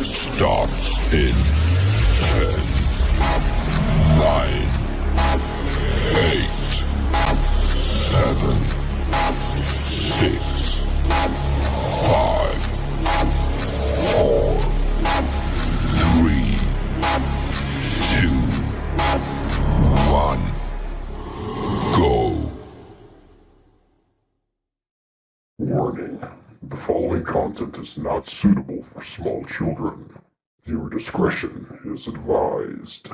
Starts in 10, 9, 8, 7, 6, 5, 4, 3, 2, 1, go. Warning. The following content is not suitable for small children. Viewer discretion is advised.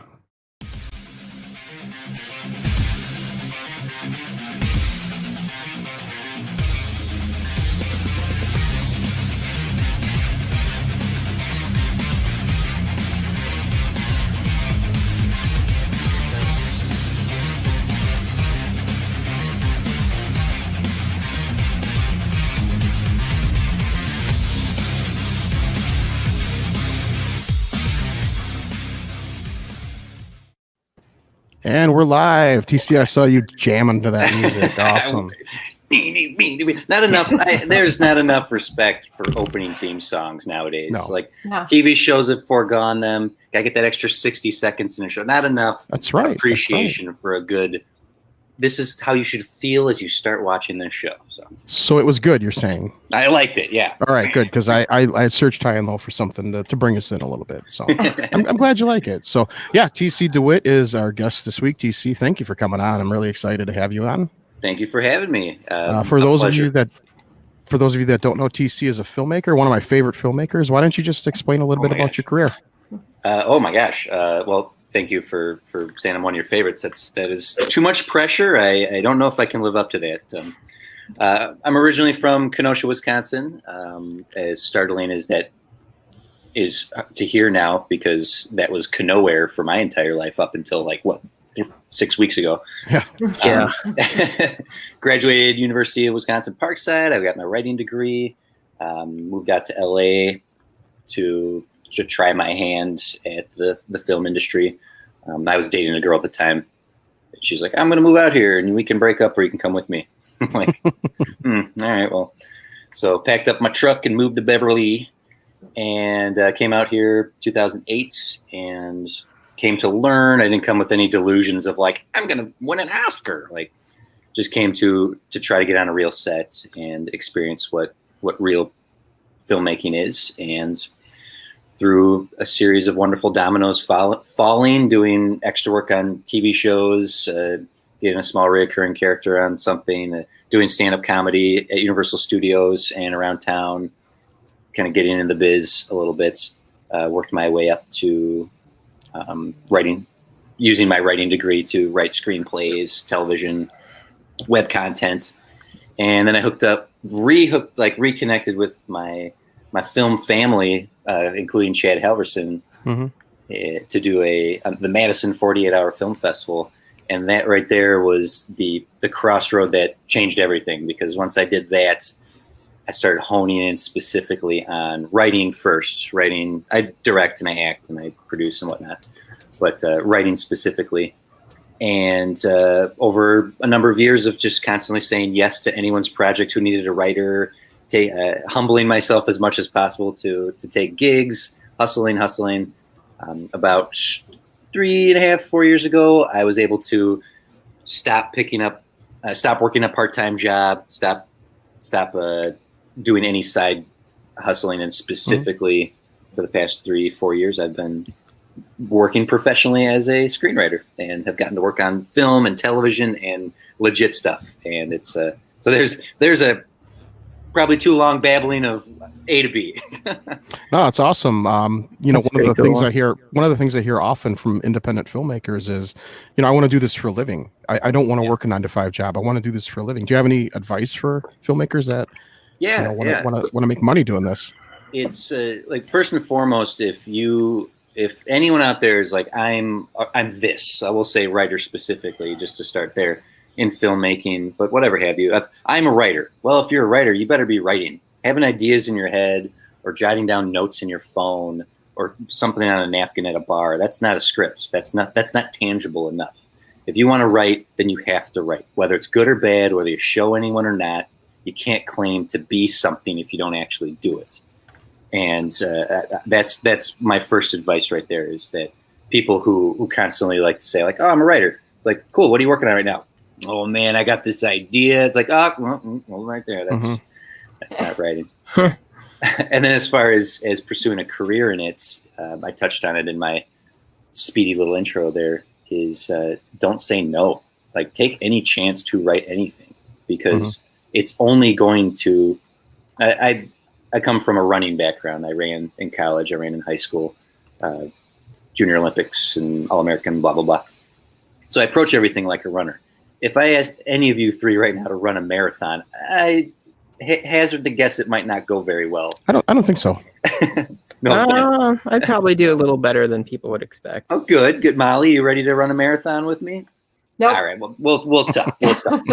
And we're live. TC, I saw you jamming to that music. Awesome. Not enough. There's not enough respect for opening theme songs nowadays. No. TV shows have foregone them. Gotta get that extra 60 seconds in a show. Not enough. That's right. Appreciation for a good. This is how you should feel as you start watching this show. So it was good, you're saying? I liked it, yeah. All right, good, because I searched high and low for something to bring us in a little bit. So I'm glad you like it. So yeah, TC DeWitt is our guest this week. TC, thank you for coming on. I'm really excited to have you on. Thank you for having me. For those of you that don't know, TC is a filmmaker, one of my favorite filmmakers. Why don't you just explain a little bit about your career? Oh my gosh. Well, thank you for saying I'm one of your favorites. That is too much pressure. I don't know if I can live up to that. I'm originally from Kenosha, Wisconsin. As startling as that is to hear now, because that was nowhere for my entire life up until 6 weeks ago. Yeah. Graduated University of Wisconsin Parkside. I've got my writing degree. Moved out to LA to try my hand at the film industry. I was dating a girl at the time. She's like, I'm going to move out here and we can break up or you can come with me. I'm like, all right, well. So packed up my truck and moved to Beverly and came out here 2008 and came to learn. I didn't come with any delusions of I'm going to win an Oscar. Just came to try to get on a real set and experience what real filmmaking is. And through a series of wonderful dominoes falling, doing extra work on TV shows, getting a small recurring character on something, doing stand-up comedy at Universal Studios and around town, kind of getting in the biz a little bit, worked my way up to writing, using my writing degree to write screenplays, television, web content. And then I reconnected with my film family, including Chad Halverson, to do the Madison 48-hour film festival. And that right there was the crossroad that changed everything, because once I did that, I started honing in specifically on writing first. I direct and I act and I produce and whatnot, but writing specifically. And over a number of years of just constantly saying yes to anyone's project who needed a writer, humbling myself as much as possible to take gigs, hustling. About 3.5, 4 years ago, I was able to stop working a part-time job, stop doing any side hustling, and specifically for the past 3-4 years, I've been working professionally as a screenwriter and have gotten to work on film and television and legit stuff. And it's so there's a probably too long babbling of A to B. No, it's awesome. One of the things I hear often from independent filmmakers is, I want to do this for a living. I don't want to work a 9-to-5 job. I want to do this for a living. Do you have any advice for filmmakers that want to make money doing this? It's first and foremost, if anyone out there is I'm this, I will say writer specifically, just to start there, in filmmaking, but whatever have you. I'm a writer. Well, if you're a writer, you better be writing. Having ideas in your head or jotting down notes in your phone or something on a napkin at a bar, that's not a script. That's not tangible enough. If you want to write, then you have to write. Whether it's good or bad, whether you show anyone or not, you can't claim to be something if you don't actually do it. And that's my first advice right there, is that people who constantly like to say like, oh, I'm a writer. It's like, cool. What are you working on right now? Oh man, I got this idea. It's like, oh, well, right there. That's not writing. And then as far as pursuing a career in it, I touched on it in my speedy little intro there, is don't say no. Like, take any chance to write anything, because it's only going to, I come from a running background. I ran in college, I ran in high school, Junior Olympics and All-American, blah, blah, blah. So I approach everything like a runner. If I asked any of you three right now to run a marathon, I hazard to guess it might not go very well. I don't think so. No offense. I'd probably do a little better than people would expect. Oh, good. Molly, you ready to run a marathon with me? Nope. All right, well, we'll talk. We'll talk.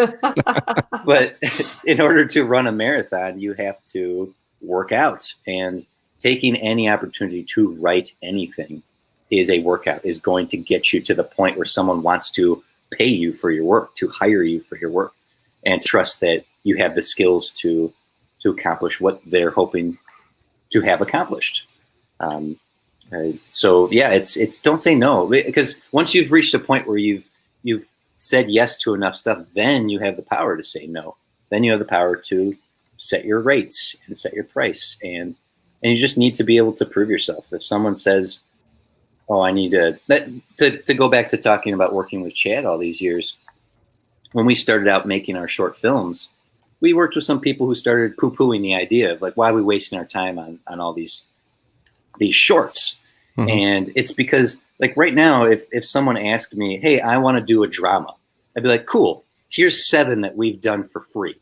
But in order to run a marathon, you have to work out, and taking any opportunity to write anything is a workout, is going to get you to the point where someone wants to pay you for your work, to hire you for your work, and trust that you have the skills to accomplish what they're hoping to have accomplished. So yeah, it's don't say no, because once you've reached a point where you've said yes to enough stuff, then you have the power to say no. Then you have the power to set your rates and set your price, and you just need to be able to prove yourself. If someone says, oh, I need to go back to talking about working with Chad all these years, when we started out making our short films, we worked with some people who started poo-pooing the idea of like, why are we wasting our time on all these shorts? And it's because, like, right now, if someone asked me, hey, I want to do a drama, I'd be like, cool, here's 7 that we've done for free.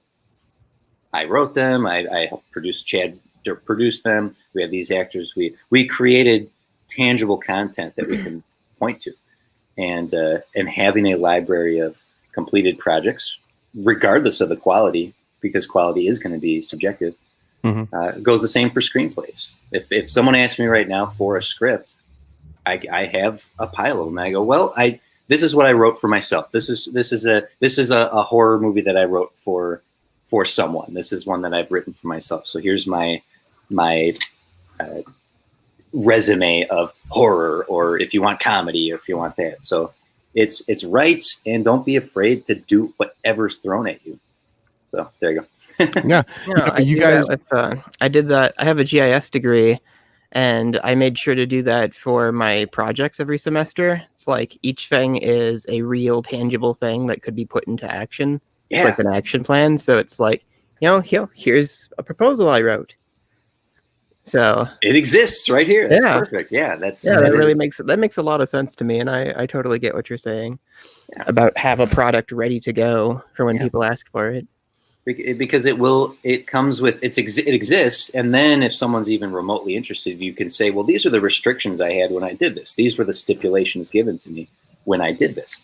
I wrote them. I helped Chad produce them. We have these actors. We created tangible content that we can point to, and having a library of completed projects, regardless of the quality, because quality is going to be subjective, goes the same for screenplays. If someone asks me right now for a script, I have a pile of them. I go, well, this is what I wrote for myself. This is a horror movie that I wrote for someone. This is one that I've written for myself. So here's my resume of horror, or if you want comedy, or if you want that. So it's right, and don't be afraid to do whatever's thrown at you. So there you go. Yeah, you guys. I did that. I have a GIS degree, and I made sure to do that for my projects every semester. It's like each thing is a real, tangible thing that could be put into action. Yeah. It's like an action plan. So it's like, here's a proposal I wrote. So it exists right here. That's perfect. Yeah, that makes a lot of sense to me, and I totally get what you're saying about have a product ready to go for when people ask for it. Because it comes with it exists, and then if someone's even remotely interested, you can say, well, these are the restrictions I had when I did this. These were the stipulations given to me when I did this.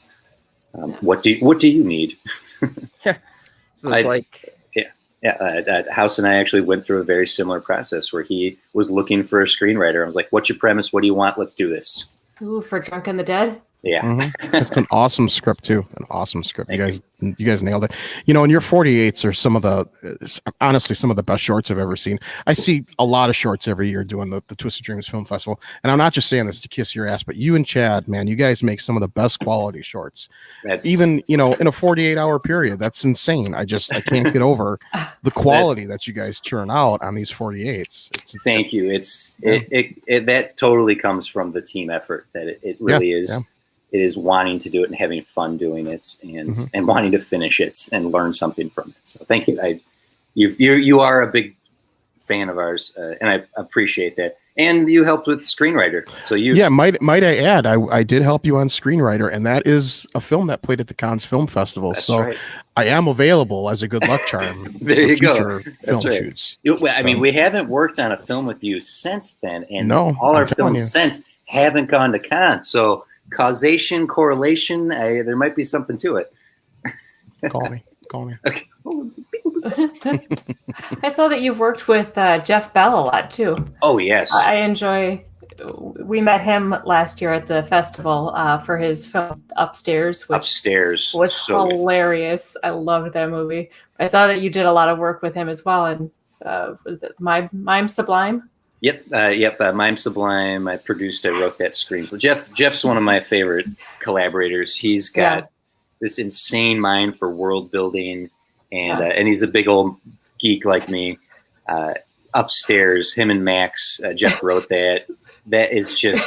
What do you need? So it's House and I actually went through a very similar process where he was looking for a screenwriter. I was like, what's your premise? What do you want? Let's do this. Ooh, for Drunk in the Dead? Yeah. It's an awesome script too. An awesome script. You guys nailed it. And your 48s are some of the best shorts I've ever seen. I see a lot of shorts every year doing the Twisted Dreams Film Festival. And I'm not just saying this to kiss your ass, but you and Chad, man, you guys make some of the best quality shorts. Even, in a 48-hour period. That's insane. I can't get over the quality that you guys churn out on these 48s. Thank you. That totally comes from the team effort, that it really is. Yeah. It is wanting to do it and having fun doing it, and wanting to finish it and learn something from it. So thank you. You are a big fan of ours, and I appreciate that. And you helped with screenwriter. So might I add, I did help you on screenwriter, and that is a film that played at the Cannes Film Festival. That's so right. I am available as a good luck charm. There you go. Film shoots. I mean, we haven't worked on a film with you since then, and all our films since haven't gone to Cannes. So causation, correlation, there might be something to it. Call me. Okay. I saw that you've worked with Jeff Bell a lot too. Oh yes. We met him last year at the festival for his film Upstairs, which was so hilarious. Good. I loved that movie. I saw that you did a lot of work with him as well, and was it Mime Sublime? Yep. Mime Sublime. I produced. I wrote that screenplay. Jeff's one of my favorite collaborators. He's got this insane mind for world building, and he's a big old geek like me. Upstairs, him and Max. Jeff wrote that. That is just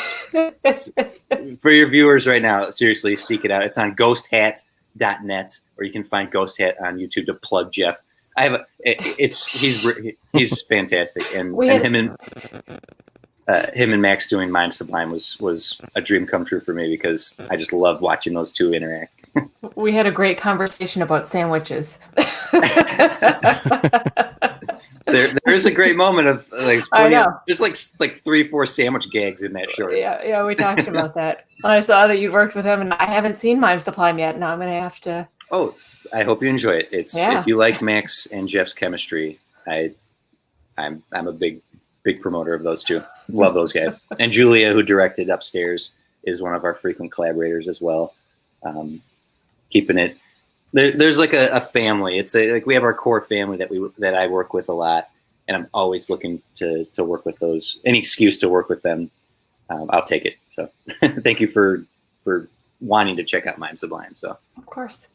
for your viewers right now. Seriously, seek it out. It's on ghosthat.net, or you can find Ghost Hat on YouTube to plug Jeff. He's fantastic, and him and Max doing Mime Sublime was a dream come true for me because I just love watching those two interact. We had a great conversation about sandwiches. There is a great moment of like there's like 3-4 sandwich gags in that short. Yeah, we talked about that. I saw that you'd worked with him, and I haven't seen Mime Sublime yet. Now I'm gonna have to. Oh, I hope you enjoy it. If you like Max and Jeff's chemistry, I'm a big promoter of those two. Love those guys. And Julia, who directed Upstairs, is one of our frequent collaborators as well. Keeping it. There's like a family. It's like we have our core family that I work with a lot, and I'm always looking to work with those. Any excuse to work with them, I'll take it. So thank you for wanting to check out Mime Sublime. So of course.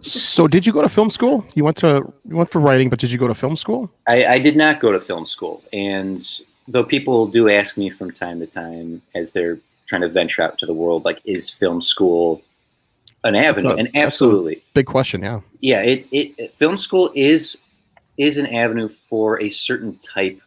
So did you go to film school? You went for writing, but did you go to film school? I did not go to film school, and though people do ask me from time to time as they're trying to venture out to the world, like, is film school an avenue? And absolutely, big question. Yeah. Film school is an avenue for a certain type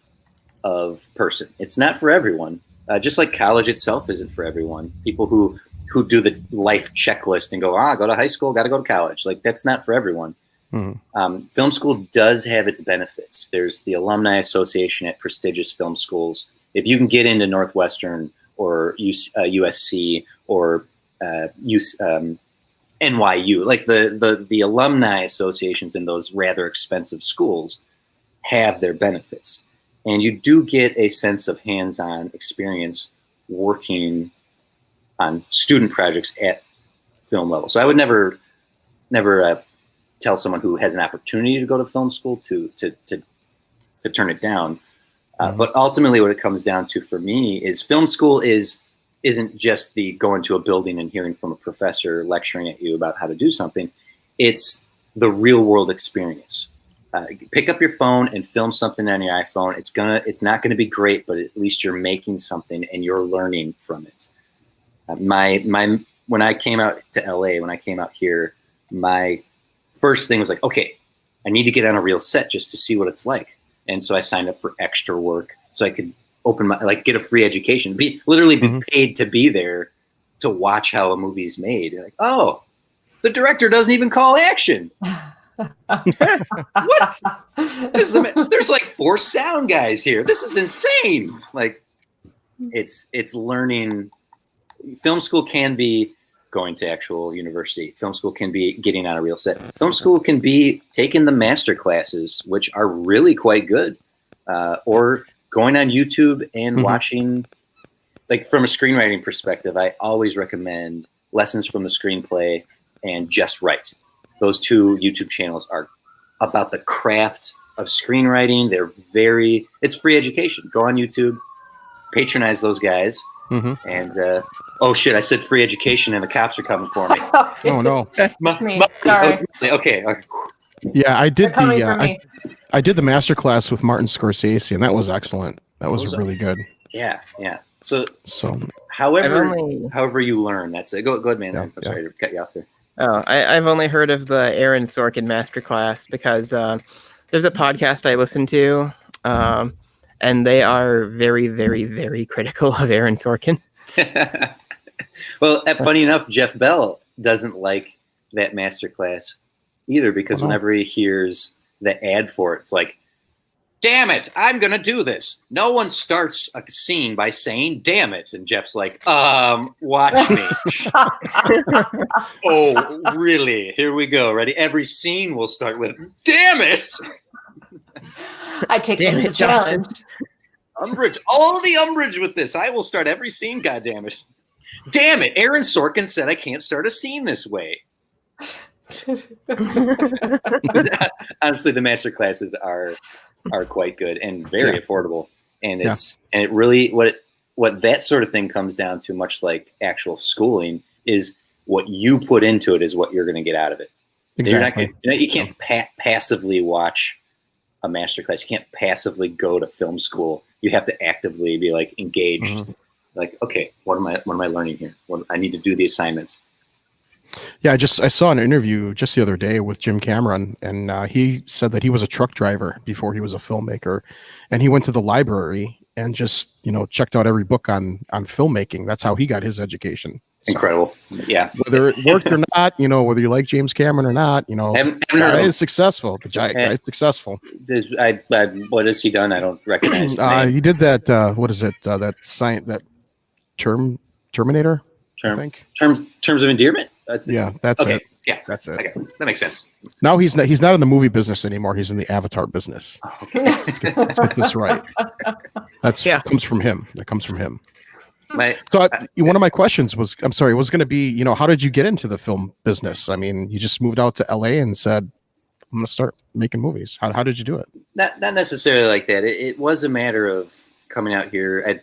of person. It's not for everyone. Just like college itself isn't for everyone. People who do the life checklist and go, go to high school, got to go to college. Like, that's not for everyone. Mm-hmm. Film school does have its benefits. There's the Alumni Association at prestigious film schools. If you can get into Northwestern or USC or NYU, like the alumni associations in those rather expensive schools have their benefits, and you do get a sense of hands-on experience working on student projects at film level. So I would never tell someone who has an opportunity to go to film school to turn it down. But ultimately, what it comes down to for me is film school isn't just the going to a building and hearing from a professor lecturing at you about how to do something. It's the real world experience. Pick up your phone and film something on your iPhone. It's not gonna be great, but at least you're making something and you're learning from it. When I came out to LA, when I came out here, my first thing was like, okay, I need to get on a real set just to see what it's like. And so I signed up for extra work so I could get a free education, be paid to be there to watch how a movie's made. You're like, oh, the director doesn't even call action. What? There's like 4 sound guys here. This is insane. Like, it's learning. Film school can be going to actual university. Film school can be getting on a real set. Film school can be taking the master classes, which are really quite good, or going on YouTube and watching, like, from a screenwriting perspective, I always recommend Lessons from the Screenplay and Just Right. Those 2 YouTube channels are about the craft of screenwriting. It's free education. Go on YouTube, patronize those guys, and oh shit, I said free education and the cops are coming for me. Oh no. It's me. Sorry. Okay. Yeah, I did I did the master class with Martin Scorsese, and that was excellent. That was really good. Yeah. So however you learn, that's it. Go ahead, man. I'm sorry to cut you off there. Oh, I've only heard of the Aaron Sorkin masterclass because there's a podcast I listen to, and they are very, very, very critical of Aaron Sorkin. Well, funny enough, Jeff Bell doesn't like that masterclass either because whenever he hears the ad for it, it's like, damn it, I'm going to do this. No one starts a scene by saying, damn it. And Jeff's like, watch me. Oh, really? Here we go. Ready? Every scene will start with, damn it. I take it as a challenge. Umbrage. All the umbrage with this. I will start every scene, goddammit. Damn it. Aaron Sorkin said I can't start a scene this way. Honestly, the master classes are quite good and very affordable. And it really, what that sort of thing comes down to, much like actual schooling, is what you put into it is what you're going to get out of it. Exactly. You can't passively watch a masterclass. You can't passively go to film school. You have to actively be like engaged. Mm-hmm. Like, okay, what am I learning here? I need to do the assignments. Yeah, I saw an interview just the other day with Jim Cameron, and he said that he was a truck driver before he was a filmmaker, and he went to the library and just checked out every book on filmmaking. That's how he got his education. Incredible. Yeah. Whether it worked or not, whether you like James Cameron or not, the guy is succerminator. The giant guy is successful. What has he done? I don't recognize. He did that. What is it? That Terminator. I think terms of endearment. Yeah, that's it. Yeah, that's it. Okay. That makes sense. Now he's not in the movie business anymore. He's in the avatar business. Oh, okay. Let's get this right. Comes from him. That comes from him. One of my questions was going to be, how did you get into the film business? I mean, you just moved out to LA and said, I'm going to start making movies. How did you do it? Not necessarily like that. It was a matter of coming out here. I had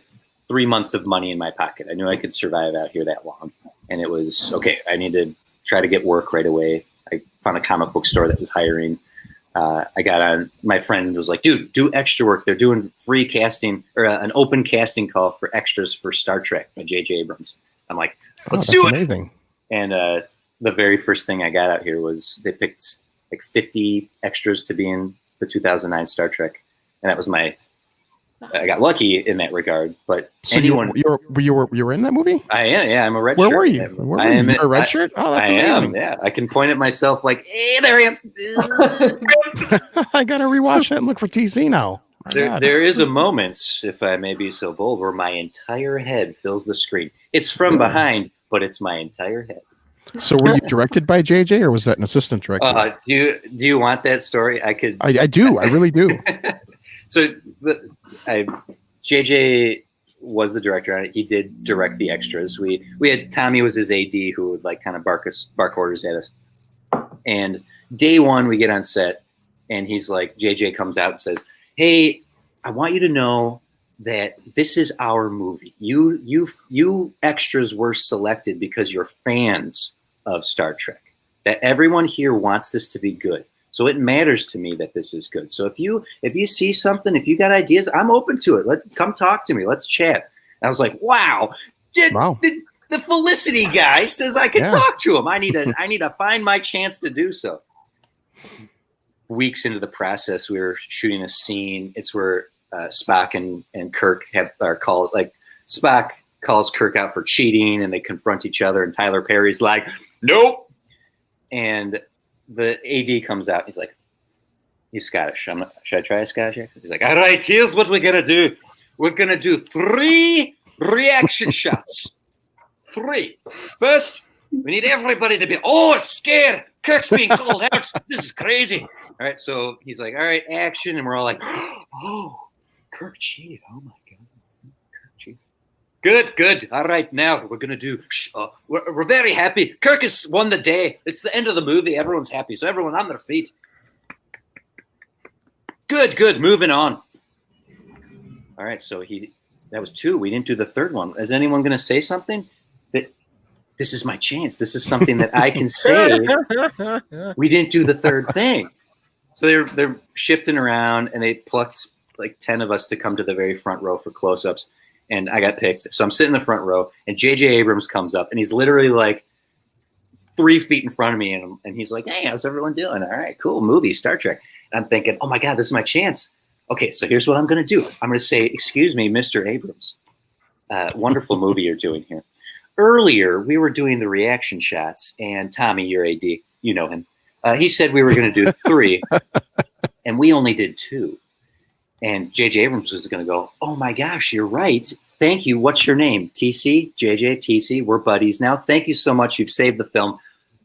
3 months of money in my pocket. I knew I could survive out here that long. And it was, okay, I need to try to get work right away. I found a comic book store that was hiring. I got on, my friend was like, dude, do extra work. They're doing free casting or an open casting call for extras for Star Trek by J.J. Abrams. I'm like, let's do it. Amazing. And the very first thing I got out here was they picked like 50 extras to be in the 2009 Star Trek. And that was I got lucky in that regard, but so you were in that movie? I am. Yeah, I'm a red shirt. Where were you? You're a red shirt? Oh, that's amazing. Yeah, I can point at myself like, hey, there I am. I gotta rewatch that and look for TC now. There is a moment, if I may be so bold, where my entire head fills the screen. It's from behind, but it's my entire head. So were you directed by JJ, or was that an assistant director? Do you want that story? I could. I do. I really do. So JJ was the director on it. He did direct the extras. We had Tommy was his AD who would like kind of bark orders at us. And day one we get on set and he's like, JJ comes out and says, hey, I want you to know that this is our movie. You extras were selected because you're fans of Star Trek. That everyone here wants this to be good. So it matters to me that this is good. So if you see something, if you got ideas, I'm open to it. Come talk to me. Let's chat. And I was like, wow. The Felicity guy says I can talk to him. I need to find my chance to do so. Weeks into the process, we were shooting a scene. It's where Spock and Kirk are called. Like Spock calls Kirk out for cheating, and they confront each other. And Tyler Perry's like, nope. And the AD comes out. He's like, he's Scottish. Should I try a Scottish accent? He's like, all right, here's what we're going to do. We're going to do 3 reaction shots. 3. First, we need everybody to be, scared. Kirk's being called out. This is crazy. All right, so he's like, all right, action. And we're all like, oh, Kirk cheated. Oh, my God. Good. All right, now we're going to do, we're very happy. Kirk has won the day. It's the end of the movie. Everyone's happy. So everyone on their feet. Good. Moving on. All right, so that was 2. We didn't do the 3rd one. Is anyone going to say something? That this is my chance. This is something that I can say. We didn't do the 3rd thing. So they're shifting around, and they plucked like 10 of us to come to the very front row for close-ups. And I got picked. So I'm sitting in the front row, and J.J. Abrams comes up, and he's literally like 3 feet in front of me. And he's like, hey, how's everyone doing? All right, cool, movie, Star Trek. And I'm thinking, oh, my God, this is my chance. Okay, so here's what I'm going to do. I'm going to say, excuse me, Mr. Abrams. Wonderful movie you're doing here. Earlier, we were doing the reaction shots, and Tommy, your AD, you know him. He said we were going to do 3, and we only did 2. And J.J. Abrams was going to go, oh, my gosh, you're right. Thank you. What's your name? TC? JJ? TC? We're buddies now. Thank you so much. You've saved the film.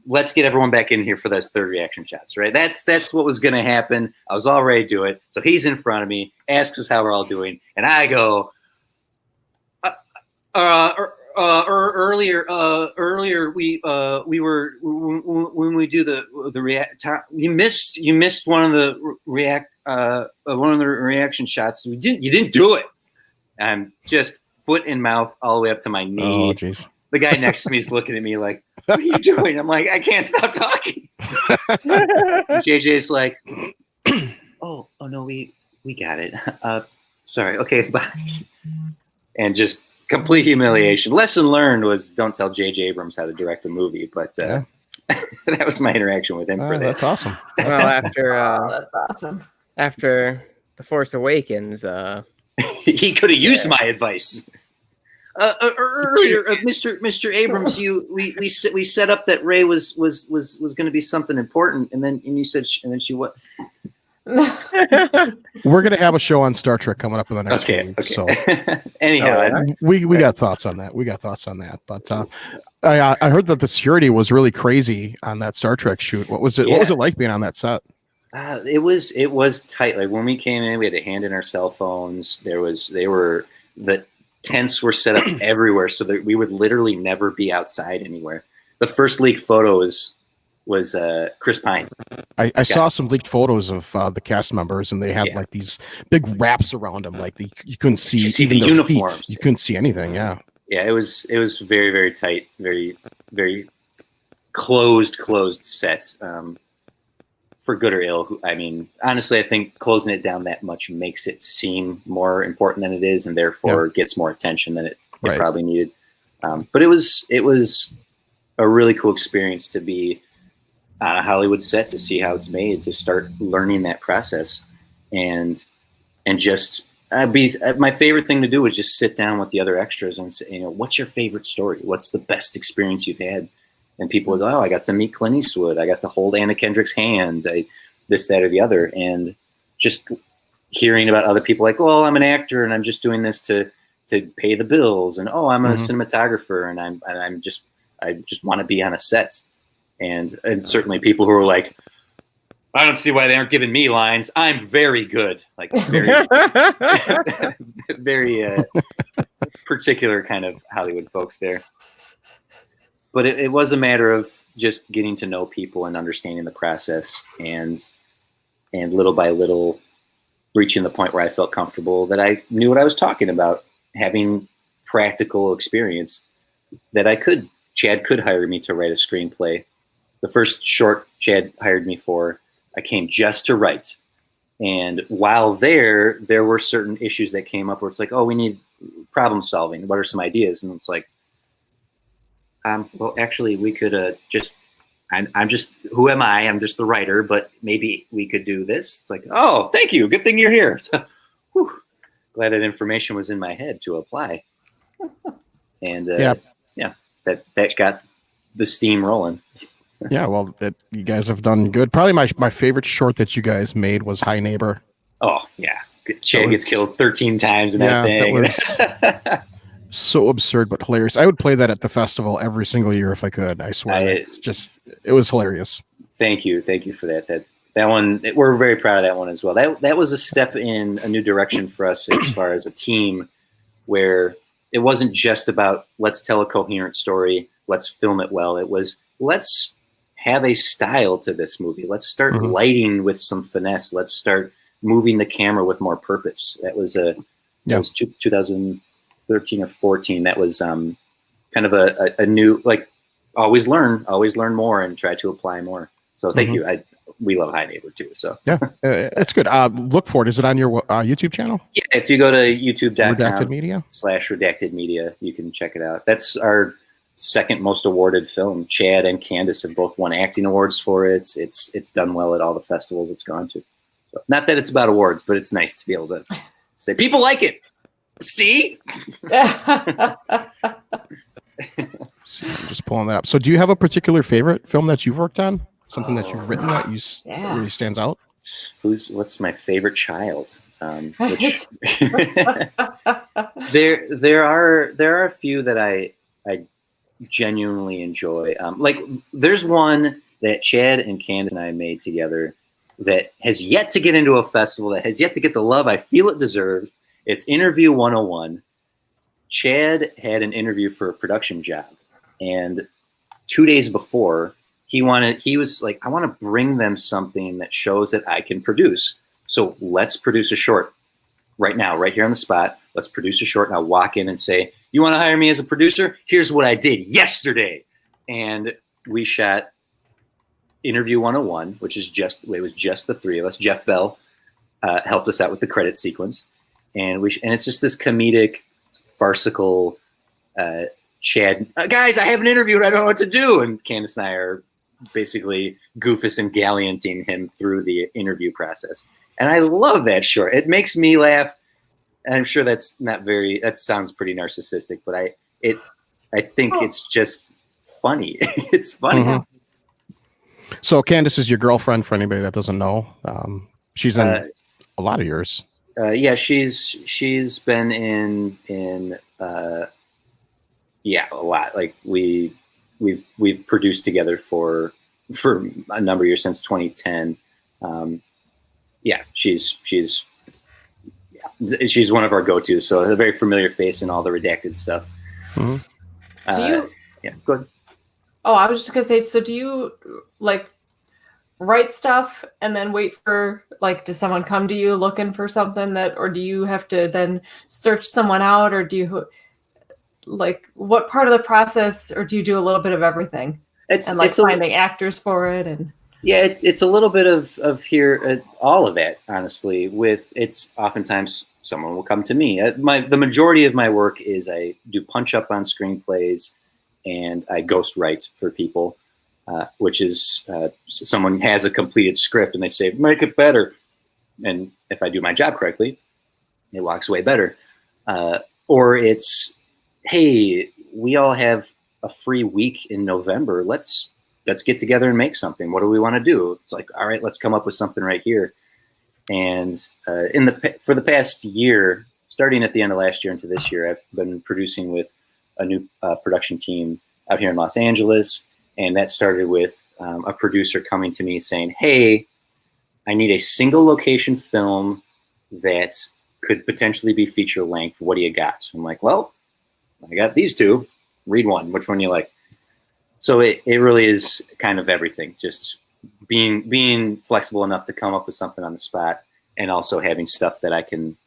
Let's get everyone back in here for those 3rd reaction shots, right? That's what was going to happen. I was all ready to do it. So he's in front of me, asks us how we're all doing. And I go, earlier we were when we do the react. You missed one of the reaction shots. You didn't do it. I'm just foot and mouth all the way up to my knee. Oh, jeez. The guy next to me is looking at me like, what are you doing? I'm like, I can't stop talking. JJ's like, oh no, we got it. Sorry. Okay, bye. And just complete humiliation. Lesson learned was don't tell J.J. Abrams how to direct a movie, but that was my interaction with him for that. That's awesome. Well, after that's awesome. After The Force Awakens, he could have used my advice. Earlier, Mr. Abrams, we set up that Rey was going to be something important, and you said, and then she what? We're going to have a show on Star Trek coming up in the next few weeks. So anyhow, we got thoughts on that. But I heard that the security was really crazy on that Star Trek shoot. What was it? Yeah. What was it like being on that set? It was tight. Like when we came in, we had to hand in our cell phones. The tents were set up everywhere so that we would literally never be outside anywhere. The first leaked photo was Chris Pine. I saw some leaked photos of the cast members, and they had like these big wraps around them, like you couldn't see even the their uniforms. Feet. You couldn't see anything. Yeah, it was very, very tight, very, very closed set. For good or ill. I mean, honestly, I think closing it down that much makes it seem more important than it is, and therefore gets more attention than it probably needed. But it was a really cool experience to be on a Hollywood set, to see how it's made, to start learning that process, and just my favorite thing to do was just sit down with the other extras and say, what's your favorite story? What's the best experience you've had? And people would go, I got to meet Clint Eastwood. I got to hold Anna Kendrick's hand, this, that, or the other. And just hearing about other people like, well, I'm an actor and I'm just doing this to pay the bills. And, I'm a cinematographer and I just want to be on a set. And certainly people who are like, I don't see why they aren't giving me lines. I'm very good. Like very, very particular kind of Hollywood folks there. But it was a matter of just getting to know people and understanding the process, and little by little reaching the point where I felt comfortable that I knew what I was talking about, having practical experience that Chad could hire me to write a screenplay. The first short Chad hired me for, I came just to write. And while there were certain issues that came up where it's like, we need problem solving. What are some ideas? And it's like, well, actually, we could I'm just, who am I? I'm just the writer, but maybe we could do this. It's like, oh, thank you. Good thing you're here. So, glad that information was in my head to apply. And that got the steam rolling. Yeah, well, you guys have done good. Probably my favorite short that you guys made was High Neighbor. Oh, yeah. Chad gets killed 13 times in that thing. That was so absurd but hilarious. I would play that at the festival every single year if I could. I swear. It was hilarious. Thank you for that. That one, we're very proud of that one as well. That was a step in a new direction for us as far as a team, where it wasn't just about let's tell a coherent story, let's film it well. It was let's have a style to this movie. Let's start lighting with some finesse. Let's start moving the camera with more purpose. That was 2013 or 14. That was kind of a new, like, always learn more and try to apply more. So thank you. We love High Neighbor too. So it's good. Look for it. Is it on your YouTube channel? Yeah, if you go to youtube.com/redacted media, you can check it out. That's our second most awarded film. Chad and Candace have both won acting awards for it. It's done well at all the festivals it's gone to. So, not that it's about awards, but it's nice to be able to say people like it. See? See, I'm just pulling that up. So do you have a particular favorite film that you've worked on? Something that you've written that really stands out? What's my favorite child? There are a few that I genuinely enjoy. Like there's one that Chad and Candace and I made together that has yet to get into a festival, that has yet to get the love I feel it deserved. It's Interview 101. Chad had an interview for a production job, and 2 days before, he was like, I want to bring them something that shows that I can produce. So let's produce a short right now, right here on the spot. let's produce a short. And I'll walk in and say, you want to hire me as a producer? Here's what I did yesterday. And we shot Interview 101, which is it was just the three of us. Jeff Bell helped us out with the credit sequence. And it's just this comedic, farcical Chad, guys, I have an interview and I don't know what to do. And Candace and I are basically Goofus and gallianting him through the interview process. And I love that short. It makes me laugh. And I'm sure that sounds pretty narcissistic, but I think it's just funny. It's funny. Mm-hmm. So Candace is your girlfriend, for anybody that doesn't know. She's in a lot of yours. Yeah, she's been in a lot. Like we've produced together for a number of years, since 2010. She's one of our go-tos. So a very familiar face in all the redacted stuff. Mm-hmm. Do you? Yeah, go ahead. Oh, I was just gonna say. So do you like write stuff and then wait for, like, does someone come to you looking for something or do you have to then search someone out, or do you, like, what part of the process, or do you do a little bit of everything? It's finding actors for it, and it's a little bit of here, all of that, honestly. It's oftentimes someone will come to me. The majority of my work is I do punch up on screenplays and I ghost write for people. Which is someone has a completed script and they say, make it better. And if I do my job correctly, it walks away better. Or it's, hey, we all have a free week in November. Let's get together and make something. What do we want to do? It's like, all right, let's come up with something right here. And for the past year, starting at the end of last year into this year, I've been producing with a new production team out here in Los Angeles. And that started with a producer coming to me saying, hey, I need a single location film that could potentially be feature length. What do you got? I'm like, well, I got these two. Read one. Which one do you like? So it really is kind of everything. Just being flexible enough to come up with something on the spot, and also having stuff that I can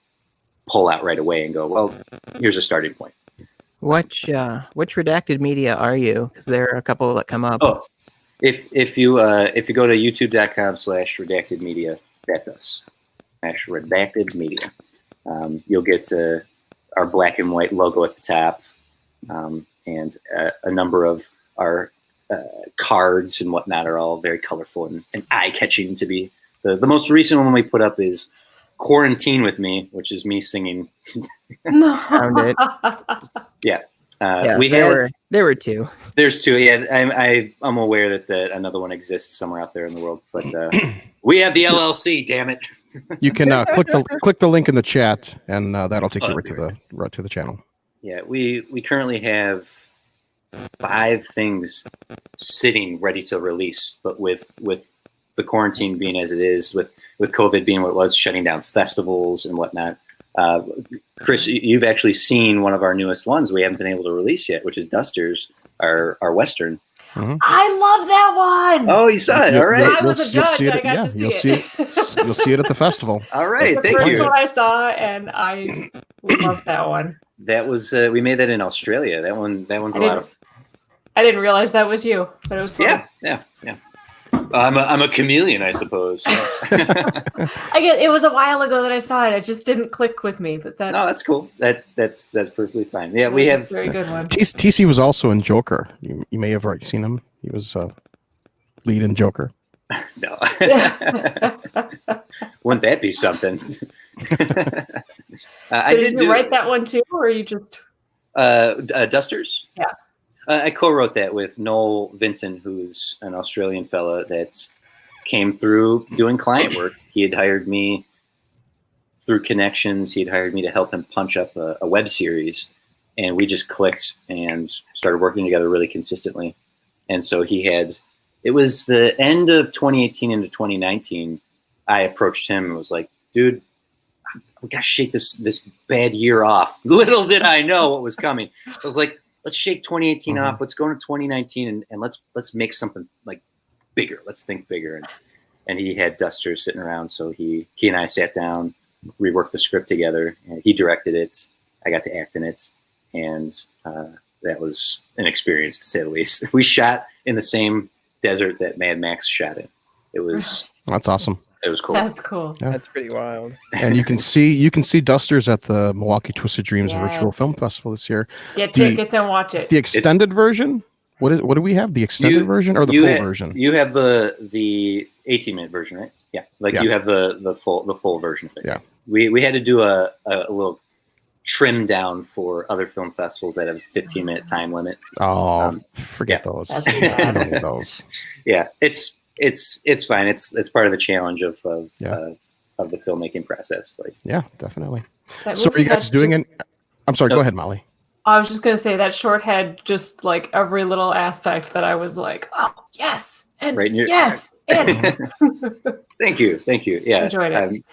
pull out right away and go, well, here's a starting point. Which redacted media are you? Because there are a couple that come up. Oh, if you go to youtube.com/redacted media, that's us. /redacted media. You'll get our black and white logo at the top, and a number of our cards and whatnot are all very colorful and eye-catching. To be the most recent one we put up is Quarantine with Me, which is me singing. Found it. Yeah. There were two. There's two. Yeah, I'm aware that another one exists somewhere out there in the world, but we have the LLC. Damn it! You can click the link in the chat, and that'll take you right to the channel. Yeah, we currently have 5 things sitting ready to release, but with the quarantine being as it is, with COVID being what it was, shutting down festivals and whatnot. Chris, you've actually seen one of our newest ones we haven't been able to release yet, which is Dusters, our Western. Mm-hmm. I love that one. Oh, you saw it. All right. I was a judge. I got to see it. You'll see it at the festival. All right. Thank you. That's the first one I saw, and I love that one. That was we made that in Australia. That one's a lot of. I didn't realize that was you, but it was fun. Yeah. I'm a chameleon, I suppose. It was a while ago that I saw it. It just didn't click with me. But no, that's cool. That's perfectly fine. Yeah, we have a very good one. TC was also in Joker. You may have already seen him. He was lead in Joker. No, wouldn't that be something? Did you write that one too, or you just Dusters? Yeah. I co-wrote that with Noel Vincent, who's an Australian fella that came through doing client work. He had hired me through connections. He had hired me to help him punch up a web series, and we just clicked and started working together really consistently. And so it was the end of 2018 into 2019. I approached him and was like, dude, we got to shake this bad year off. Little did I know what was coming. I was like, let's shake 2018 off. Let's go into 2019 and let's make something like bigger. Let's think bigger. And he had Dusters sitting around. So he and I sat down, reworked the script together, and he directed it. I got to act in it, and that was an experience to say the least. We shot in the same desert that Mad Max shot in. It was That's awesome. It was cool. That's cool. Yeah. That's pretty wild. And you can see Dusters at the Milwaukee Twisted Dreams Virtual Yes. Film Festival this year. Get tickets and watch it. The extended version. What do we have? The extended version or the full version? You have the 18-minute version, right? Yeah, you have the full version of it. Yeah. We had to do a little trim down for other film festivals that have a 15-minute time limit. Oh, forget those. That's I don't need those. Yeah, it's fine. It's part of the challenge of the filmmaking process. Yeah, definitely. That So are movie you guys had doing just- it? I'm sorry. Go ahead, Molly. I was just gonna say that short had just like every little aspect that I was like, oh yes, and Right in your- yes, and Thank you. Yeah, Enjoyed it.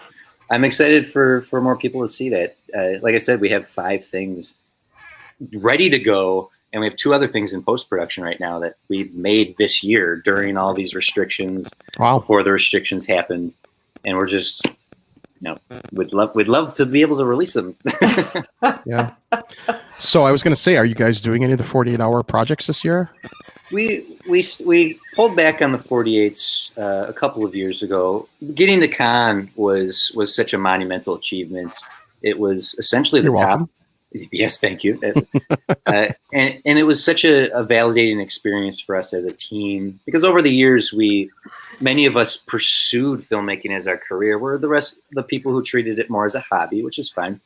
I'm excited for more people to see that. Like I said, we have 5 things ready to go, and we have 2 other things in post-production right now that we've made this year during all these restrictions. Wow. Before the restrictions happened, and we're just, we'd love to be able to release them. Yeah. So I was going to say, are you guys doing any of the 48-hour projects this year? We pulled back on the 48s a couple of years ago. Getting to Cannes was such a monumental achievement. It was essentially the You're top. welcome. Yes, thank you. And it was such a validating experience for us as a team, because over the years many of us pursued filmmaking as our career, where the rest of the people who treated it more as a hobby, which is fine.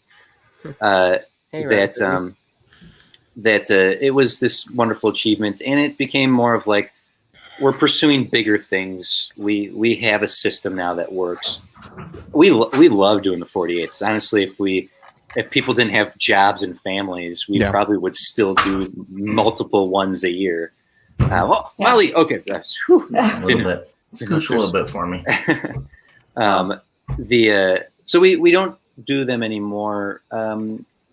It was this wonderful achievement, and it became more of like, we're pursuing bigger things. We have a system now that works. We love doing the 48s. Honestly, if people didn't have jobs and families, we probably would still do multiple ones a year. Molly, okay. A little bit. Scooch a little bit for me. So we don't do them anymore.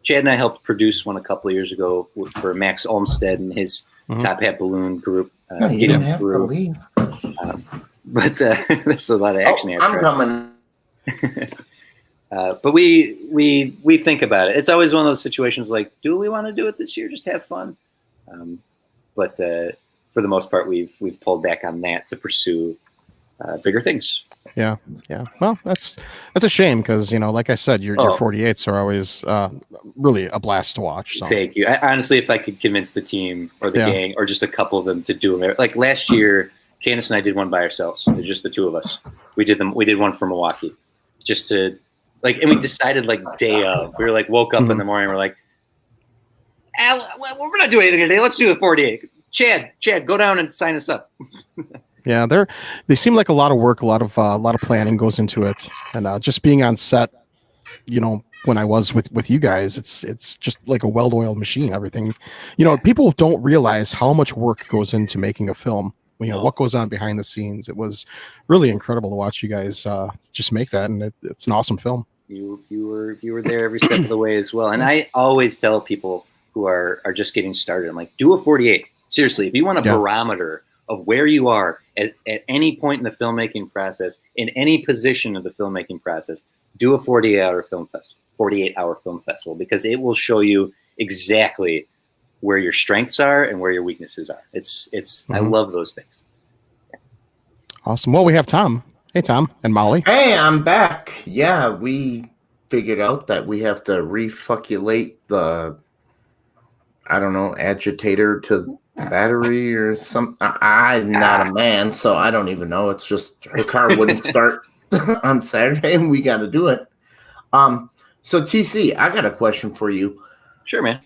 Chad and I helped produce one a couple of years ago for Max Olmstead and his Top Hat Balloon group. No, you didn't have to leave. But there's a lot of action. I'm coming. But we think about it. It's always one of those situations like, do we want to do it this year? Just have fun. But for the most part, we've pulled back on that to pursue bigger things. Yeah. Well, that's a shame because like I said, your 48s are always really a blast to watch. So. Thank you. Honestly, if I could convince the team or the gang or just a couple of them to do them, like last year, Candace and I did one by ourselves. It was just the 2 of us. We did one for Milwaukee, just to and we decided day of. We were woke up in the morning. We're like, we're not doing anything today. Let's do the 48. Chad, go down and sign us up. Yeah, they seem like a lot of work, a lot of planning goes into it, and just being on set, when I was with you guys, it's just like a well-oiled machine. Everything, people don't realize how much work goes into making a film. What goes on behind the scenes. It was really incredible to watch you guys just make that, and it's an awesome film. You were there every step of the way as well. And I always tell people who are just getting started, I'm like, do a 48. Seriously, if you want a barometer of where you are at any point in the filmmaking process, in any position of the filmmaking process, do a 48-hour film festival, because it will show you exactly where your strengths are and where your weaknesses are. I love those things. Yeah. Awesome. Well, we have Tom. Hey, Tom and Molly. Hey, I'm back. Yeah, we figured out that we have to refucculate the, agitator to battery or something. I'm not a man, so I don't even know. It's just her car wouldn't start on Saturday, and we got to do it. So TC, I got a question for you. Sure, man.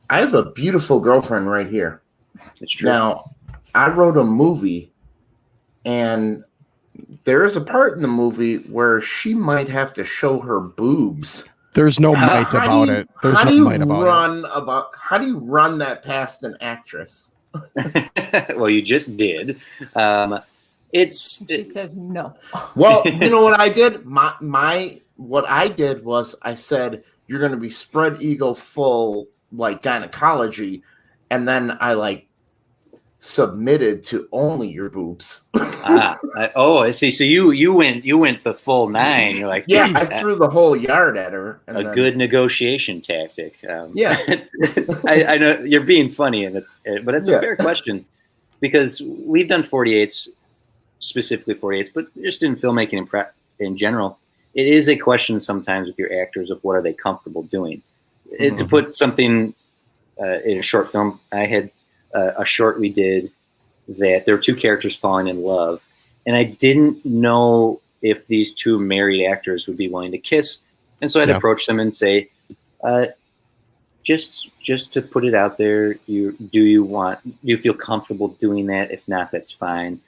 I have a beautiful girlfriend right here. It's true. Now, I wrote a movie, and there is a part in the movie where she might have to show her boobs. There's no might about it. There's no might about it. How do you run that past an actress? Well, you just did. She says no. Well, you know what I did? What I did was I said, you're going to be spread eagle full, gynecology. And then I submitted to only your boobs. I see. So you went the full 9. You're like, yeah, I threw the whole yard at her. And then, good negotiation tactic. Yeah, I know you're being funny, but it's a fair question, because we've done 48s, specifically 48s, but just in filmmaking in general, it is a question sometimes with your actors of what are they comfortable doing. To put something in a short film, I had a short we did that there were 2 characters falling in love, and I didn't know if these 2 married actors would be willing to kiss, and so I'd approach them and say, just to put it out there, do you feel comfortable doing that? If not, that's fine.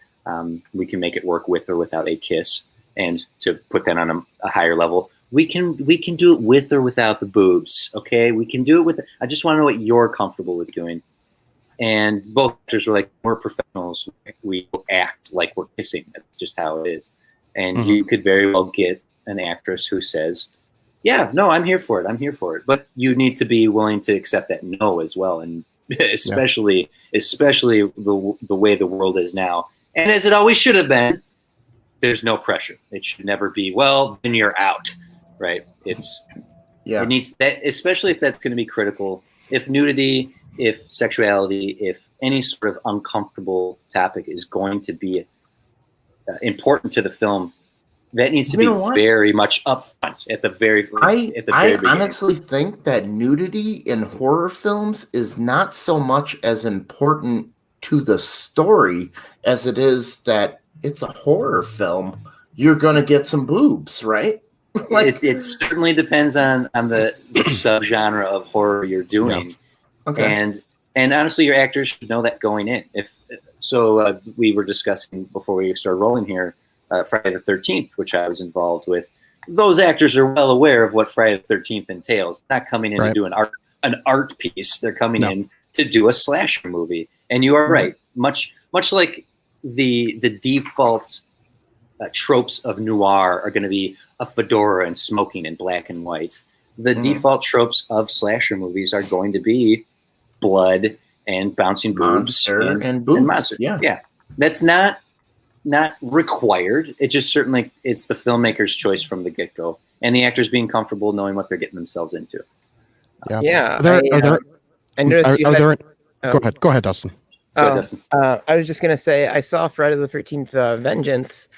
We can make it work with or without a kiss. And to put that on a higher level, we can do it with or without the boobs. Okay, we can do it with. I just want to know what you're comfortable with doing. And both actors were like, we're professionals. We act like we're kissing. That's just how it is. And you could very well get an actress who says, yeah, no, I'm here for it. I'm here for it. But you need to be willing to accept that no as well. And especially the way the world is now. And as it always should have been, there's no pressure. It should never be, well, then you're out, right? It needs that, especially if that's going to be critical. If nudity, if sexuality, if any sort of uncomfortable topic is going to be important to the film, that needs to be very much upfront at the very beginning. I honestly think that nudity in horror films is not so much as important to the story as it is that it's a horror film. You're going to get some boobs, right? Like, it certainly depends on the subgenre of horror you're doing. Yeah. Okay. And honestly, your actors should know that going in. We were discussing before we started rolling here, Friday the 13th, which I was involved with. Those actors are well aware of what Friday the 13th entails. They're not coming in to do an art piece. They're coming in to do a slasher movie. And you are right. Much like the default tropes of noir are going to be a fedora and smoking in black and white. The default tropes of slasher movies are going to be blood and bouncing boobs and boobs. And monster. Yeah. That's not required. It just certainly, it's the filmmaker's choice from the get-go, and the actors being comfortable knowing what they're getting themselves into. Yeah. I noticed Go ahead, Dustin. I was just going to say, I saw Friday the 13th Vengeance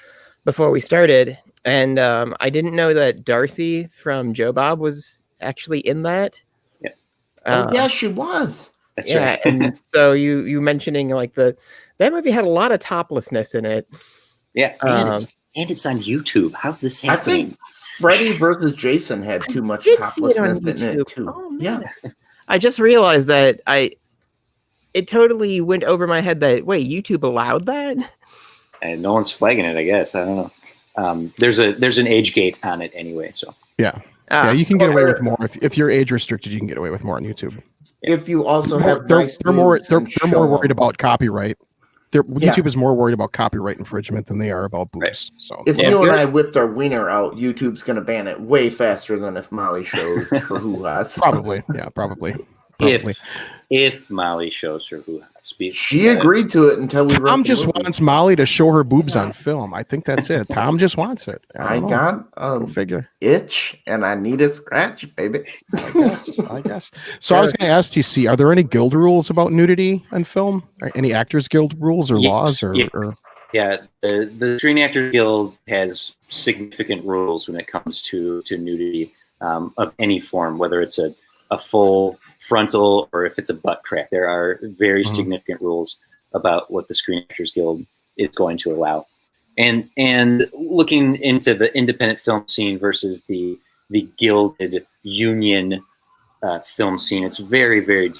before we started, and I didn't know that Darcy from Joe Bob was actually in that. Yeah. Yeah, she was. That's right. And so you mentioning like that movie had a lot of toplessness in it. Yeah, and it's on YouTube. How's this happening? I think Freddy versus Jason had too much toplessness in it too. Oh, yeah. I just realized that it totally went over my head that YouTube allowed that, and no one's flagging it. I guess I don't know. There's an age gate on it anyway, so you can get away with more if you're age restricted. You can get away with more on YouTube. If you also have they're more worried about copyright. YouTube is more worried about copyright infringement than they are about boobs. Right. So if you and I whipped our wiener out, YouTube's going to ban it way faster than if Molly showed her hoo-has. Probably, yeah, probably. If Molly shows her hoo-has. She agreed to it until we. Tom just wants Molly to show her boobs on film. I think that's it. Tom just wants it. I got a figure itch and I need a scratch, baby. I guess. So I was going to ask TC, are there any guild rules about nudity in film? Or any actors guild rules or laws? Yeah, the Screen Actors Guild has significant rules when it comes to nudity of any form, whether it's a full frontal or if it's a butt crack. There are very significant rules about what the Screen Actors Guild is going to allow. And looking into the independent film scene versus the gilded union film scene, it's very, very,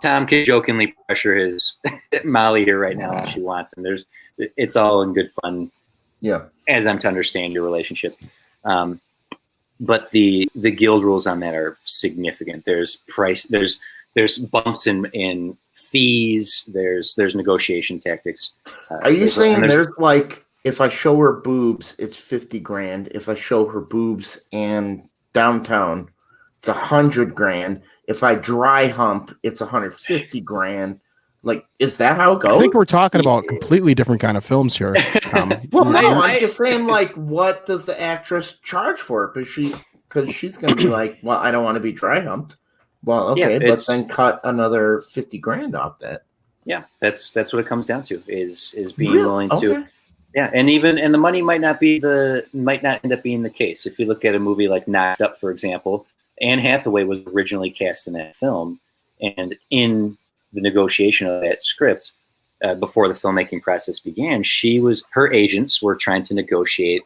Tom can jokingly pressure his Molly here right now if she wants, and it's all in good fun. Yeah. As I'm to understand your relationship. But the guild rules on that are significant. There's bumps in fees. There's negotiation tactics. Are you saying there's like, if I show her boobs, it's $50,000. If I show her boobs and downtown, it's $100,000. If I dry hump, it's $150,000. Like, is that how it goes? I think we're talking about completely different kind of films here. Well, no, I'm just saying, like, what does the actress charge for it? Because she's going to be like, well, I don't want to be dry humped. Well, okay, but then cut another 50 grand off that. Yeah, that's what it comes down to is being willing to. Okay. Yeah, and the money might not end up being the case. If you look at a movie like Knocked Up, for example, Anne Hathaway was originally cast in that film, and in the negotiation of that script, before the filmmaking process began, her agents were trying to negotiate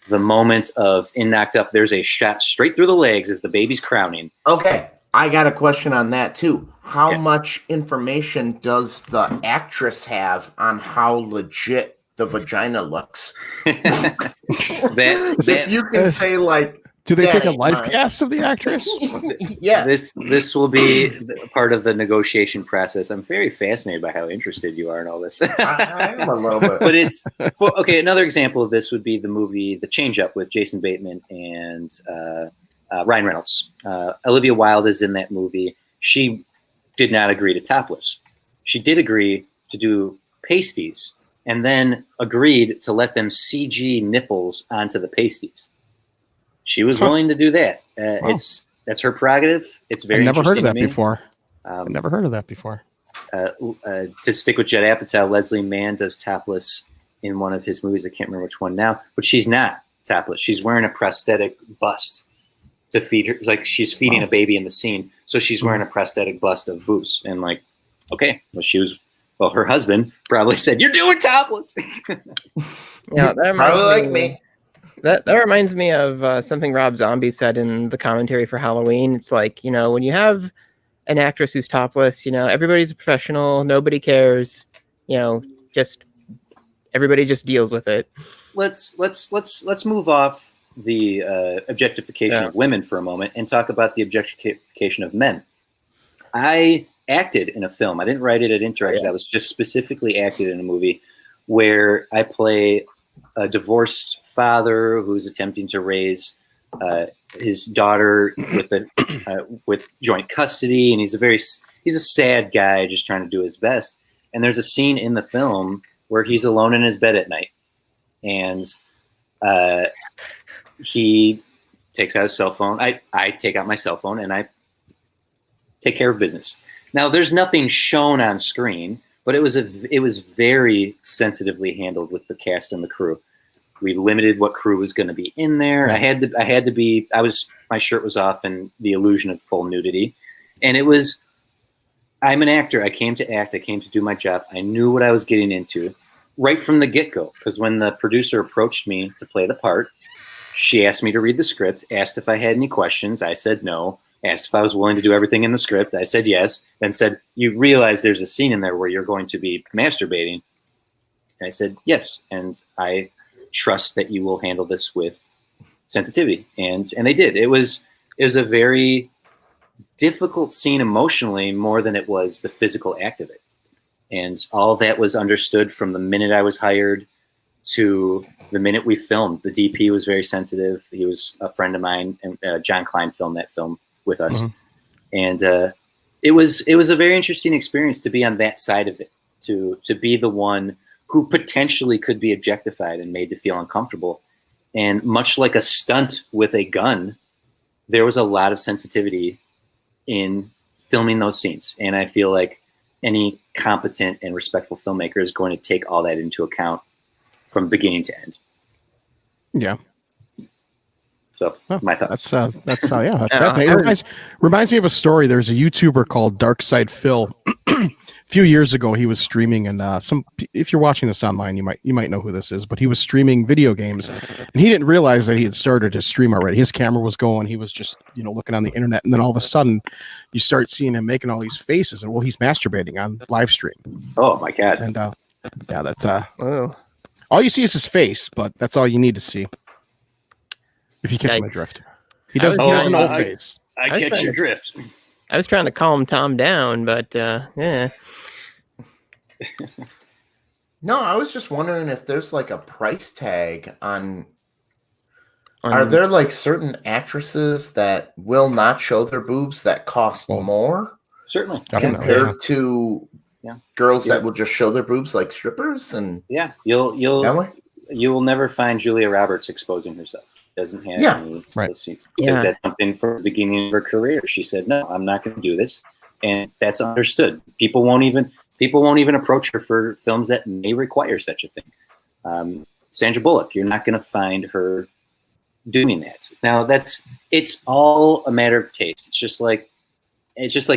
the moment of in Knocked Up. There's a shot straight through the legs as the baby's crowning. Okay, I got a question on that too. How much information does the actress have on how legit the vagina looks? that you can say, like, do they take a life cast of the actress? Yeah. This will be part of the negotiation process. I'm very fascinated by how interested you are in all this. I am a little bit. But okay. Another example of this would be the movie The Change Up with Jason Bateman and Ryan Reynolds. Olivia Wilde is in that movie. She did not agree to topless. She did agree to do pasties, and then agreed to let them CG nipples onto the pasties. She was willing to do that. That's her prerogative. It's very. I've never heard of that to me. before. I've never heard of that before. To stick with Judd Apatow, Leslie Mann does topless in one of his movies. I can't remember which one now, but she's not topless. She's wearing a prosthetic bust to feed her, like she's feeding a baby in the scene. So she's wearing a prosthetic bust of boobs, and like, okay, well, her husband probably said, "You're doing topless." Yeah, that probably like me. That reminds me of something Rob Zombie said in the commentary for Halloween. It's like, when you have an actress who's topless, everybody's a professional, nobody cares, just everybody just deals with it. Let's move off the objectification of women for a moment and talk about the objectification of men. I acted in a film. I didn't write it. I didn't direct it. I was just specifically acted in a movie where I play a divorced father who's attempting to raise his daughter with joint custody, and he's a sad guy just trying to do his best. And there's a scene in the film where he's alone in his bed at night, and he takes out his cell phone. I take out my cell phone and I take care of business. Now, there's nothing shown on screen, but it was very sensitively handled with the cast and the crew. We limited what crew was going to be in there. My shirt was off and the illusion of full nudity. And I'm an actor. I came to act. I came to do my job. I knew what I was getting into right from the get-go. Because when the producer approached me to play the part, she asked me to read the script, asked if I had any questions. I said no. Asked if I was willing to do everything in the script. I said yes. Then said, "You realize there's a scene in there where you're going to be masturbating?" And I said yes. And I trust that you will handle this with sensitivity. And they did. It was a very difficult scene emotionally, more than it was the physical act of it. And all that was understood from the minute I was hired to the minute we filmed. The DP was very sensitive. He was a friend of mine, and John Klein filmed that film with us. And it was a very interesting experience to be on that side of it, to be the one who potentially could be objectified and made to feel uncomfortable. And much like a stunt with a gun, there was a lot of sensitivity in filming those scenes. And I feel like any competent and respectful filmmaker is going to take all that into account from beginning to end. Yeah. So my thoughts. That's fascinating. It reminds me of a story. There's a YouTuber called Dark Side Phil. A few years ago, he was streaming, and if you're watching this online, you might know who this is. But he was streaming video games, and he didn't realize that he had started to stream already. His camera was going. He was just looking on the internet, and then all of a sudden, you start seeing him making all these faces, and he's masturbating on live stream. Oh my god! And that's all you see is his face, but that's all you need to see. If you catch my drift, he has an old face. I catch your drift. I was trying to calm Tom down, but yeah. No, I was just wondering if there's like a price tag on. Are there like certain actresses that will not show their boobs that cost more? Certainly. Compared to Girls that will just show their boobs like strippers, and Yeah, that you will never find Julia Roberts exposing herself. Doesn't have any right. those scenes because that's something from the beginning of her career. She said, "No, I'm not going to do this," and that's understood. People won't even approach her for films that may require such a thing. Sandra Bullock, you're not going to find her doing that. Now it's all a matter of taste. It's just like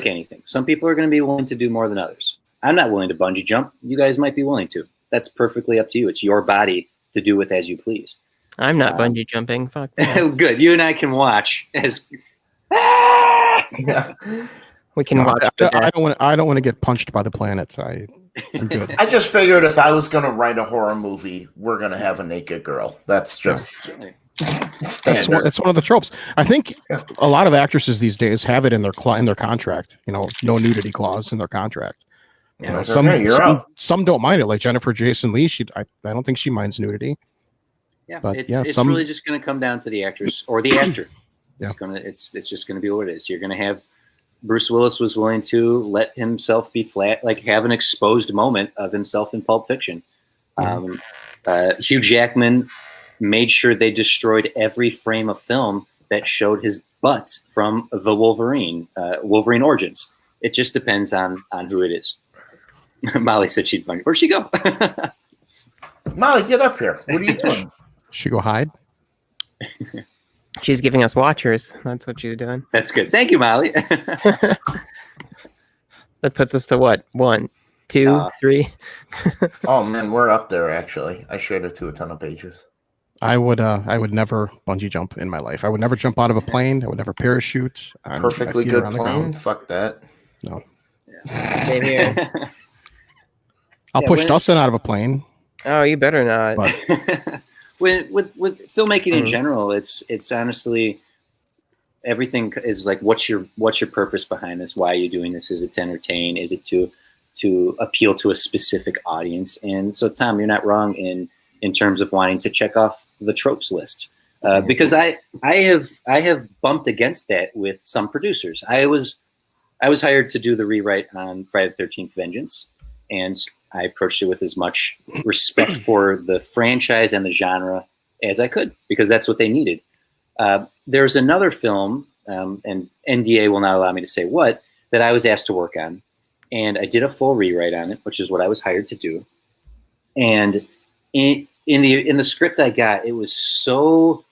anything. Some people are going to be willing to do more than others. I'm not willing to bungee jump. You guys might be willing to. That's perfectly up to you. It's your body to do with as you please. I'm not bungee jumping. Fuck that. Good. You and I can watch as. We can watch. I don't want to get punched by the planets. I'm good. I just figured if I was going to write a horror movie, we're going to have a naked girl. That's just standard. That's one of the tropes. I think a lot of actresses these days have it in their contract. No nudity clause in their contract. Some don't mind it, like Jennifer Jason Leigh. I don't think she minds nudity. Yeah, but it's really just going to come down to the actress or the actor. It's just going to be what it is. You're going to have Bruce Willis was willing to let himself be flat, like have an exposed moment of himself in Pulp Fiction. Hugh Jackman made sure they destroyed every frame of film that showed his butt from the Wolverine Origins. It just depends on who it is. Molly said she'd find. Where'd she go? Molly, get up here. What are you doing? She go hide? She's giving us watchers. That's what she's doing. That's good. Thank you, Molly. That puts us to what? 1, 2, 3. Oh man, we're up there actually. I shared it to a ton of pages. I would never bungee jump in my life. I would never jump out of a plane. I would never parachute. Perfectly good plane. Fuck that. No. Same here. I'll push Dustin out of a plane. Oh, you better not. With filmmaking in general, it's honestly everything is like what's your purpose behind this? Why are you doing this? Is it to entertain? Is it to appeal to a specific audience? And so, Tom, you're not wrong in terms of wanting to check off the tropes list. Because I have bumped against that with some producers. I was hired to do the rewrite on Friday the 13th Vengeance, and I approached it with as much respect for the franchise and the genre as I could, because that's what they needed. There's another film, and NDA will not allow me to say what, that I was asked to work on. And I did a full rewrite on it, which is what I was hired to do. And in the script I got, it was so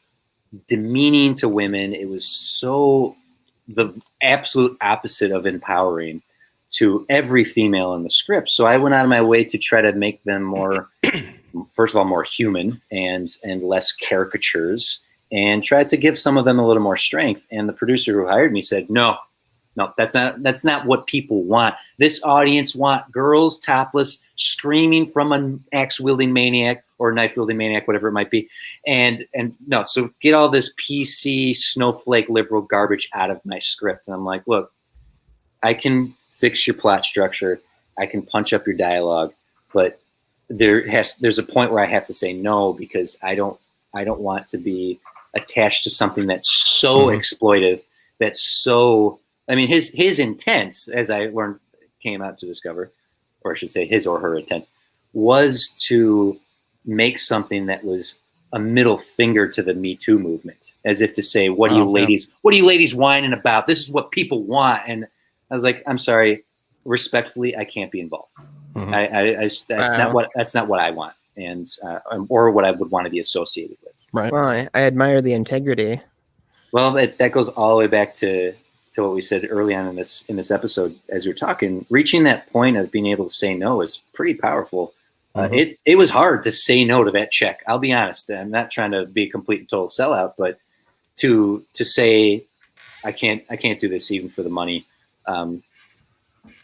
demeaning to women. It was so the absolute opposite of empowering to every female in the script. So I went out of my way to try to make them more, first of all, more human and less caricatures, and tried to give some of them a little more strength. And the producer who hired me said, no, that's not what people want. This audience want girls topless, screaming from an axe-wielding maniac or knife-wielding maniac, whatever it might be. And no, so get all this PC snowflake liberal garbage out of my script. And I'm like, look, I can fix your plot structure, I can punch up your dialogue, but there's a point where I have to say no, because I don't want to be attached to something that's so exploitive, that's so, I mean, his intent, as I learned, came out to discover, or I should say his or her intent, was to make something that was a middle finger to the Me Too movement, as if to say, what are you ladies whining about? This is what people want. And I was like, I'm sorry, respectfully, I can't be involved. That's not what I want, and or what I would want to be associated with. Right. Well, I admire the integrity. Well, that goes all the way back to what we said early on in this episode, as we were talking. Reaching that point of being able to say no is pretty powerful. It was hard to say no to that check. I'll be honest. I'm not trying to be a complete and total sellout, but to say I can't do this even for the money.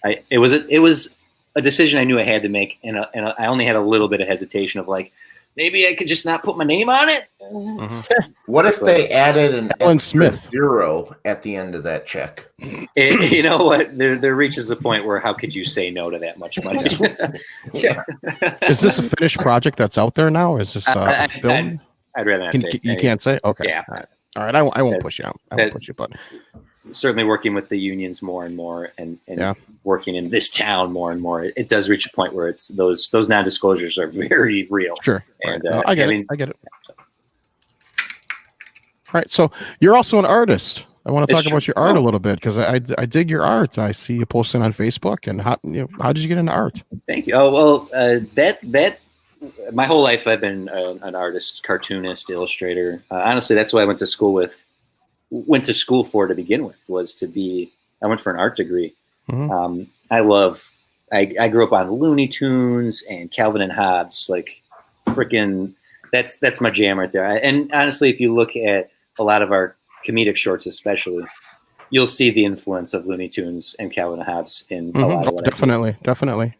It was a decision I knew I had to make, and I only had a little bit of hesitation of like, maybe I could just not put my name on it. What if they added an Alan Smith zero at the end of that check? You know what? There reaches a point where how could you say no to that much money? Yeah. Is this a finished project that's out there now? Is this a film? I'd rather not say. You can't say? Okay. Yeah. All right, I won't push you out. I won't push you, but certainly working with the unions more and more, and working in this town more and more, it does reach a point where it's those non-disclosures are very real. Sure, and right. I get it. All right, so you're also an artist. I want to talk about your art a little bit because I dig your art. I see you posting on Facebook. And how did you get into art? Thank you. Oh well, that my whole life I've been an artist, cartoonist, illustrator. Honestly, that's what I went to school for to begin with. I went for an art degree. Mm-hmm. I grew up on Looney Tunes and Calvin and Hobbes. Like freaking, that's my jam right there. And honestly, if you look at a lot of our comedic shorts, especially, you'll see the influence of Looney Tunes and Calvin and Hobbes in a lot of what definitely,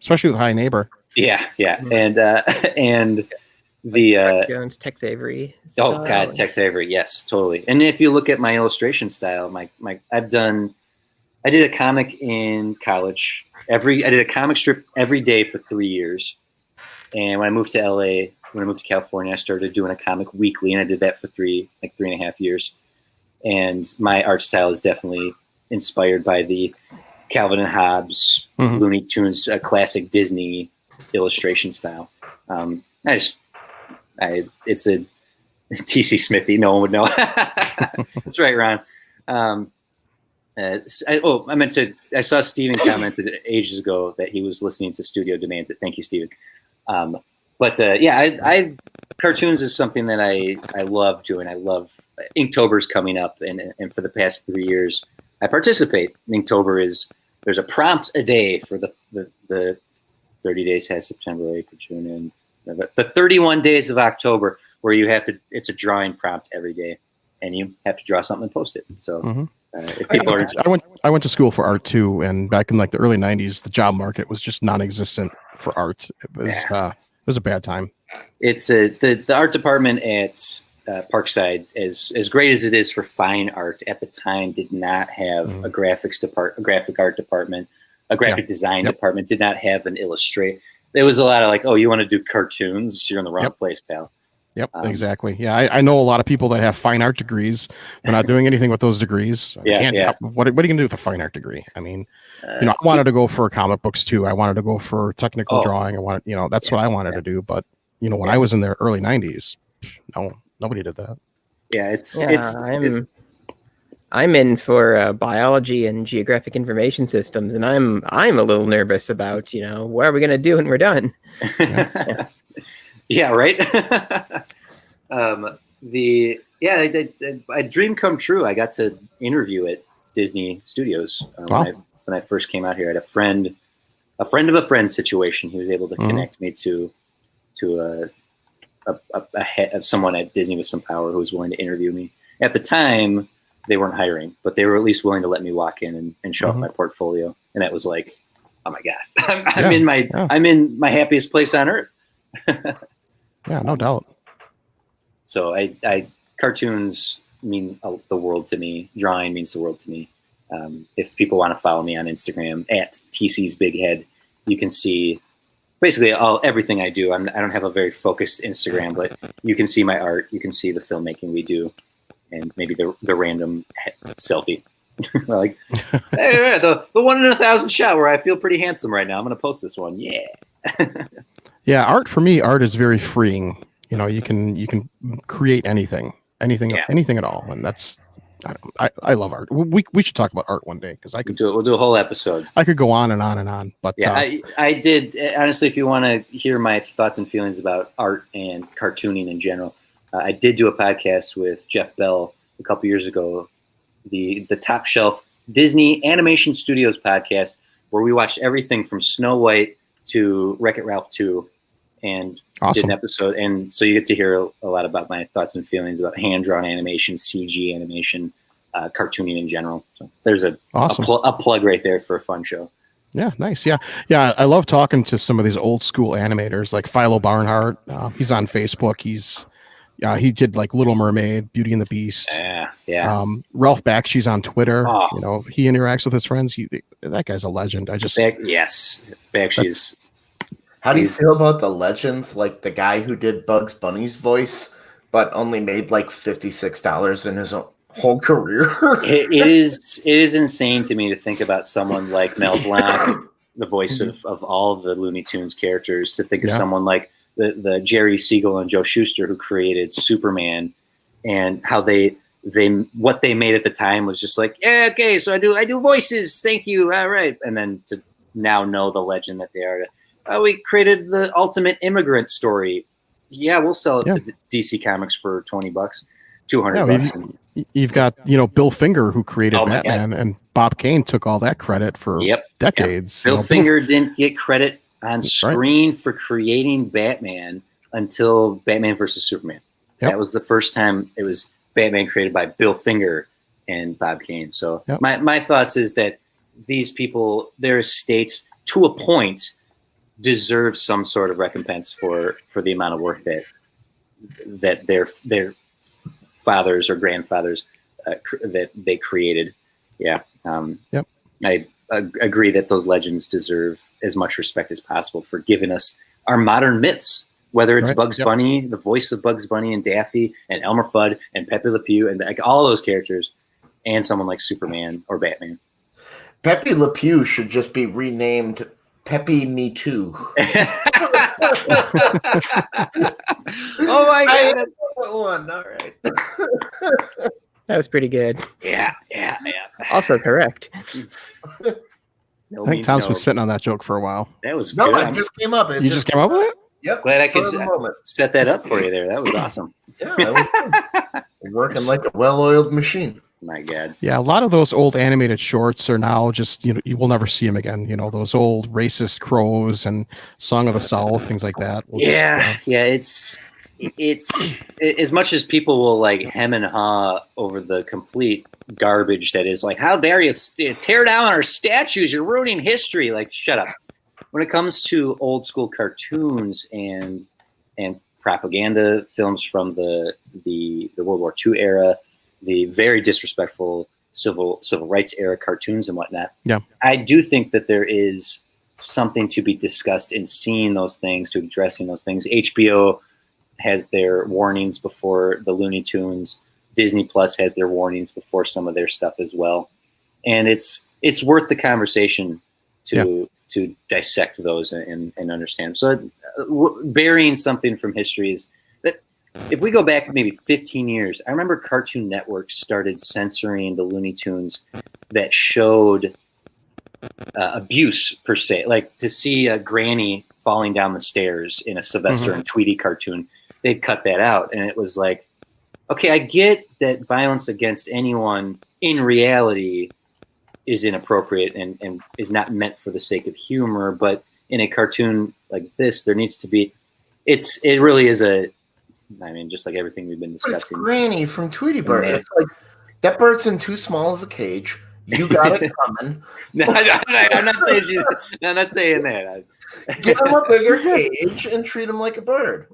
especially with High Neighbor. Yeah, and the Jones, Tex Avery. Oh God, Tex Avery, yes, totally. And if you look at my illustration style, I did a comic in college. I did a comic strip every day for 3 years. And when I moved to LA, when I moved to California, I started doing a comic weekly, and I did that for 3.5 years. And my art style is definitely inspired by the Calvin and Hobbes, Looney Tunes, classic Disney illustration style. It's a TC Smithy. No one would know. That's right, Ron. I saw Steven commented ages ago that he was listening to Studio Demands It. Thank you, Steven. Cartoons is something that I love doing. I love Inktober's coming up, and for the past 3 years, I participate. Inktober there's a prompt a day for the 30 days has September, April, June, and the 31 days of October, where it's a drawing prompt every day, and you have to draw something and post it. So if people I went to school for art too, and back in like the early 90s, the job market was just non-existent for art. It was a bad time. It's the art department at Parkside, as great as it is for fine art, at the time did not have a graphic art department, a graphic design department, did not have an illustrator. There was a lot of like, oh, you want to do cartoons? You're in the wrong place, pal. Yep, exactly. Yeah, I know a lot of people that have fine art degrees. They're not doing anything with those degrees. What are you going to do with a fine art degree? I mean, I wanted to go for comic books too. I wanted to go for technical drawing. That's what I wanted to do. But when I was in the early 90s, no, nobody did that. Yeah, I'm in for biology and geographic information systems, and I'm a little nervous about what are we going to do when we're done. Yeah, right. A dream come true. I got to interview at Disney Studios when I first came out here. I had a friend of a friend situation. He was able to connect me to a head of someone at Disney with some power who was willing to interview me. At the time, they weren't hiring, but they were at least willing to let me walk in and show off my portfolio. And that was like, oh my God, I'm in my happiest place on earth. Yeah, no doubt. So cartoons mean the world to me. Drawing means the world to me. If people want to follow me on Instagram at TC's Big Head, you can see basically everything I do. I don't have a very focused Instagram, but you can see my art. You can see the filmmaking we do, and maybe the random selfie. Like, hey, the 1 in 1,000 shot where I feel pretty handsome right now. I'm going to post this one. Yeah. Yeah, art is very freeing. You can create anything at all, and that's I love art. We should talk about art one day because we'll do a whole episode. I could go on and on and on, but I did honestly. If you want to hear my thoughts and feelings about art and cartooning in general, I did do a podcast with Jeff Bell a couple years ago, the Top Shelf Disney Animation Studios podcast, where we watched everything from Snow White to Wreck-It Ralph 2. And did an episode, and so you get to hear a lot about my thoughts and feelings about hand-drawn animation, CG animation, cartooning in general. So there's a plug right there for a fun show. Yeah, nice. Yeah. I love talking to some of these old school animators like Philo Barnhart. He's on Facebook. He did like Little Mermaid, Beauty and the Beast. Yeah. Ralph Bakshi's on Twitter. He interacts with his friends. That guy's a legend. Bakshi's. How do you feel about the legends, like the guy who did Bugs Bunny's voice but only made like $56 in his whole career. It is insane to me to think about someone like Mel Blanc, the voice of all of the Looney Tunes characters, to think of someone like the Jerry Siegel and Joe Shuster who created Superman, and how what they made at the time was just like, yeah, okay, so I do voices, thank you, all right, and then to now know the legend that they are. We created the ultimate immigrant story. Yeah, we'll sell it to DC Comics for $20, $200. You've got Bill Finger, who created Batman, and Bob Kane took all that credit for decades. Bill Finger didn't get credit on screen for creating Batman until Batman versus Superman. That was the first time it was Batman created by Bill Finger and Bob Kane. So my thoughts is that these people, their estates, to a point, deserve some sort of recompense for the amount of work that their fathers or grandfathers that they created. I agree that those legends deserve as much respect as possible for giving us our modern myths, whether it's Bugs Bunny, the voice of Bugs Bunny and Daffy and Elmer Fudd and Pepe Le Pew and like all those characters, and someone like Superman or Batman. Pepe Le Pew should just be renamed Pepe Me Too. Oh my God. One. All right. That was pretty good. Yeah. Also correct. I think Tom's been sitting on that joke for a while. That was good. It just came up. You just came up with it? Yep. Glad I could set that up for you there. That was awesome. Yeah, that was good. Working like a well-oiled machine. My God. Yeah, a lot of those old animated shorts are now just, you will never see them again. Those old racist crows and Song of the South, things like that. It's as much as people will like hem and haw over the complete garbage that is like, how dare you tear down our statues? You're ruining history. Like, shut up. When it comes to old school cartoons and propaganda films from the World War II era, the very disrespectful civil rights era cartoons and whatnot. Yeah, I do think that there is something to be discussed in seeing those things, to addressing those things. HBO has their warnings before the Looney Tunes. Disney Plus has their warnings before some of their stuff as well. And it's worth the conversation to dissect those and understand. So burying something from history is that if we go back maybe 15 years, I remember Cartoon Network started censoring the Looney Tunes that showed abuse per se, like to see a granny falling down the stairs in a Sylvester and Tweety cartoon. They'd cut that out. And it was like, okay, I get that violence against anyone in reality is inappropriate and is not meant for the sake of humor, but in a cartoon like this, there needs to be, it really is just like everything we've been discussing. But it's Granny from Tweety Bird. It's like, that bird's in too small of a cage. You got it coming. No, I'm not saying I'm not saying that. Give him a bigger cage and treat him like a bird.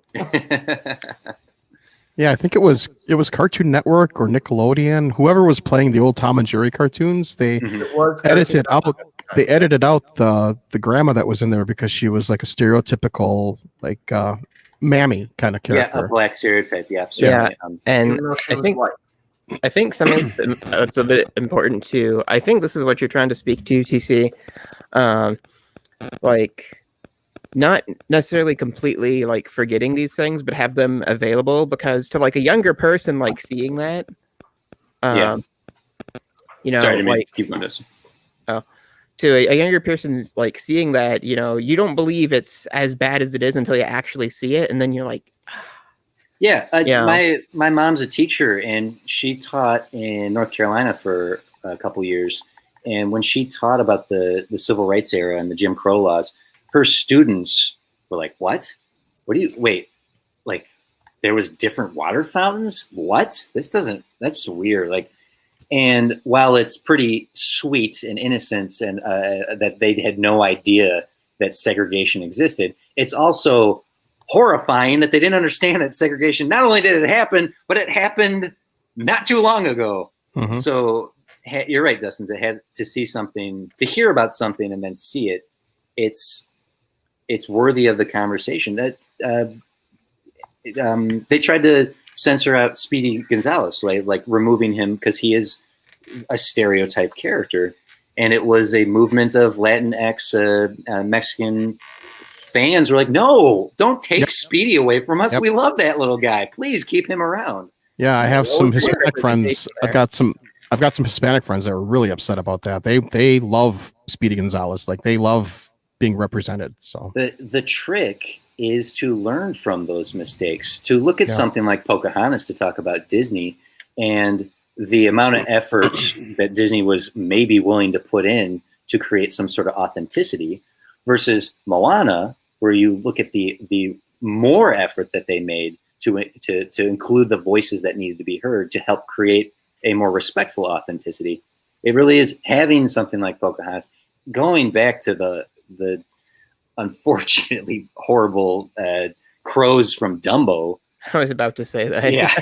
Yeah, I think it was Cartoon Network or Nickelodeon. Whoever was playing the old Tom and Jerry cartoons, they edited out. They edited out the grandma that was in there because she was like a stereotypical like mammy kind of character. Yeah, a black stereotype. Yeah, and I think something that's a bit important too. I think this is what you're trying to speak to, TC. Like, not necessarily completely like forgetting these things, but have them available, because to like a younger person, like seeing that, Sorry to like keep on this. Oh, to a younger person's like seeing that, you don't believe it's as bad as it is until you actually see it, and then you're like. My mom's a teacher, and she taught in North Carolina for a couple years. And when she taught about the civil rights era and the Jim Crow laws, her students were like, "What? Wait, like there was different water fountains? What? That's weird." Like, and while it's pretty sweet and innocent, and that they had no idea that segregation existed, it's also horrifying that they didn't understand that segregation, not only did it happen, but it happened not too long ago. So you're right, Dustin, to see something, to hear about something and then see it, it's worthy of the conversation. That they tried to censor out Speedy Gonzalez, like removing him because he is a stereotype character. And it was a movement of Latinx Mexican fans were like, no, don't take Speedy away from us. We love that little guy. Please keep him around. Yeah, I have some Hispanic friends. I've got some Hispanic friends that are really upset about that. They love Speedy Gonzalez. Like, they love being represented. So the trick is to learn from those mistakes, to look at something like Pocahontas, to talk about Disney and the amount of effort that Disney was maybe willing to put in to create some sort of authenticity, versus Moana, where you look at the more effort that they made to include the voices that needed to be heard to help create a more respectful authenticity. It really is having something like Pocahontas, going back to the unfortunately horrible crows from Dumbo. I was about to say that. Yeah.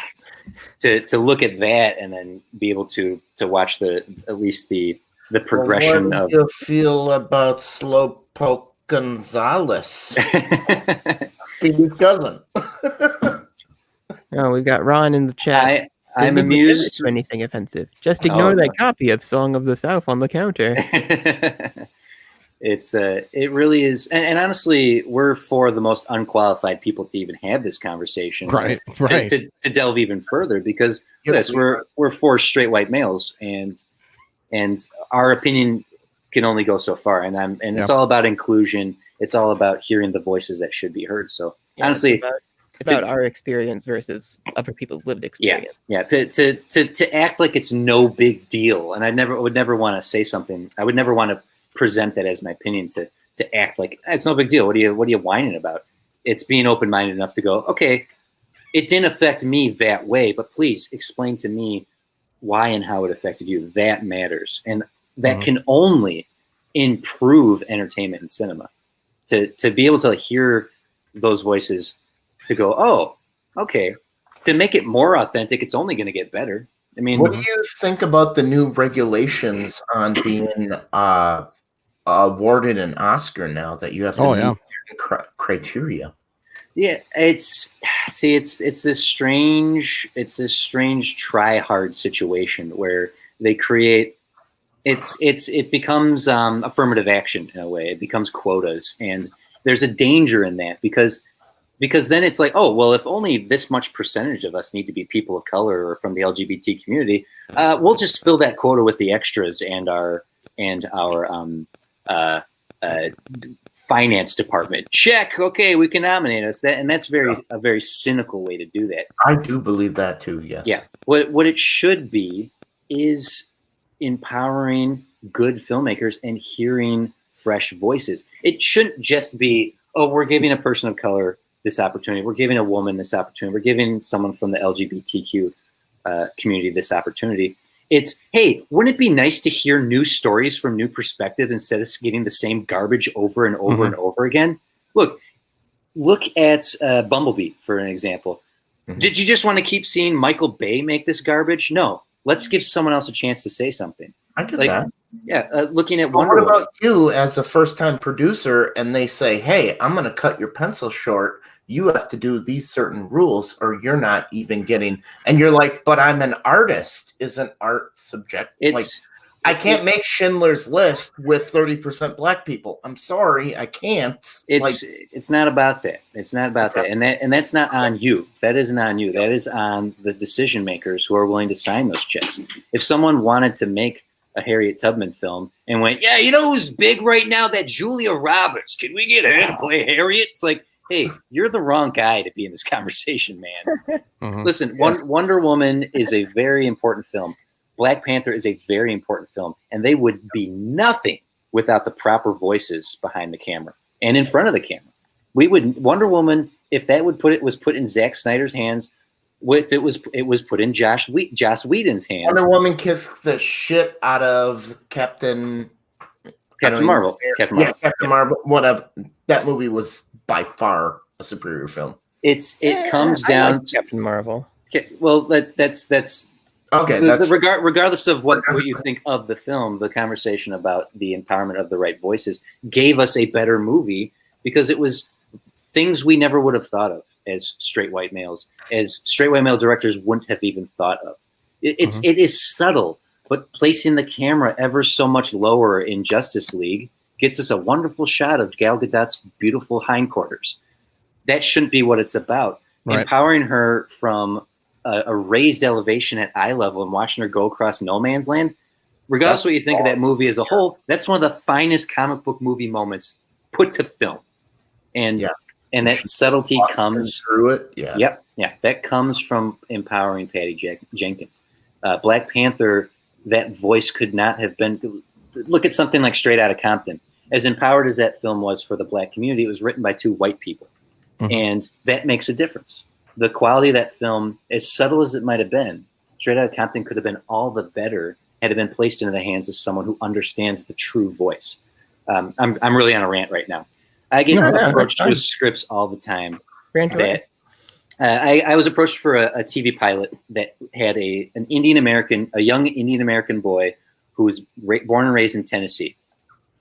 to look at that and then be able to watch at least the progression of. What do you feel about Slowpoke Gonzalez? Speedy's cousin. Oh, we've got Ron in the chat. I'm amused. For anything offensive, just ignore that copy of Song of the South on the counter. It really is, and honestly, we're four of the most unqualified people to even have this conversation, right? To delve even further, because we're four straight white males, and our opinion can only go so far, and it's all about inclusion. It's all about hearing the voices that should be heard. So honestly, it's about our experience versus other people's lived experience. Yeah. To act like it's no big deal, and I would never want to say something. I would never want to present that as my opinion, to act like it's no big deal. What are you whining about? It's being open-minded enough to go, okay, it didn't affect me that way, but please explain to me why and how it affected you. That matters, and that can only improve entertainment and cinema. To be able to hear those voices, to go, oh, okay, to make it more authentic, it's only going to get better. I mean, what do you think about the new regulations on being awarded an Oscar now, that you have to meet certain criteria? Yeah, it's this strange try hard situation where they create it becomes affirmative action in a way. It becomes quotas, and there's a danger in that because then it's like, oh, well, if only this much percentage of us need to be people of color or from the LGBT community, we'll just fill that quota with the extras and our finance department. Check. Okay, we can nominate us. That's a very cynical way to do that. I do believe that too. Yes. Yeah. What it should be is empowering good filmmakers and hearing fresh voices. It shouldn't just be, oh, we're giving a person of color this opportunity. We're giving a woman this opportunity. We're giving someone from the LGBTQ community this opportunity. It's, hey, wouldn't it be nice to hear new stories from new perspectives instead of getting the same garbage over and over and over again? Look at Bumblebee, for an example. Did you just want to keep seeing Michael Bay make this garbage? No. Let's give someone else a chance to say something. I get that. Yeah, looking at Wonder Woman. What about you as a first-time producer, and they say, hey, I'm going to cut your pencil short. You have to do these certain rules or you're not even getting, and you're like, but I'm an artist. Isn't art subjective? I can't make Schindler's List with 30% black people. I'm sorry, I can't. It's not about that. It's not about that. And that's not on you. That isn't on you. That is on the decision makers who are willing to sign those checks. If someone wanted to make a Harriet Tubman film and went, yeah, you know who's big right now? That Julia Roberts. Can we get her to play Harriet? It's like, hey, you're the wrong guy to be in this conversation, man. Listen, Wonder Woman is a very important film. Black Panther is a very important film, and they would be nothing without the proper voices behind the camera and in front of the camera. Wonder Woman, if that was put in Zack Snyder's hands, if it was put in Joss Whedon's hands. Wonder Woman kissed the shit out of Captain Marvel. Captain Marvel. Whatever. That movie was by far a superior film. It comes down to Captain Marvel. Well, that's okay. Regardless of what you think of the film, the conversation about the empowerment of the right voices gave us a better movie because it was things we never would have thought of as straight white males, as straight white male directors wouldn't have even thought of. It is subtle, but placing the camera ever so much lower in Justice League gets us a wonderful shot of Gal Gadot's beautiful hindquarters. That shouldn't be what it's about. Right. Empowering her from a raised elevation at eye level and watching her go across no man's land, regardless of what you think of that movie as a whole, that's one of the finest comic book movie moments put to film. And that subtlety comes through it. Yeah. That comes from empowering Patty Jenkins. Black Panther, that voice could not have been. Look at something like Straight Outta Compton. As empowered as that film was for the Black community, it was written by 2 white people. And that makes a difference. The quality of that film, as subtle as it might have been, Straight Outta Compton could have been all the better had it been placed into the hands of someone who understands the true voice. I'm really on a rant right now. I get approached with scripts all the time. I was approached for a TV pilot that had a young Indian American boy who was born and raised in Tennessee.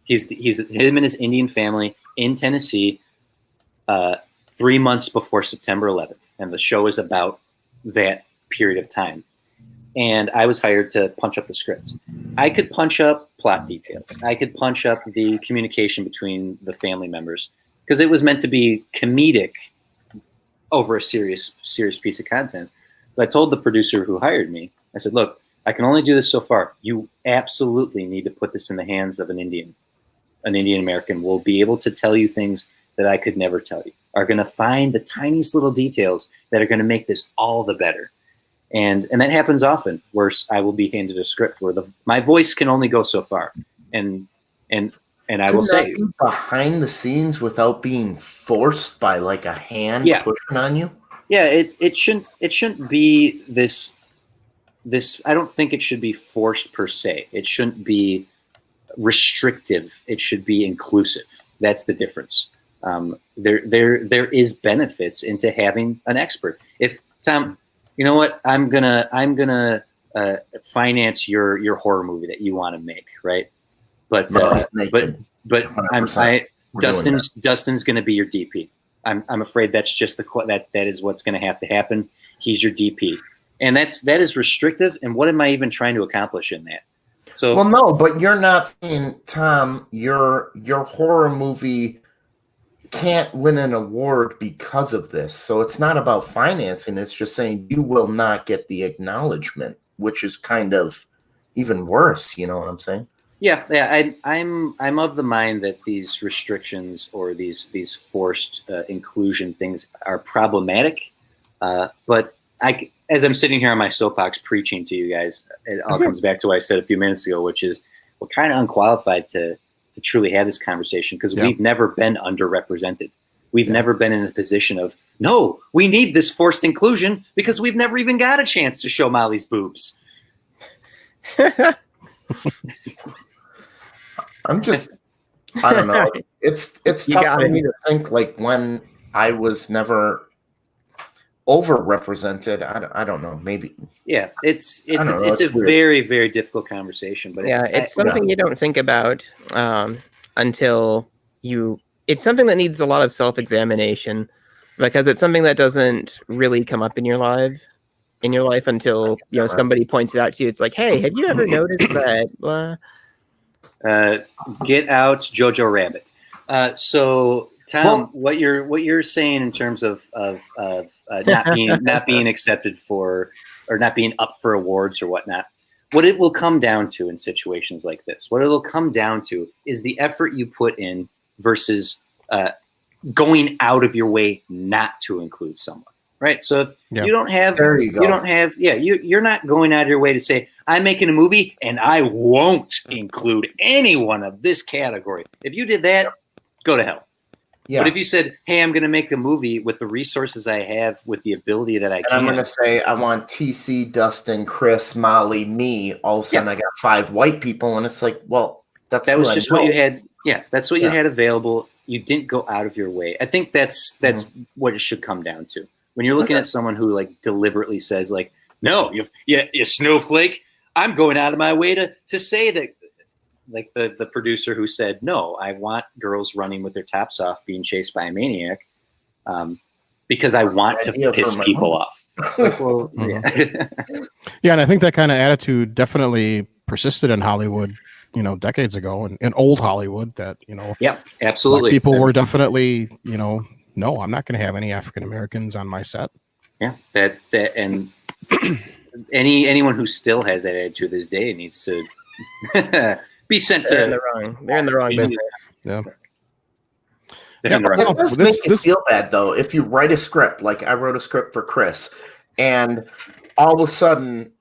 He's him and his Indian family in Tennessee 3 months before September 11th, and the show is about that period of time. And I was hired to punch up the script. I could punch up plot details. I could punch up the communication between the family members because it was meant to be comedic over a serious piece of content. But I told the producer who hired me, I said, look, I can only do this so far. You absolutely need to put this in the hands of an Indian. An Indian American will be able to tell you things that I could never tell you, are going to find the tiniest little details that are going to make this all the better. And that happens often where I will be handed a script where my voice can only go so far. And I will say behind the scenes without being forced by like a hand pushing on you. Yeah, it shouldn't be this. I don't think it should be forced per se. It shouldn't be restrictive. It should be inclusive. That's the difference. There is benefits into having an expert. If Tom, you know what, I'm gonna finance your horror movie that you want to make, right? But Dustin's going to be your DP. I'm afraid that's just that is what's going to have to happen. He's your DP, and that is restrictive. And what am I even trying to accomplish in that? So well, no, but you're not saying, Tom, your horror movie can't win an award because of this. So it's not about financing. It's just saying you will not get the acknowledgement, which is kind of even worse. You know what I'm saying? Yeah. I'm of the mind that these restrictions or these forced inclusion things are problematic. But as I'm sitting here on my soapbox preaching to you guys, it all comes back to what I said a few minutes ago, which is we're kind of unqualified to truly have this conversation because we've never been underrepresented. We've never been in a position of, no, we need this forced inclusion because we've never even got a chance to show Molly's boobs. I don't know. It's tough for me to think like when I was never overrepresented. I don't know. Maybe. Yeah, it's a very, very difficult conversation. But it's something you don't think about until you. It's something that needs a lot of self-examination because it's something that doesn't really come up in your life until somebody points it out to you. It's like, hey, have you ever noticed that? Get out, Jojo Rabbit. So Tom, what you're saying in terms of not being accepted for or not being up for awards or whatnot, what it will come down to in situations like this, what it'll come down to is the effort you put in versus going out of your way not to include someone, right? So if you don't have, you're not going out of your way to say, I'm making a movie and I won't include anyone of this category. If you did that, go to hell. Yeah. But if you said, hey, I'm going to make a movie with the resources I have, with the ability that I can. I'm going to say, I want TC, Dustin, Chris, Molly, me. All of a sudden, I got 5 white people. And it's like, well, that was just what you had. Yeah, that's what you had available. You didn't go out of your way. I think that's what it should come down to. When you're looking at someone who like deliberately says like, no, you snowflake, I'm going out of my way to say that. Like the producer who said, no, I want girls running with their tops off being chased by a maniac. because I want to piss people off. Well, yeah, and I think that kind of attitude definitely persisted in Hollywood, decades ago, and old Hollywood. That Yep, absolutely. People were definitely, no, I'm not going to have any African Americans on my set. Yeah, that and anyone who still has that attitude to this day needs to be sent They're to. in the wrong business. Yeah. It does make it feel bad though if you write a script. Like I wrote a script for Chris, and all of a sudden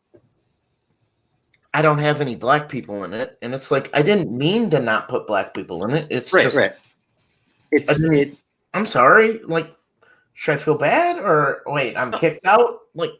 I don't have any black people in it, and it's like I didn't mean to not put black people in it. It's just right. I'm sorry. Like, should I feel bad or wait? I'm kicked out. Like,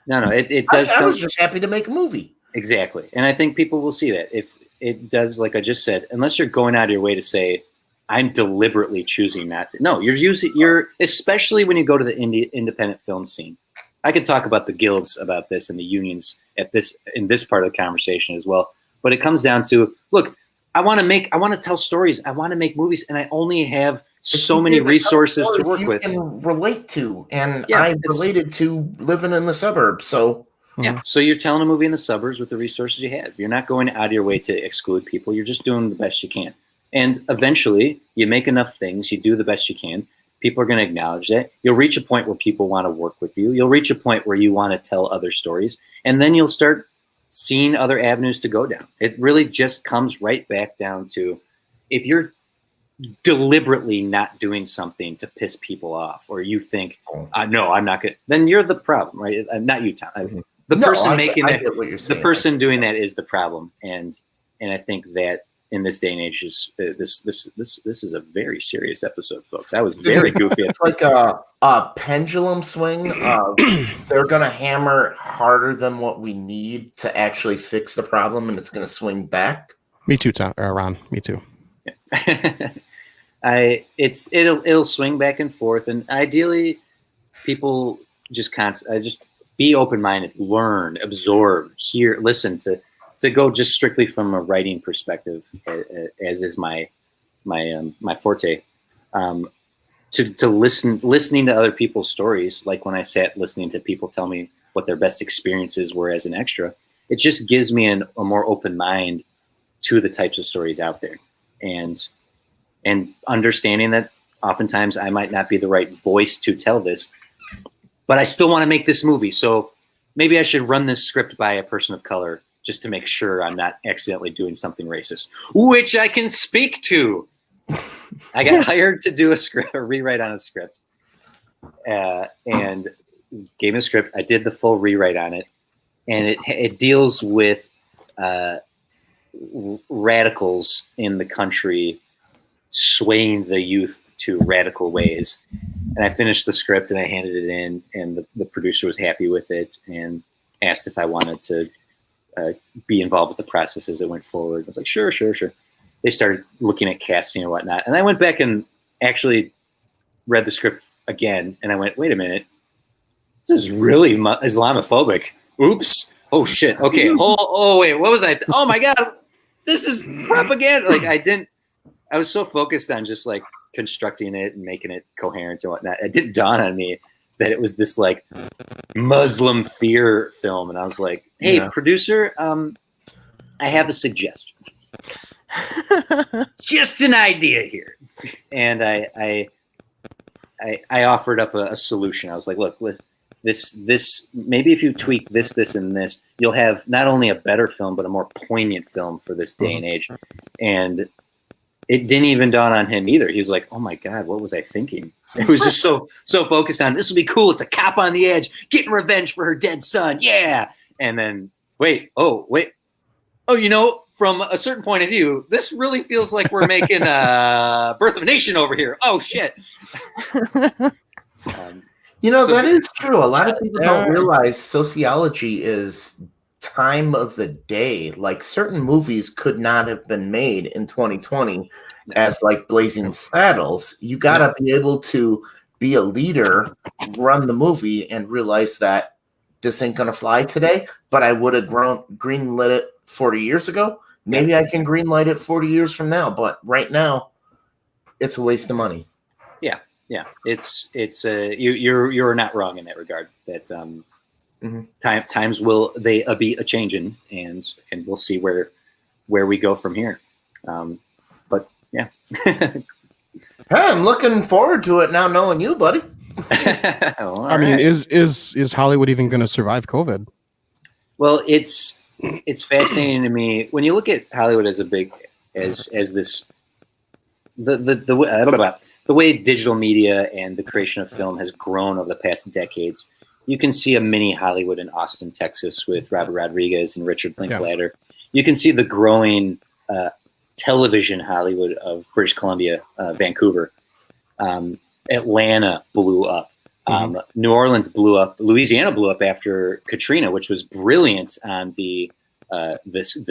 no. It does. I was just happy to make a movie. Exactly, and I think people will see that if it does. Like I just said, unless you're going out of your way to say, I'm deliberately choosing not to. No, you're especially when you go to the independent film scene. I could talk about the guilds about this and the unions in this part of the conversation as well. But it comes down to, look, I want to tell stories. I want to make movies, and I only have so many resources to work with. You can relate to, and I related to living in the suburbs. So yeah, so you're telling a movie in the suburbs with the resources you have. You're not going out of your way to exclude people. You're just doing the best you can. And eventually, you make enough things, you do the best you can. People are going to acknowledge that. You'll reach a point where people want to work with you. You'll reach a point where you want to tell other stories. And then you'll start seeing other avenues to go down. It really just comes right back down to, if you're deliberately not doing something to piss people off, or you think, no, I'm not good, then you're the problem, right? Not you, Tom. The person doing that is the problem. And I think that in this day and age, this is a very serious episode, folks. I was very goofy. It's like a pendulum swing. They're going to hammer harder than what we need to actually fix the problem, and it's going to swing back. Me too, Ron. Me too. Yeah. It'll swing back and forth, and ideally, people just be open-minded, learn, absorb, hear, listen to go just strictly from a writing perspective, as is my forte, to listening to other people's stories. Like when I sat listening to people tell me what their best experiences were as an extra, it just gives me a more open mind to the types of stories out there, and understanding that oftentimes I might not be the right voice to tell this, but I still want to make this movie. So maybe I should run this script by a person of color, just to make sure I'm not accidentally doing something racist, which I can speak to. I got hired to do a rewrite on a script, and gave me a script. I did the full rewrite on it, and it deals with radicals in the country swaying the youth to radical ways. And I finished the script and I handed it in, and the producer was happy with it and asked if I wanted to be involved with the process as it went forward. I was like, sure. They started looking at casting and whatnot. And I went back and actually read the script again. And I went, wait a minute. This is really Islamophobic. Oops. Oh shit. Okay. Oh wait, what was I? Oh my God. This is propaganda. Like I was so focused on just like constructing it and making it coherent and whatnot. It didn't dawn on me that it was this like Muslim fear film. And I was like, hey, producer, I have a suggestion. Just an idea here. And I offered up a solution. I was like, look, this maybe if you tweak this, and this, you'll have not only a better film, but a more poignant film for this day and age. And it didn't even dawn on him either. He was like, oh my God, what was I thinking? It was just so focused on, this will be cool. It's a cop on the edge getting revenge for her dead son. Yeah. And then, oh, from a certain point of view, this really feels like we're making Birth of a Nation over here. Oh, shit. That is true. A lot of people don't realize sociology is time of the day. Like certain movies could not have been made in 2020 as like Blazing Saddles. You got to be able to be a leader, run the movie, and realize that this ain't going to fly today, but I would have greenlit it 40 years ago. Maybe I can greenlight it 40 years from now, but right now it's a waste of money. Yeah. You're not wrong in that regard. That times will they be a changing, and we'll see where we go from here. But yeah. Hey, I'm looking forward to it now, knowing you, buddy. I mean, is Hollywood even going to survive COVID? Well, it's fascinating to me when you look at Hollywood as this the way digital media and the creation of film has grown over the past decades. You can see a mini Hollywood in Austin, Texas, with Robert Rodriguez and Richard Linklater. Yeah. You can see the growing television Hollywood of British Columbia, Vancouver. Atlanta blew up. New Orleans blew up. Louisiana blew up after Katrina, which was brilliant on the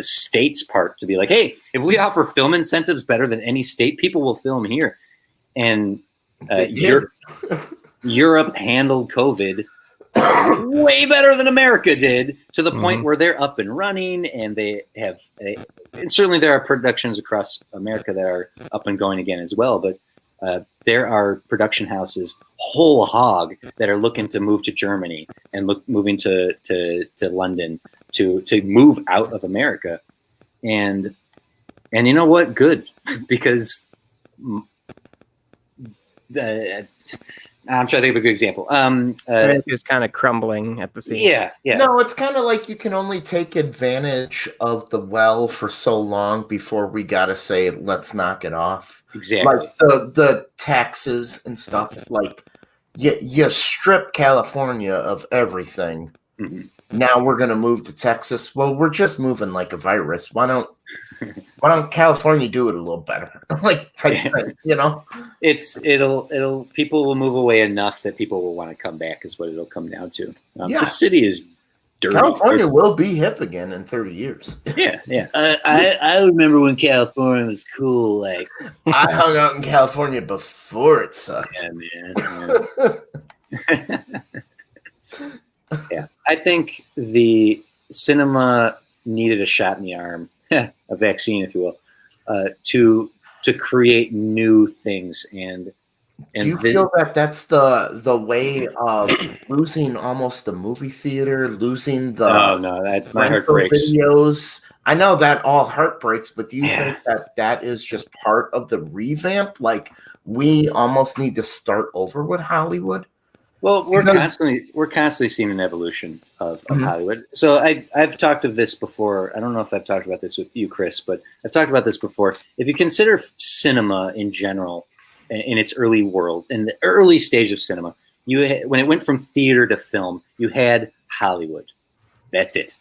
state's part to be like, hey, if we offer film incentives better than any state, people will film here. And Europe handled COVID way better than America did, to the point where they're up and running, and they have and certainly there are productions across America that are up and going again as well, but there are production houses whole hog that are looking to move to Germany and moving to London to move out of America. And you know what? Good, because I'm trying to think of a good example. It's kind of crumbling at the seams. Yeah. No, it's kind of like you can only take advantage of the well for so long before we got to say, let's knock it off. Exactly. Like the taxes and stuff. Like you strip California of everything. Now we're going to move to Texas. Well, we're just moving like a virus. Why don't California do it a little better? Like, type thing, you know, it'll people will move away enough that people will want to come back, is what it'll come down to. The city is dirty. California will be hip again in 30 years. Yeah. I remember when California was cool. Like, I hung out in California before it sucked. Yeah, man. Yeah. I think the cinema needed a shot in the arm, a vaccine, if you will, to create new things. And do you feel that that's the way of losing almost the movie theater, losing the my heart breaks. Videos? I know that all heart breaks, but do you think that is just part of the revamp? Like, we almost need to start over with Hollywood? Well, we're constantly seeing an evolution of Hollywood. So I've talked of this before. I don't know if I've talked about this with you, Chris, but I've talked about this before. If you consider cinema in general, in its early world, in the early stage of cinema, when it went from theater to film, you had Hollywood. That's it.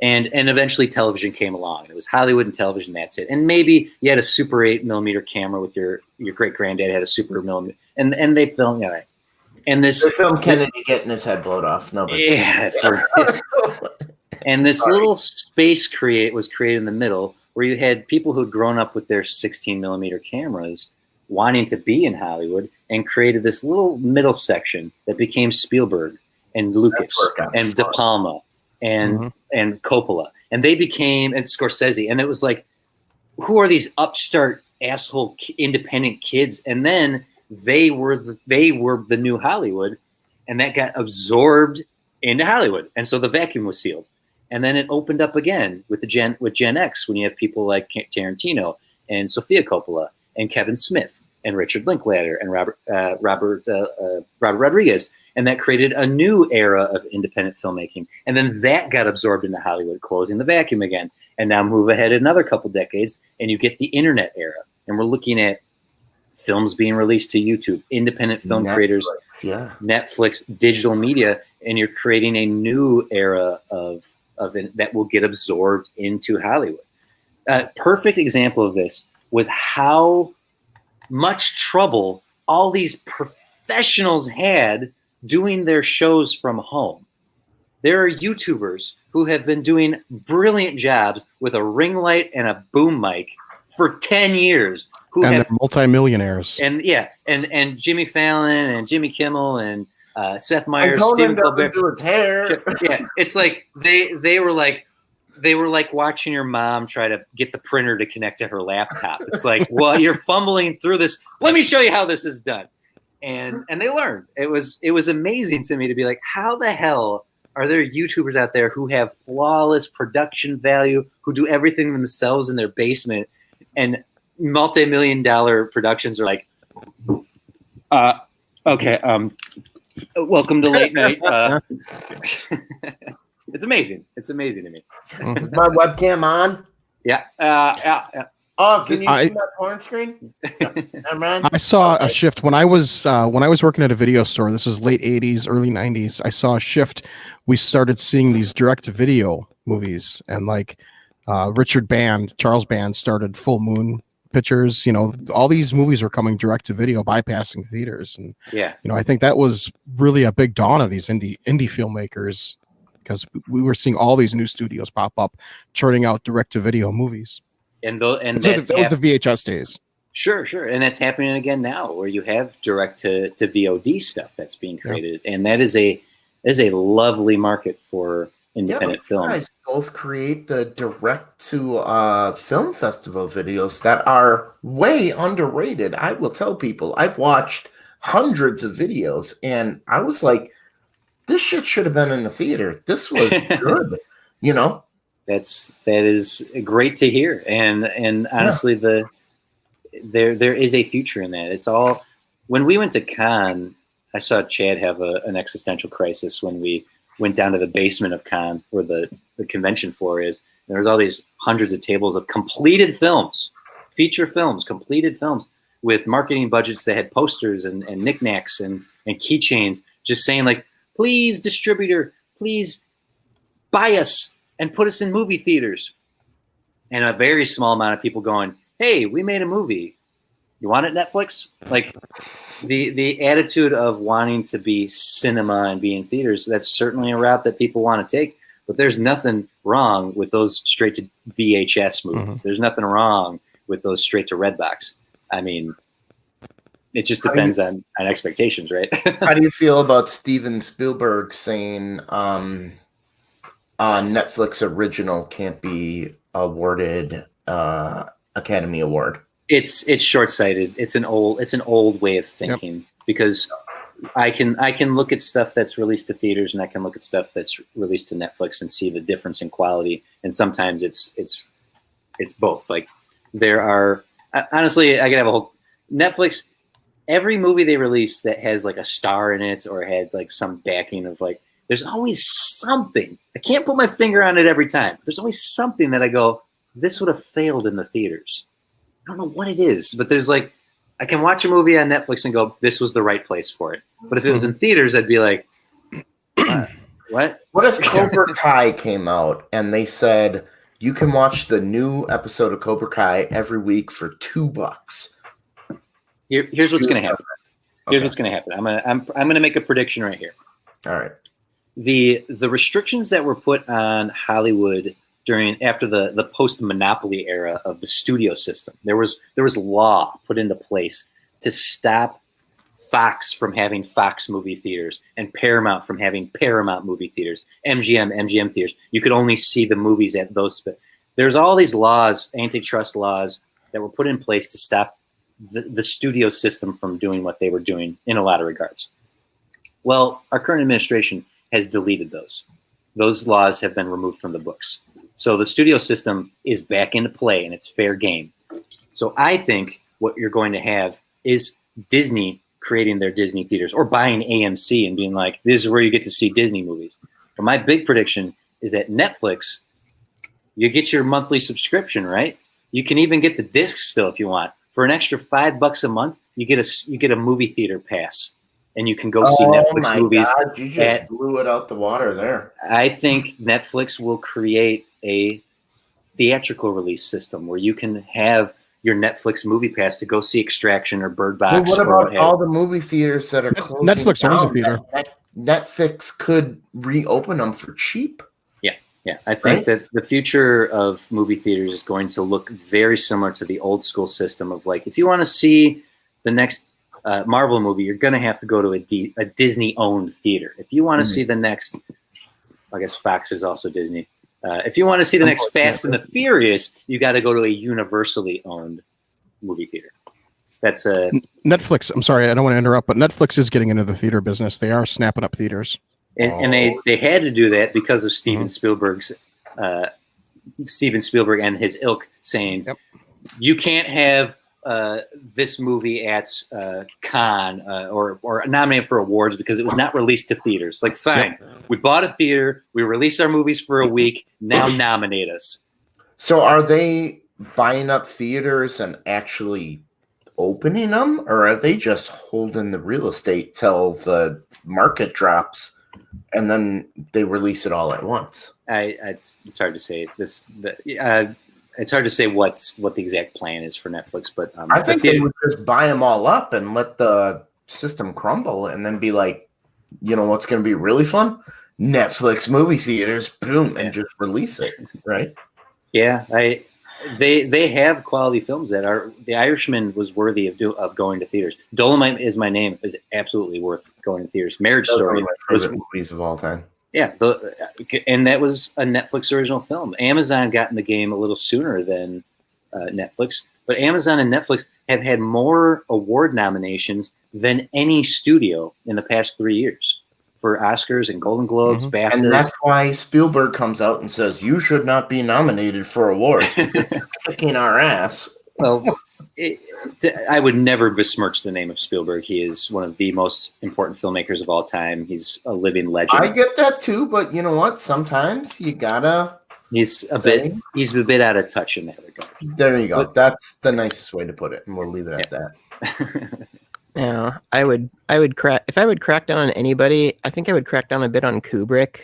And eventually television came along. It was Hollywood and television. That's it. And maybe you had a Super 8mm camera with your great granddad had a Super millimeter, and they filmed. And they filmed Kennedy getting his head blown off. No, and this little space was created in the middle, where you had people who'd grown up with their 16mm cameras wanting to be in Hollywood, and created this little middle section that became Spielberg and Lucas and De Palma and Coppola, and they became, and Scorsese, and it was like, who are these upstart asshole independent kids? And then they were the new Hollywood, and that got absorbed into Hollywood, and so the vacuum was sealed. And then it opened up again with Gen X, when you have people like Tarantino and Sofia Coppola and Kevin Smith and Richard Linklater and Robert Rodriguez, and that created a new era of independent filmmaking. And then that got absorbed into Hollywood, closing the vacuum again. And now move ahead another couple decades, and you get the internet era, and we're looking at films being released to YouTube, independent film creators, Netflix, digital media, and you're creating a new era of that will get absorbed into Hollywood. Perfect example of this was how much trouble all these professionals had doing their shows from home. There are YouTubers who have been doing brilliant jobs with a ring light and a boom mic for 10 years. They're multimillionaires. And and Jimmy Fallon and Jimmy Kimmel and Seth Meyers, Stephen Colbert, do his hair. Yeah, it's like they were like watching your mom try to get the printer to connect to her laptop. It's like, well, you're fumbling through this. Let me show you how this is done. and they learned. It was amazing to me to be like, how the hell are there YouTubers out there who have flawless production value, who do everything themselves in their basement, and multi-million-dollar productions are like, okay, welcome to late night. It's amazing. It's amazing to me. Is my webcam on? Yeah. Oh, can you see my porn screen? I saw a shift when I was working at a video store. This was late 80s, early 90s. I saw a shift. We started seeing these direct-to-video movies, and like Charles Band started Full Moon Pictures. All these movies were coming direct-to-video, bypassing theaters, and I think that was really a big dawn of these indie filmmakers, because we were seeing all these new studios pop up, churning out direct-to-video movies. And that was the VHS days. Sure. And that's happening again now, where you have direct to VOD stuff that's being created. Yeah. And that is a lovely market for independent film. You guys both create the direct to film festival videos that are way underrated. I will tell people, I've watched hundreds of videos and I was like, this shit should have been in the theater. This was good, That is great to hear, and honestly, there is a future in that. It's all, when we went to Cannes, I saw Chad have an existential crisis when we went down to the basement of Cannes, where the convention floor is. There was all these hundreds of tables of completed films, feature films, completed films with marketing budgets that had posters and knickknacks and keychains, just saying like, please, distributor, please buy us and put us in movie theaters. And a very small amount of people going, hey, we made a movie. You want it, Netflix? Like the attitude of wanting to be cinema and be in theaters, that's certainly a route that people want to take. But there's nothing wrong with those straight to VHS movies. Mm-hmm. There's nothing wrong with those straight to Redbox. I mean, it just depends on expectations, right? How do you feel about Steven Spielberg saying Netflix original can't be awarded Academy Award? It's short-sighted. It's an old way of thinking, because I can look at stuff that's released to theaters and I can look at stuff that's released to Netflix and see the difference in quality. And sometimes it's both. Like, there are, honestly, I could have a whole Netflix. Every movie they release that has like a star in it or had like some backing of like, there's always something. I can't put my finger on it every time. There's always something that I go, this would have failed in the theaters. I don't know what it is, but there's like, I can watch a movie on Netflix and go, this was the right place for it. But if it was in theaters, I'd be like, what? What if Cobra Kai came out and they said, you can watch the new episode of Cobra Kai every week for $2? Here's what's going to happen. Here's what's going to happen. I'm going to make a prediction right here. All right. The restrictions that were put on Hollywood after the post-monopoly era of the studio system, there was law put into place to stop Fox from having Fox movie theaters and Paramount from having Paramount movie theaters, MGM theaters. You could only see the movies at those. There's all these laws, antitrust laws, that were put in place to stop the studio system from doing what they were doing in a lot of regards. Well, our current administration has deleted those. Those laws have been removed from the books. So the studio system is back into play and it's fair game. So I think what you're going to have is Disney creating their Disney theaters or buying AMC and being like, this is where you get to see Disney movies. But my big prediction is that Netflix, you get your monthly subscription, right? You can even get the discs still if you want. For an extra $5 a month, you get a movie theater pass. And you can go see Netflix movies. God, you just blew it out the water there. I think Netflix will create a theatrical release system where you can have your Netflix movie pass to go see Extraction or Bird Box. Well, what about all the movie theaters that are closing Netflix owns a theater. Netflix could reopen them for cheap. Yeah. I think that the future of movie theaters is going to look very similar to the old school system of like, if you want to see the next Marvel movie, you're going to have to go to a Disney-owned theater. If you want to see the next, I guess Fox is also Disney. If you want to see the next Fast and the Furious, you got to go to a universally owned movie theater. That's a Netflix. I'm sorry, I don't want to interrupt, but Netflix is getting into the theater business. They are snapping up theaters. and they had to do that because of Steven Spielberg and his ilk saying, you can't have this movie at Cannes or nominated for awards because it was not released to theaters. Like, fine, we bought a theater, we released our movies for a week, now nominate us. So are they buying up theaters and actually opening them, or are they just holding the real estate till the market drops and then they release it all at once? It's hard to say it's hard to say what the exact plan is for Netflix, but I think they would just buy them all up and let the system crumble, and then be like, you know what's going to be really fun? Netflix movie theaters, boom, and just release it, right? Yeah, they have quality films that are. The Irishman was worthy of going to theaters. Dolomite Is My Name is absolutely worth going to theaters. Marriage Story one of my favorite movies of all time. Yeah, and that was a Netflix original film. Amazon got in the game a little sooner than Netflix, but Amazon and Netflix have had more award nominations than any studio in the past 3 years for Oscars and Golden Globes, BAFTAs. And that's why Spielberg comes out and says, you should not be nominated for awards. Kicking our ass. Well, I would never besmirch the name of Spielberg. He is one of the most important filmmakers of all time. He's a living legend. I get that too, but you know what? Sometimes you gotta. He's a bit out of touch in that regard. There you go. That's the nicest way to put it, and we'll leave it at that. Yeah, I would crack if I would crack down on anybody. I think I would crack down a bit on Kubrick,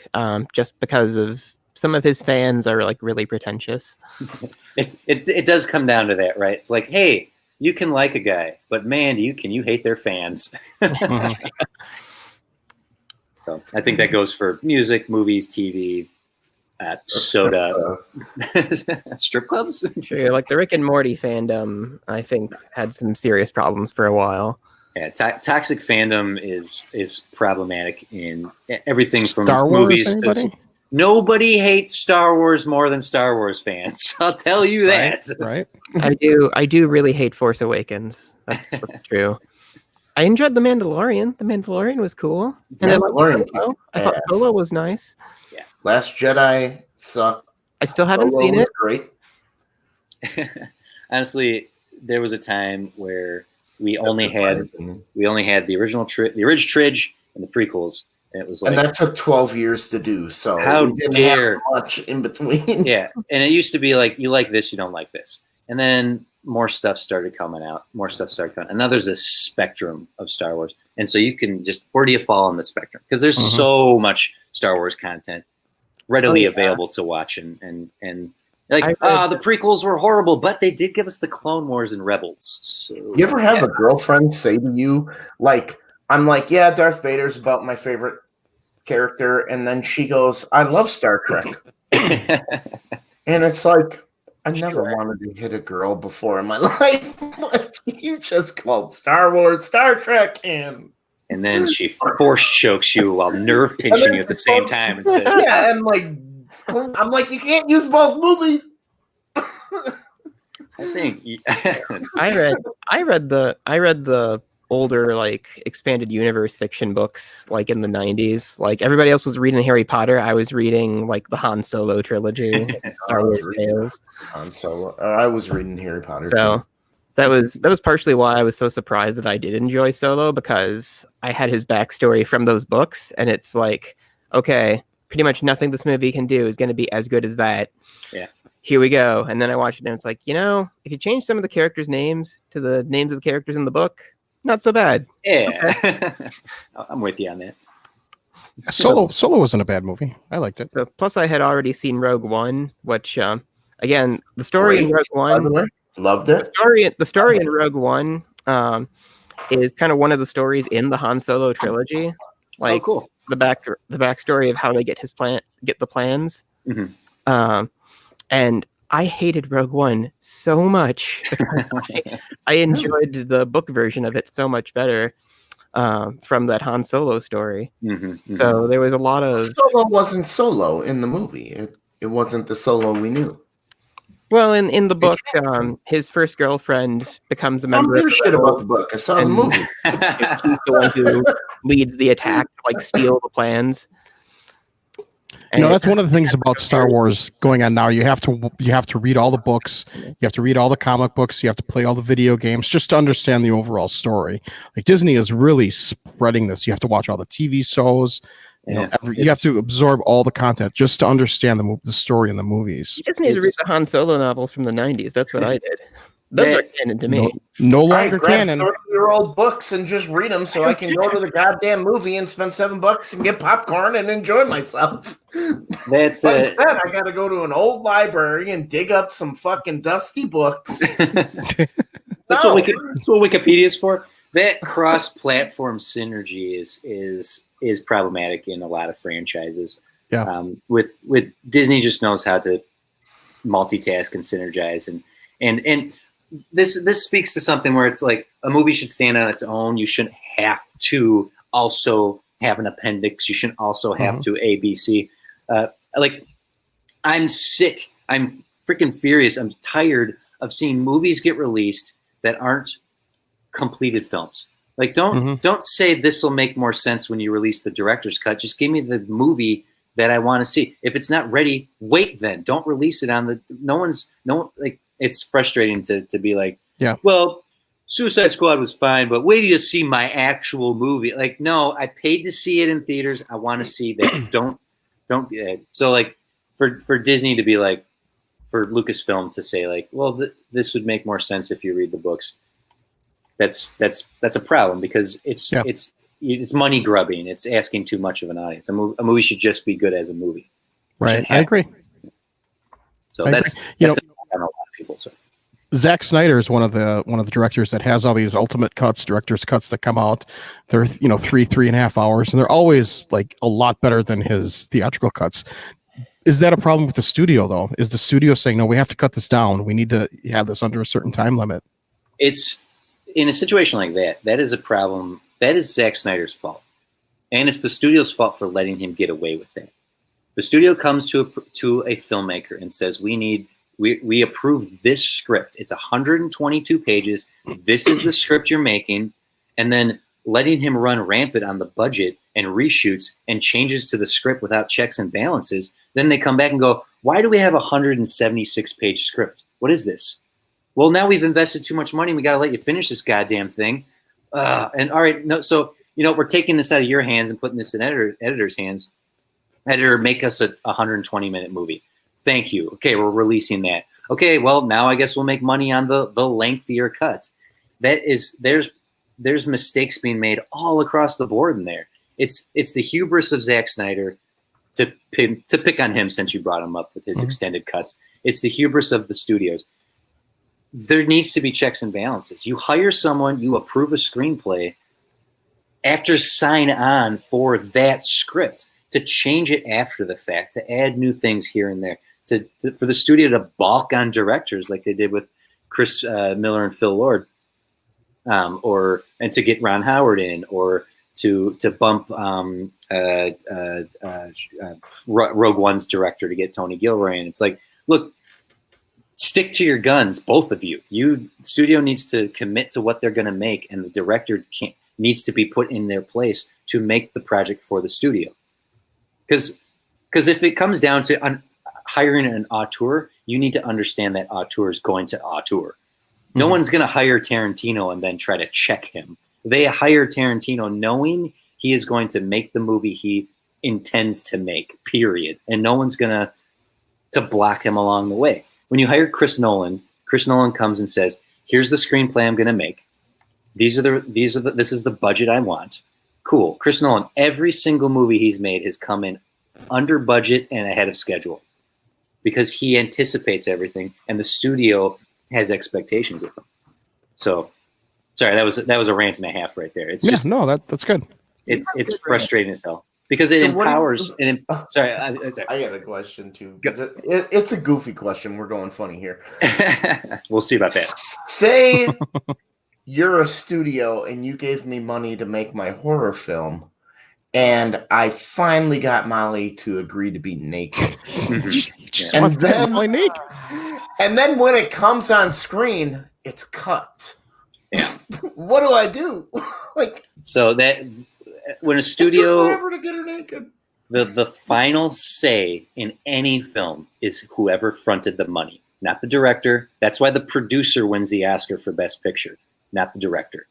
just because of some of his fans are like really pretentious. It does come down to that, right? It's like, hey, you can like a guy, but man, you hate their fans. So I think that goes for music, movies, TV, soda, strip clubs. Sure, like the Rick and Morty fandom, I think had some serious problems for a while. Yeah, toxic fandom is problematic in everything from Star Wars, movies anybody? to. Nobody hates Star Wars more than Star Wars fans. I'll tell you that. Right. I do really hate Force Awakens. That's true. I enjoyed The Mandalorian. The Mandalorian was cool. And I thought Solo was nice. Yeah. Last Jedi sucked. I still haven't Solo seen was it. Great. Honestly, there was a time where we only had the original Tridge and the prequels. And it was like, and that took 12 years to do. So how we didn't dare have much in between. Yeah, and it used to be like, you like this, you don't like this, and then more stuff started coming out. And now there's this spectrum of Star Wars, and so you can just, where do you fall on the spectrum? Because there's so much Star Wars content readily available to watch, and like, the prequels were horrible, but they did give us the Clone Wars and Rebels. So, You ever have a girlfriend say to you, like, I'm like, yeah, Darth Vader's about my favorite character. And then she goes, I love Star Trek. And it's like, I never wanted to hit a girl before in my life. You just called Star Wars Star Trek. And then she force chokes you while nerve pinching you at the same time. And says, yeah, and like, I'm like, you can't use both movies. I think I read the older like expanded universe fiction books like in the 90s. Like everybody else was reading Harry Potter, I was reading like the Han Solo trilogy, Star Wars Tales. Han Solo. I was reading Harry Potter. So too. that was partially why I was so surprised that I did enjoy Solo, because I had his backstory from those books, and it's like, okay, pretty much nothing this movie can do is going to be as good as that. Yeah. Here we go. And then I watched it, and it's like, if you change some of the characters' names to the names of the characters in the book, not so bad. Yeah. Okay. I'm with you on that. Solo wasn't a bad movie. I liked it. So, plus, I had already seen Rogue One, which, again, the story in Rogue One, by the way, loved it. The story in Rogue One is kind of one of the stories in the Han Solo trilogy. Like, cool. The backstory of how they get the plans. Mm-hmm. And I hated Rogue One so much because I enjoyed the book version of it so much better from that Han Solo story. Mm-hmm, mm-hmm. So there was a lot of... Solo wasn't Solo in the movie. It wasn't the Solo we knew. Well, in the book, his first girlfriend becomes a member. I don't give a shit about the book. I saw the movie. She's the one who leads the attack, like steal the plans. You know, that's one of the things about Star Wars going on now. You have to read all the books, you have to read all the comic books, you have to play all the video games just to understand the overall story. Like Disney is really spreading this. You have to watch all the TV shows. You have to absorb all the content just to understand the story in the movies. You just need to read the Han Solo novels from the 90s. That's what I did. Those are canon to me. No longer canon. 30-year-old books and just read them so I can go to the goddamn movie and spend $7 and get popcorn and enjoy myself. That's it. Then I got to go to an old library and dig up some fucking dusty books. That's what Wikipedia is for. That cross-platform synergy is problematic in a lot of franchises. Yeah. With Disney just knows how to multitask and synergize and this speaks to something where it's like a movie should stand on its own. You shouldn't have to also have an appendix. You shouldn't also have to ABC. Like I'm sick. I'm freaking furious. I'm tired of seeing movies get released that aren't completed films. Like don't say this will make more sense when you release the director's cut. Just give me the movie that I want to see. If it's not ready, wait then. Don't release it on the it's frustrating to be like, yeah, well, Suicide Squad was fine, but wait till you see my actual movie. Like, no, I paid to see it in theaters. I want to see that. Don't so like for Disney to be like, for Lucasfilm to say like, well, this would make more sense if you read the books. That's a problem because it's money grubbing. It's asking too much of an audience. A movie should just be good as a movie. Right. I agree. So that's a lot of people. So. Zack Snyder is one of the directors that has all these ultimate cuts, director's cuts that come out. They're 3.5 hours, and they're always like a lot better than his theatrical cuts. Is that a problem with the studio though? Is the studio saying, no, we have to cut this down. We need to have this under a certain time limit? It's in a situation like that. That is a problem. That is Zack Snyder's fault, and it's the studio's fault for letting him get away with that. The studio comes to a filmmaker and says, we approve this script. It's 122 pages. This is the script you're making. And then letting him run rampant on the budget and reshoots and changes to the script without checks and balances. Then they come back and go, why do we have a 176-page script? What is this? Well, now we've invested too much money. We got to let you finish this goddamn thing. And all right, no, so, we're taking this out of your hands and putting this in editor's hands. Editor, make us a 120-minute movie. Thank you. Okay, we're releasing that. Okay, well, now I guess we'll make money on the lengthier cuts. There's mistakes being made all across the board in there. It's the hubris of Zack Snyder to pick on him since you brought him up with his extended cuts. It's the hubris of the studios. There needs to be checks and balances. You hire someone, you approve a screenplay, actors sign on for that script to change it after the fact, to add new things here and there. For the studio to balk on directors like they did with Chris Miller and Phil Lord, and to get Ron Howard in, or to bump Rogue One's director to get Tony Gilroy in. It's like, look, stick to your guns, both of you. Studio needs to commit to what they're going to make, and the director needs to be put in their place to make the project for the studio. Because if it comes down to hiring an auteur, you need to understand that auteur is going to auteur. No one's going to hire Tarantino and then try to check him. They hire Tarantino knowing he is going to make the movie he intends to make, period. And no one's going to block him along the way. When you hire Chris Nolan comes and says, here's the screenplay I'm going to make. This is the budget I want. Cool. Chris Nolan, every single movie he's made has come in under budget and ahead of schedule because he anticipates everything, and the studio has expectations of him. So, sorry, that was a rant and a half right there. It's just that's good. It's frustrating as hell because it empowers. Sorry, I got a question too. It's a goofy question. We're going funny here. We'll see about that. Say you're a studio and you gave me money to make my horror film, and I finally got Molly to agree to be naked. And then And then when it comes on screen, it's cut. Yeah. What do I do? Like, so that when a it took studio, forever to get her naked. the final say in any film is whoever fronted the money, not the director. That's why the producer wins the Oscar for Best Picture, not the director.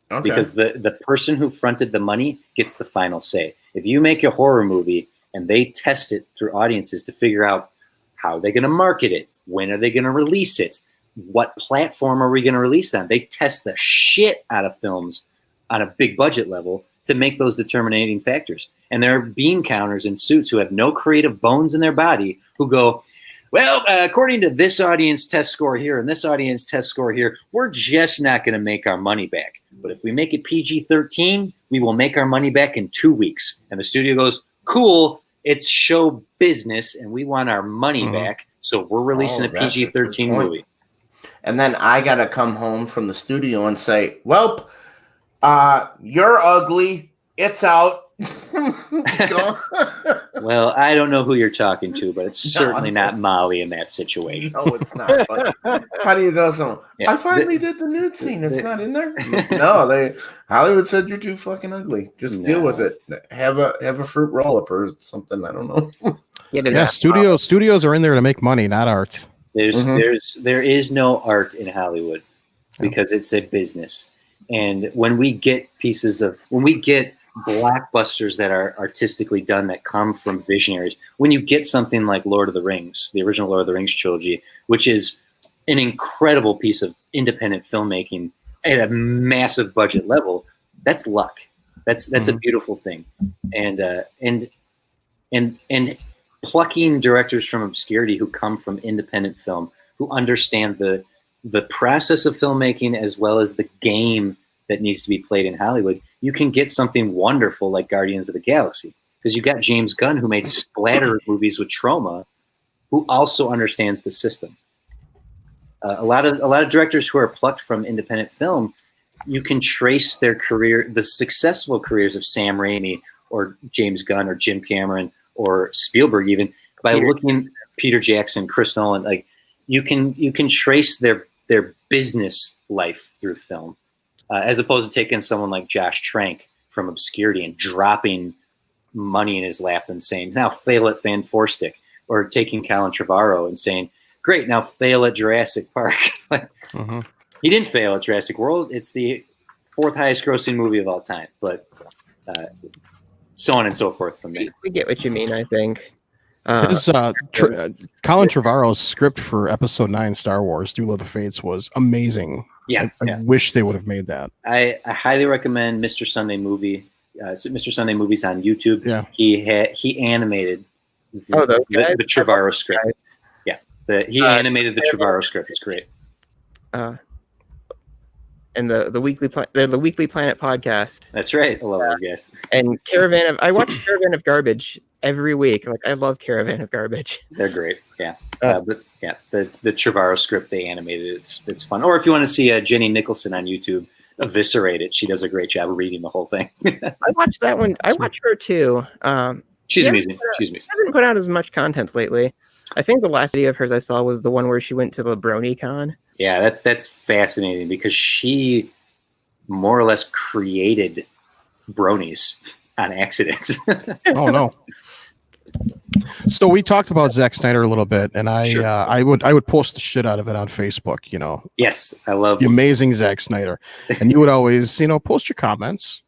Okay. Because the person who fronted the money gets the final say. If you make a horror movie and they test it through audiences to figure out how they're going to market it, when are they going to release it, what platform are we going to release on, they test the shit out of films on a big budget level to make those determining factors. And there are bean counters in suits who have no creative bones in their body who go, well, according to this audience test score here and this audience test score here, we're just not going to make our money back. But if we make it PG-13, we will make our money back in 2 weeks. And the studio goes, cool, it's show business and we want our money back. So we're releasing a PG-13 movie. And then I got to come home from the studio and say, well, you're ugly. It's out. Well, I don't know who you're talking to, but it's certainly not Molly in that situation. No, it's not. But how do you know so? Yeah. I finally did the nude scene. It's not in there. No, Hollywood said you're too fucking ugly. Just deal with it. Have a fruit roll up or something. I don't know. Yeah, studios are in there to make money, not art. There is no art in Hollywood because it's a business. And when we get blockbusters that are artistically done that come from visionaries, when you get something like Lord of the Rings, the original Lord of the Rings trilogy, which is an incredible piece of independent filmmaking at a massive budget level, that's luck. That's a beautiful thing. And plucking directors from obscurity who come from independent film, who understand the process of filmmaking as well as the game that needs to be played in Hollywood, you can get something wonderful like Guardians of the Galaxy. Because you got James Gunn, who made splatter movies with trauma, who also understands the system. A lot of directors who are plucked from independent film, you can trace their career, the successful careers of Sam Raimi or James Gunn or Jim Cameron or Spielberg, even by looking Peter Jackson, Chris Nolan. Like you can trace their business life through film. As opposed to taking someone like Josh Trank from obscurity and dropping money in his lap and saying, now fail at Fan Four Stick, or taking Colin Trevorrow and saying, great, now fail at Jurassic Park. He didn't fail at Jurassic World. It's the 4th highest grossing movie of all time, but so on and so forth from there. We get what you mean, I think. Colin Trevorrow's script for Episode 9 Star Wars, Duel of the Fates, was amazing. I wish they would have made that. I highly recommend Mr. Sunday Movie. Mr. Sunday Movie's on YouTube. Yeah, he animated the Trevorrow script. Yeah, he animated the Trevorrow script. It's great. And the Weekly Planet podcast. That's right. I love those guys. And I watch Caravan of Garbage every week. Like I love Caravan of Garbage. They're great. Yeah. But yeah, the Trevorrow script they animated, it's fun. Or if you want to see Jenny Nicholson on YouTube eviscerate it, she does a great job of reading the whole thing. I watched that one. I watched her too. She's amazing. She hasn't put out as much content lately. I think the last video of hers I saw was the one where she went to the BronyCon. Yeah, that's fascinating because she more or less created bronies on accident. Oh no. So we talked about Zack Snyder a little bit, and I would post the shit out of it on Facebook. Yes, I love the amazing Zack Snyder, and you would always post your comments,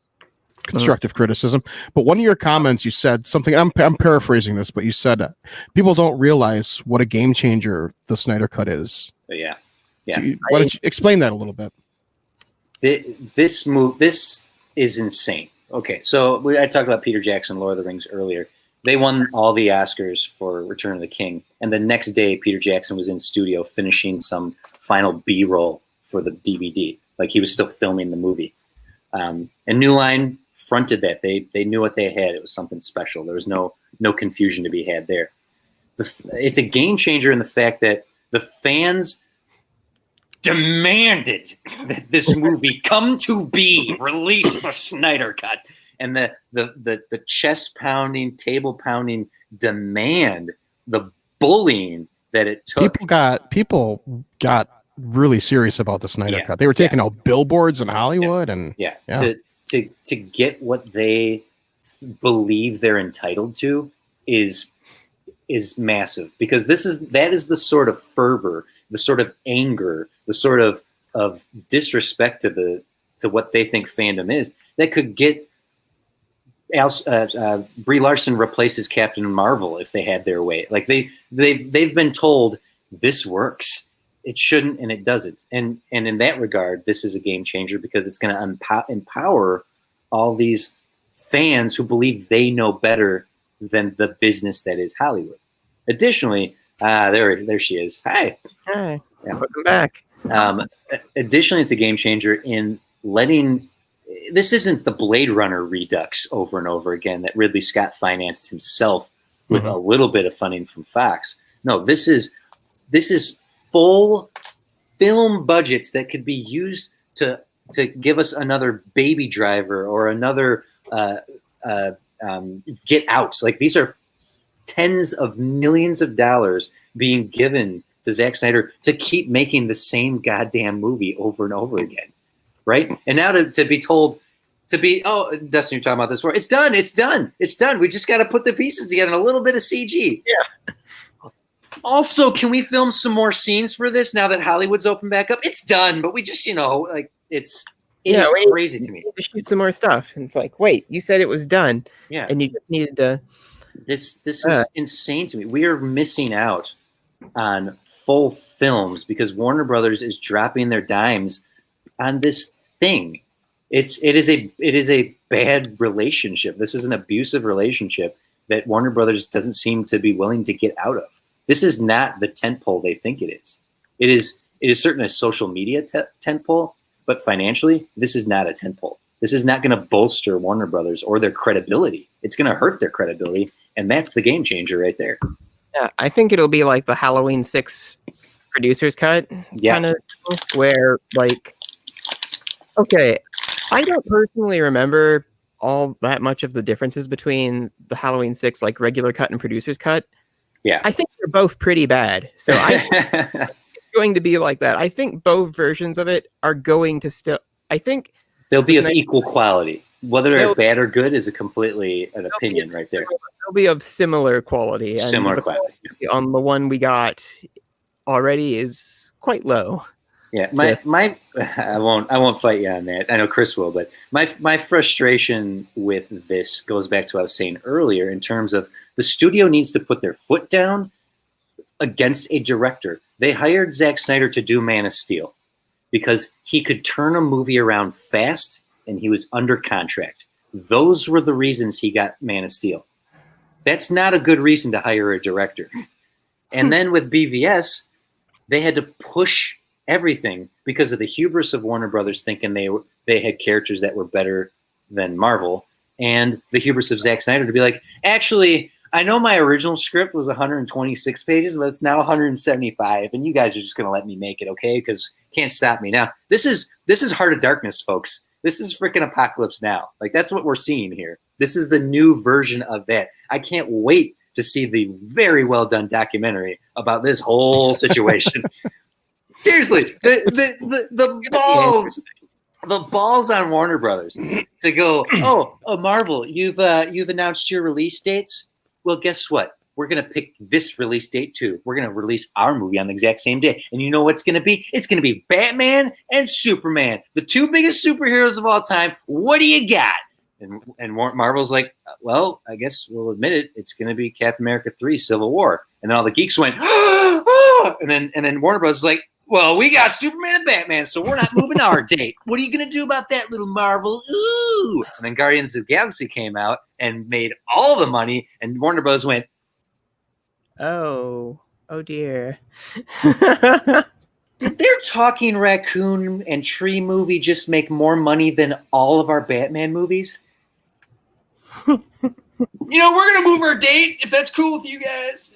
constructive criticism. But one of your comments, you said something. I'm paraphrasing this, but you said people don't realize what a game changer the Snyder Cut is. Yeah. Why don't you explain that a little bit? This is insane. Okay, so I talked about Peter Jackson, Lord of the Rings earlier. They won all the Oscars for Return of the King. And the next day, Peter Jackson was in studio finishing some final B-roll for the DVD. Like he was still filming the movie. And New Line fronted that. They knew what they had. It was something special. There was no confusion to be had there. It's a game changer in the fact that the fans demanded that this movie come to be, release the Snyder Cut. And the chest pounding, table pounding demand, the bullying that it took. People got really serious about the Snyder Cut. They were taking out billboards in Hollywood and to get what they believe they're entitled to is massive, because that is the sort of fervor, the sort of anger, the sort of disrespect to what they think fandom is, that could get Brie Larson replaces Captain Marvel if they had their way. Like they've been told this works, it shouldn't, and it doesn't. And in that regard, this is a game changer, because it's going to empower all these fans who believe they know better than the business that is Hollywood. Additionally, there she is. Hi. Hi. Yeah. Welcome back. Additionally, it's a game changer in letting. This isn't the Blade Runner redux over and over again that Ridley Scott financed himself with a little bit of funding from Fox. No, this is full film budgets that could be used to give us another Baby Driver or another Get Out. Like, these are tens of millions of dollars being given to Zack Snyder to keep making the same goddamn movie over and over again. Right? And now to be told Dustin, you're talking about this before. It's done. We just got to put the pieces together and a little bit of CG. Yeah. Also, can we film some more scenes for this now that Hollywood's opened back up? It's done, but we just, it is crazy to me. We need to shoot some more stuff. And it's like, wait, you said it was done. Yeah. And you just needed to. This is insane to me. We are missing out on full films because Warner Brothers is dropping their dimes on this thing. It is a bad relationship. This is an abusive relationship that Warner Brothers doesn't seem to be willing to get out of. This is not the tentpole they think it is. It is certainly a social media tentpole, but financially, this is not a tentpole. This is not going to bolster Warner Brothers or their credibility. It's going to hurt their credibility, and that's the game changer right there. Yeah, I think it'll be like the Halloween 6 producer's cut kind of, where okay, I don't personally remember all that much of the differences between the Halloween 6 regular cut and producer's cut. Yeah, I think they're both pretty bad. So it's going to be like that. I think both versions of it are going to still. I think they'll be of equal quality. Whether they're bad or good is completely an opinion right there. They'll be of similar quality. Similar quality. On the one we got already is quite low. Yeah, I won't fight you on that. I know Chris will, but my frustration with this goes back to what I was saying earlier in terms of the studio needs to put their foot down against a director. They hired Zack Snyder to do Man of Steel because he could turn a movie around fast and he was under contract. Those were the reasons he got Man of Steel. That's not a good reason to hire a director. And then with BVS, they had to push everything because of the hubris of Warner Brothers thinking they had characters that were better than Marvel, and the hubris of Zack Snyder to be like, actually, I know my original script was 126 pages, but it's now 175, and you guys are just going to let me make it, okay? Because can't stop me now. This is Heart of Darkness, folks. This is freaking Apocalypse Now. That's what we're seeing here. This is the new version of that. I can't wait to see the very well done documentary about this whole situation. Seriously, the balls on Warner Brothers to go, Marvel, you've announced your release dates. Well, guess what? We're going to pick this release date too. We're going to release our movie on the exact same day. And you know what's going to be? It's going to be Batman and Superman, the two biggest superheroes of all time. What do you got? And Marvel's like, well, I guess we'll admit it. It's going to be Captain America 3 Civil War. And then all the geeks went, and then Warner Bros. is like, well, we got Superman and Batman, so we're not moving our date. What are you going to do about that, little Marvel? Ooh. And then Guardians of the Galaxy came out and made all the money, and Warner Bros. Went, oh dear. Did their Talking Raccoon and Tree movie just make more money than all of our Batman movies? We're going to move our date if that's cool with you guys.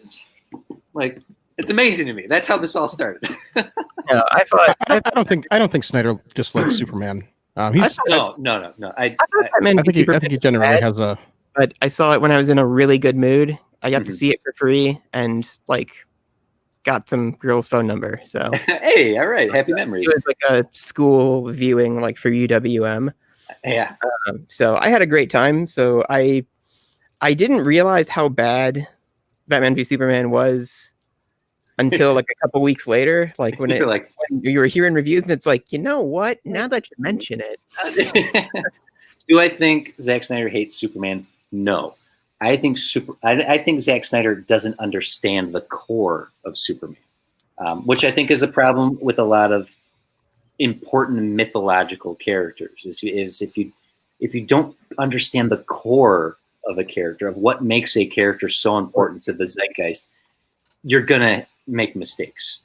It's amazing to me. That's how this all started. Yeah, I don't think Snyder dislikes Superman. He's no. I think he generally has a. But I saw it when I was in a really good mood. I got to see it for free and got some girl's phone number. So Hey, all right, happy memories. it was like a school viewing, like for UWM. Yeah, So I had a great time. So I didn't realize how bad Batman v Superman was until like a couple weeks later, like when you're like, when you were hearing reviews, and it's like, you know what? Now that you mention it, do I think Zack Snyder hates Superman? No, I think I think Zack Snyder doesn't understand the core of Superman, which I think is a problem with a lot of important mythological characters. Is if you don't understand the core of a character, of what makes a character so important to the zeitgeist, you're gonna make mistakes.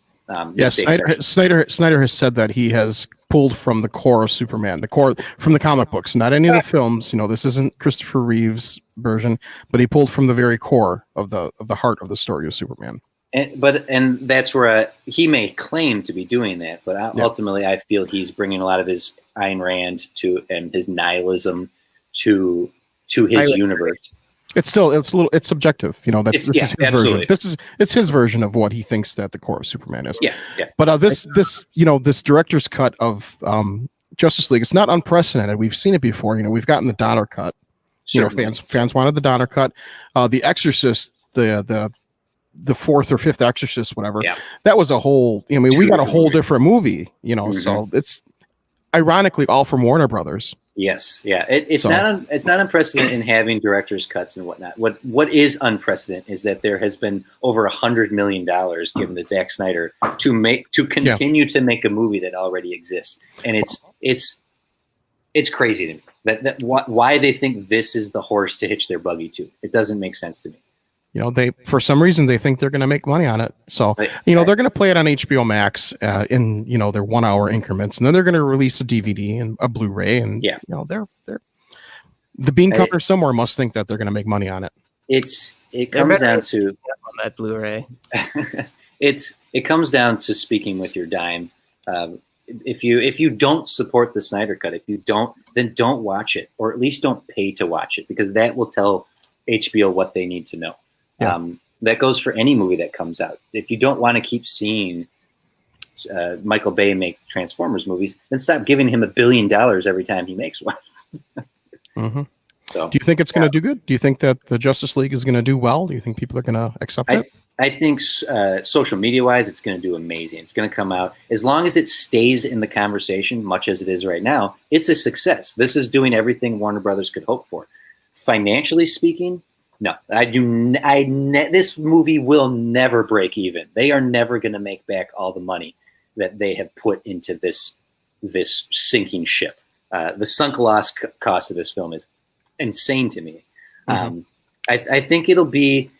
Yes, Snyder has said that he has pulled from the core of Superman, the core from the comic books, not any of the films. You know, this isn't Christopher Reeve's version, but he pulled from the very core of the heart of the story of Superman. And that's where he may claim to be doing that, but ultimately, I feel he's bringing a lot of his Ayn Rand and his nihilism to his universe. It's subjective, you know. This is his absolutely. version. It's his version of what he thinks that the core of Superman is. Yeah. But this director's cut of Justice League, it's not unprecedented. We've seen it before. You know, we've gotten the Donner cut. Certainly. You know, fans wanted the Donner cut. The Exorcist, the fourth or fifth Exorcist, whatever. Yeah. That was a whole. I mean, we got a whole different movie. You know, so it's ironically all from Warner Brothers. Yes, yeah. It's not unprecedented in having director's cuts and whatnot. What is unprecedented is that there has been over $100 million given to Zack Snyder to continue to make a movie that already exists, and it's crazy to me that why they think this is the horse to hitch their buggy to. It doesn't make sense to me. You know, they for some reason they think they're going to make money on it. So, you know, they're going to play it on HBO Max in, you know, their 1 hour increments, and then they're going to release a DVD and a Blu-ray, and you know, they're the bean counter somewhere must think that they're going to make money on it. It comes down to on that Blu-ray. it comes down to speaking with your dime. If you don't support the Snyder Cut, then don't watch it, or at least don't pay to watch it, because that will tell HBO what they need to know. Yeah. That goes for any movie that comes out. If you don't want to keep seeing Michael Bay make Transformers movies, then stop giving him $1 billion every time he makes one. Mm-hmm. So, do you think it's going to do good? Do you think that the Justice League is going to do well? Do you think people are going to accept it? I think social media-wise, it's going to do amazing. It's going to come out. As long as it stays in the conversation, much as it is right now, it's a success. This is doing everything Warner Brothers could hope for. Financially speaking, no, this movie will never break even. They are never going to make back all the money that they have put into this sinking ship. The sunk loss cost of this film is insane to me. Mm-hmm. I think it'll be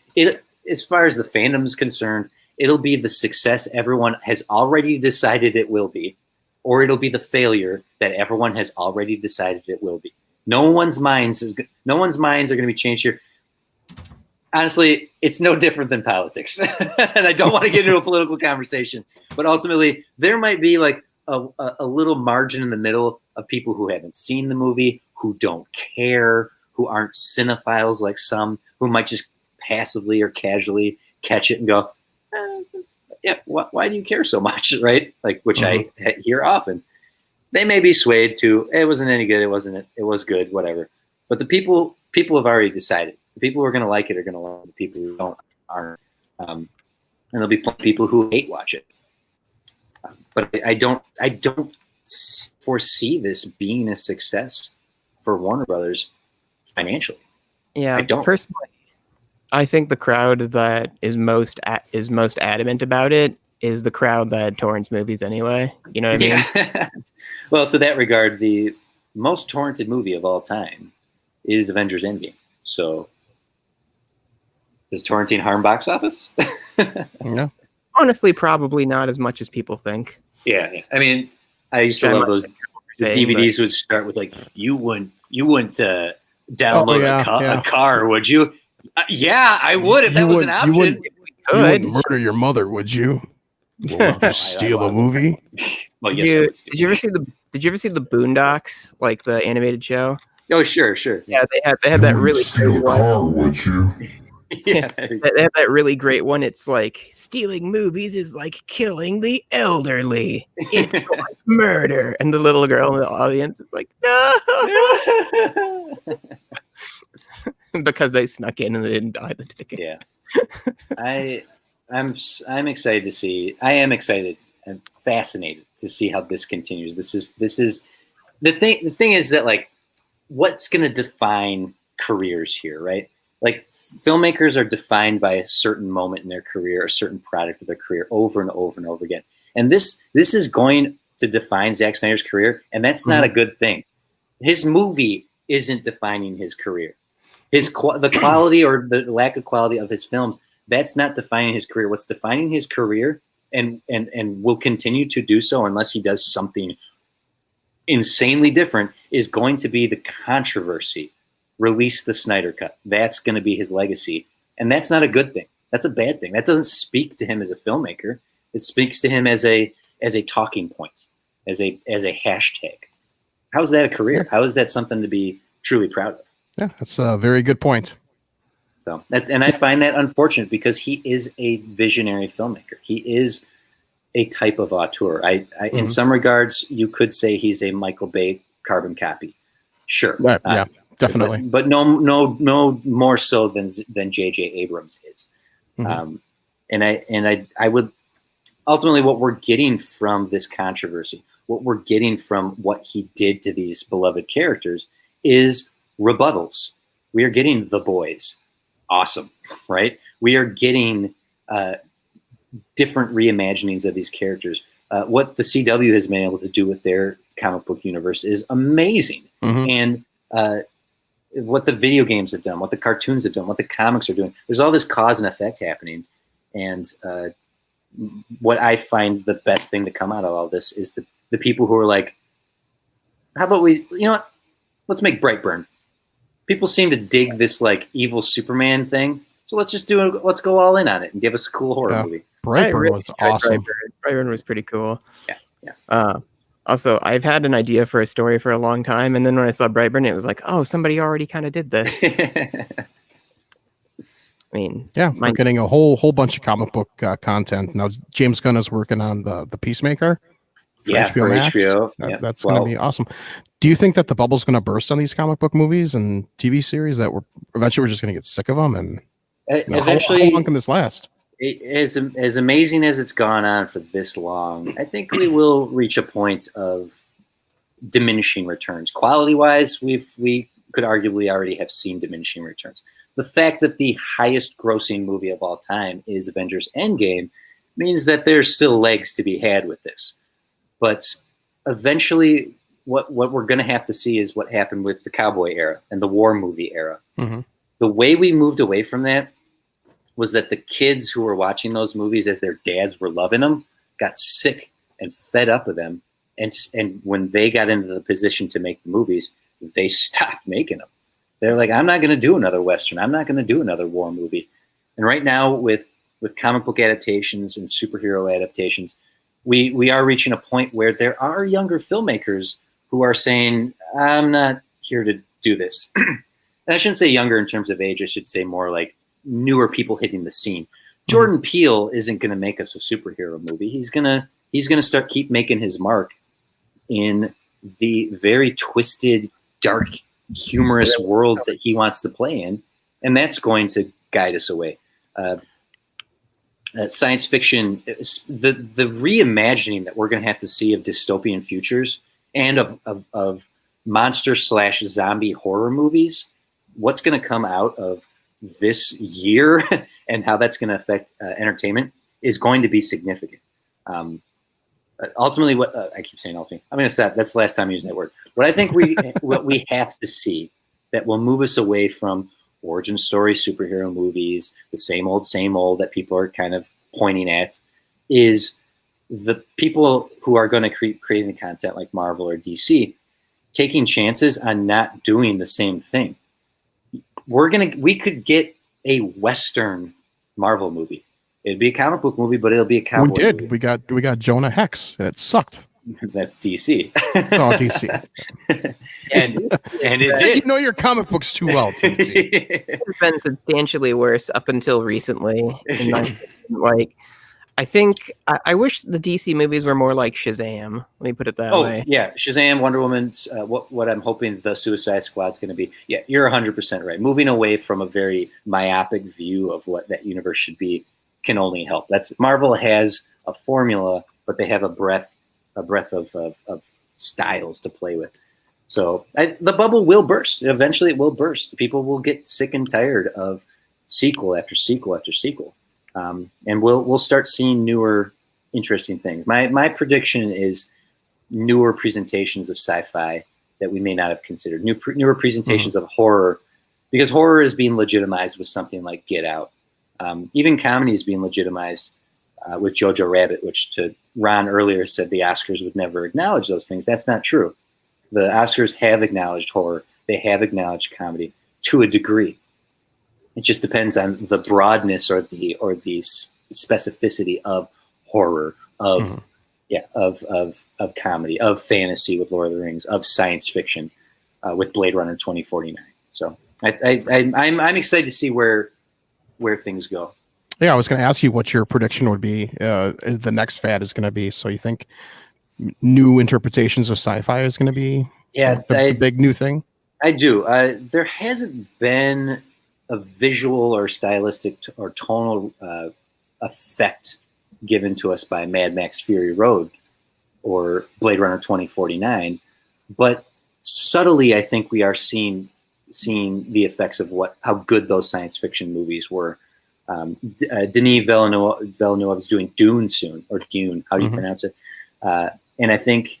as far as the fandom is concerned, it'll be the success everyone has already decided it will be, or it'll be the failure that everyone has already decided it will be. No one's minds are going to be changed here. Honestly, it's no different than politics. And I don't want to get into a political conversation, but ultimately there might be like a little margin in the middle of people who haven't seen the movie, who don't care, who aren't cinephiles like some, who might just passively or casually catch it and go, yeah, why do you care so much, right? Like, which mm-hmm. I hear often. They may be swayed to, it wasn't any good, it was good, whatever. But the people have already decided. The people who are going to like it are going to like it. The people who don't aren't. And there'll be people who hate watch it. But I don't foresee this being a success for Warner Brothers financially. Yeah, I don't. Personally, I think the crowd that is most adamant about it is the crowd that torrents movies anyway. You know what I mean? Yeah. Well, to that regard, the most torrented movie of all time is Avengers Endgame. So, does torrenting harm box office? No. Honestly, probably not as much as people think. Yeah. I mean, I used to love those. The DVDs would start with like, you wouldn't download a car, would you? Yeah, I would if that was an option. You wouldn't murder your mother, would you? Would you steal a movie? Well, yes. Did you ever see the Boondocks, like the animated show? Oh, sure. Yeah, they had that really steal a car, would you? Yeah, They have that really great one. It's like stealing movies is like killing the elderly. It's like murder. And the little girl in the audience, it's like, no, because they snuck in and they didn't buy the ticket. Yeah, I'm excited to see. I am excited and fascinated to see how this continues. This is the thing. The thing is that like, what's going to define careers here, right? Like filmmakers are defined by a certain moment in their career, a certain product of their career, over and over and over again. And this is going to define Zack Snyder's career, and that's not a good thing. His movie isn't defining his career. The quality or the lack of quality of his films, that's not defining his career. What's defining his career and will continue to do so unless he does something insanely different is going to be the controversy. Release the Snyder Cut. That's going to be his legacy. And that's not a good thing. That's a bad thing. That doesn't speak to him as a filmmaker. It speaks to him as a talking point, as a hashtag. How's that a career? How is that something to be truly proud of? Yeah, that's a very good point. So, and I find that unfortunate because he is a visionary filmmaker. He is a type of auteur. In some regards, you could say he's a Michael Bay carbon copy. Sure. Yeah, definitely. But no more so than J.J. Abrams is. And I would ultimately what we're getting from this controversy, what we're getting from what he did to these beloved characters is rebuttals. We are getting The Boys. Awesome, right? We are getting different reimaginings of these characters. What the CW has been able to do with their comic book universe is amazing. And what the video games have done, what the cartoons have done, what the comics are doing. There's all this cause and effect happening. And what I find the best thing to come out of all this is the people who are like, how about let's make Brightburn. People seem to dig this like evil Superman thing. So let's go all in on it and give us a cool horror movie. Brightburn was awesome. Brightburn was pretty cool. Yeah. Also, I've had an idea for a story for a long time, and then when I saw Brightburn, it was like, oh, somebody already kind of did this. I mean, we're getting a whole bunch of comic book content now. James Gunn is working on the Peacemaker. For HBO. That's going to be awesome. Do you think that the bubble's going to burst on these comic book movies and TV series that eventually we're just going to get sick of them? And eventually, how long can this last? As amazing as it's gone on for this long, I think we will reach a point of diminishing returns. Quality-wise, we could arguably already have seen diminishing returns. The fact that the highest grossing movie of all time is Avengers Endgame means that there's still legs to be had with this. But eventually, what we're going to have to see is what happened with the cowboy era and the war movie era. The way we moved away from that was that the kids who were watching those movies as their dads were loving them got sick and fed up with them. And when they got into the position to make the movies, they stopped making them. They're like, I'm not going to do another Western. I'm not going to do another war movie. And right now with comic book adaptations and superhero adaptations, we are reaching a point where there are younger filmmakers who are saying, I'm not here to do this. And I shouldn't say younger in terms of age. I should say more like newer people hitting the scene. Jordan Peele isn't going to make us a superhero movie. He's going to keep making his mark in the very twisted, dark, humorous worlds that he wants to play in. And that's going to guide us away. Science fiction, the reimagining that we're going to have to see of dystopian futures and of monster/zombie horror movies, what's going to come out of this year and how that's going to affect entertainment is going to be significant. Ultimately, I keep saying ultimately, I'm going to stop. That's the last time I'm using that word. What I think what we have to see that will move us away from origin story superhero movies, the same old that people are kind of pointing at, is the people who are going to creating the content like Marvel or DC taking chances on not doing the same thing. We could get a Western Marvel movie. It'd be a comic book movie, but it'll be a cowboy movie. We got Jonah Hex, and it sucked. That's DC. Oh, DC. and it You did. know your comic books too well, TC. It's been substantially worse up until recently. In my opinion. Like, I think I wish the DC movies were more like Shazam. Let me put it that way. Yeah, Shazam, Wonder Woman's. What I'm hoping the Suicide Squad's going to be. Yeah, you're 100% right. Moving away from a very myopic view of what that universe should be can only help. That's Marvel has a formula, but they have a breadth of styles to play with. So the bubble will burst. Eventually, it will burst. People will get sick and tired of sequel after sequel after sequel. And we'll start seeing newer, interesting things. My prediction is newer presentations of sci-fi that we may not have considered. Newer presentations of horror, because horror is being legitimized with something like Get Out. Even comedy is being legitimized with Jojo Rabbit, which to Ron earlier said the Oscars would never acknowledge those things. That's not true. The Oscars have acknowledged horror. They have acknowledged comedy to a degree. It just depends on the broadness or the specificity of horror, of comedy, of fantasy with Lord of the Rings, of science fiction with Blade Runner 2049. So I'm excited to see where things go. Yeah, I was going to ask you what your prediction would be. The next fad is going to be. So you think new interpretations of sci-fi is going to be the big new thing? I do. There hasn't been a visual or stylistic or tonal effect given to us by Mad Max Fury Road or Blade Runner 2049, but subtly, I think we are seeing the effects of how good those science fiction movies were. Denis Villeneuve is doing Dune soon, or Dune, how do you pronounce it? And I think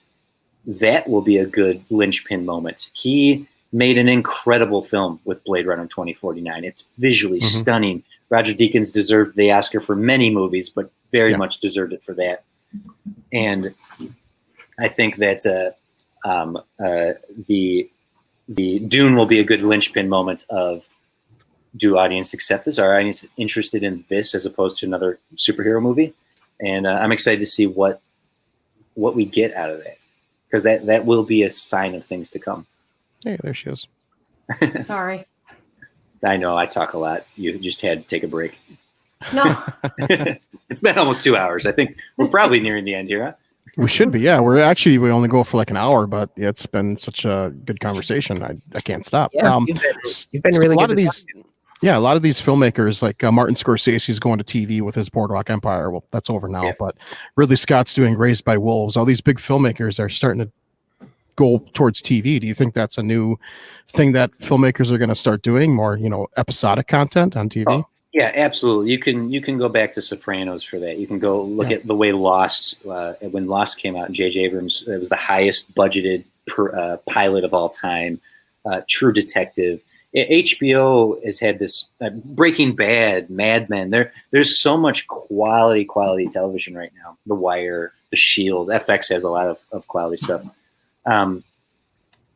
that will be a good linchpin moment. He made an incredible film with Blade Runner 2049. It's visually stunning. Roger Deakins deserved the Oscar for many movies, but very much deserved it for that. And I think that the Dune will be a good linchpin moment of, do audience accept this? Are audience interested in this as opposed to another superhero movie? And I'm excited to see what we get out of that, because that will be a sign of things to come. Hey, there she is. Sorry. I know I talk a lot. You just had to take a break. No. It's been almost 2 hours. I think we're probably nearing the end here. Huh? We should be. Yeah, we only go for like an hour, but it's been such a good conversation. I can't stop. Yeah, you've been really a lot good of these. Yeah, a lot of these filmmakers, like Martin Scorsese's going to TV with his Boardwalk Empire. Well, that's over now, but Ridley Scott's doing Raised by Wolves. All these big filmmakers are starting to go towards TV. Do you think that's a new thing that filmmakers are going to start doing, more, episodic content on TV? Oh, yeah, absolutely. You can go back to Sopranos for that. You can go look at the way Lost, when Lost came out, J.J. Abrams, it was the highest budgeted pilot of all time. True Detective. HBO has had this Breaking Bad, Mad Men. There's so much quality television right now. The Wire, The Shield, FX has a lot of quality stuff.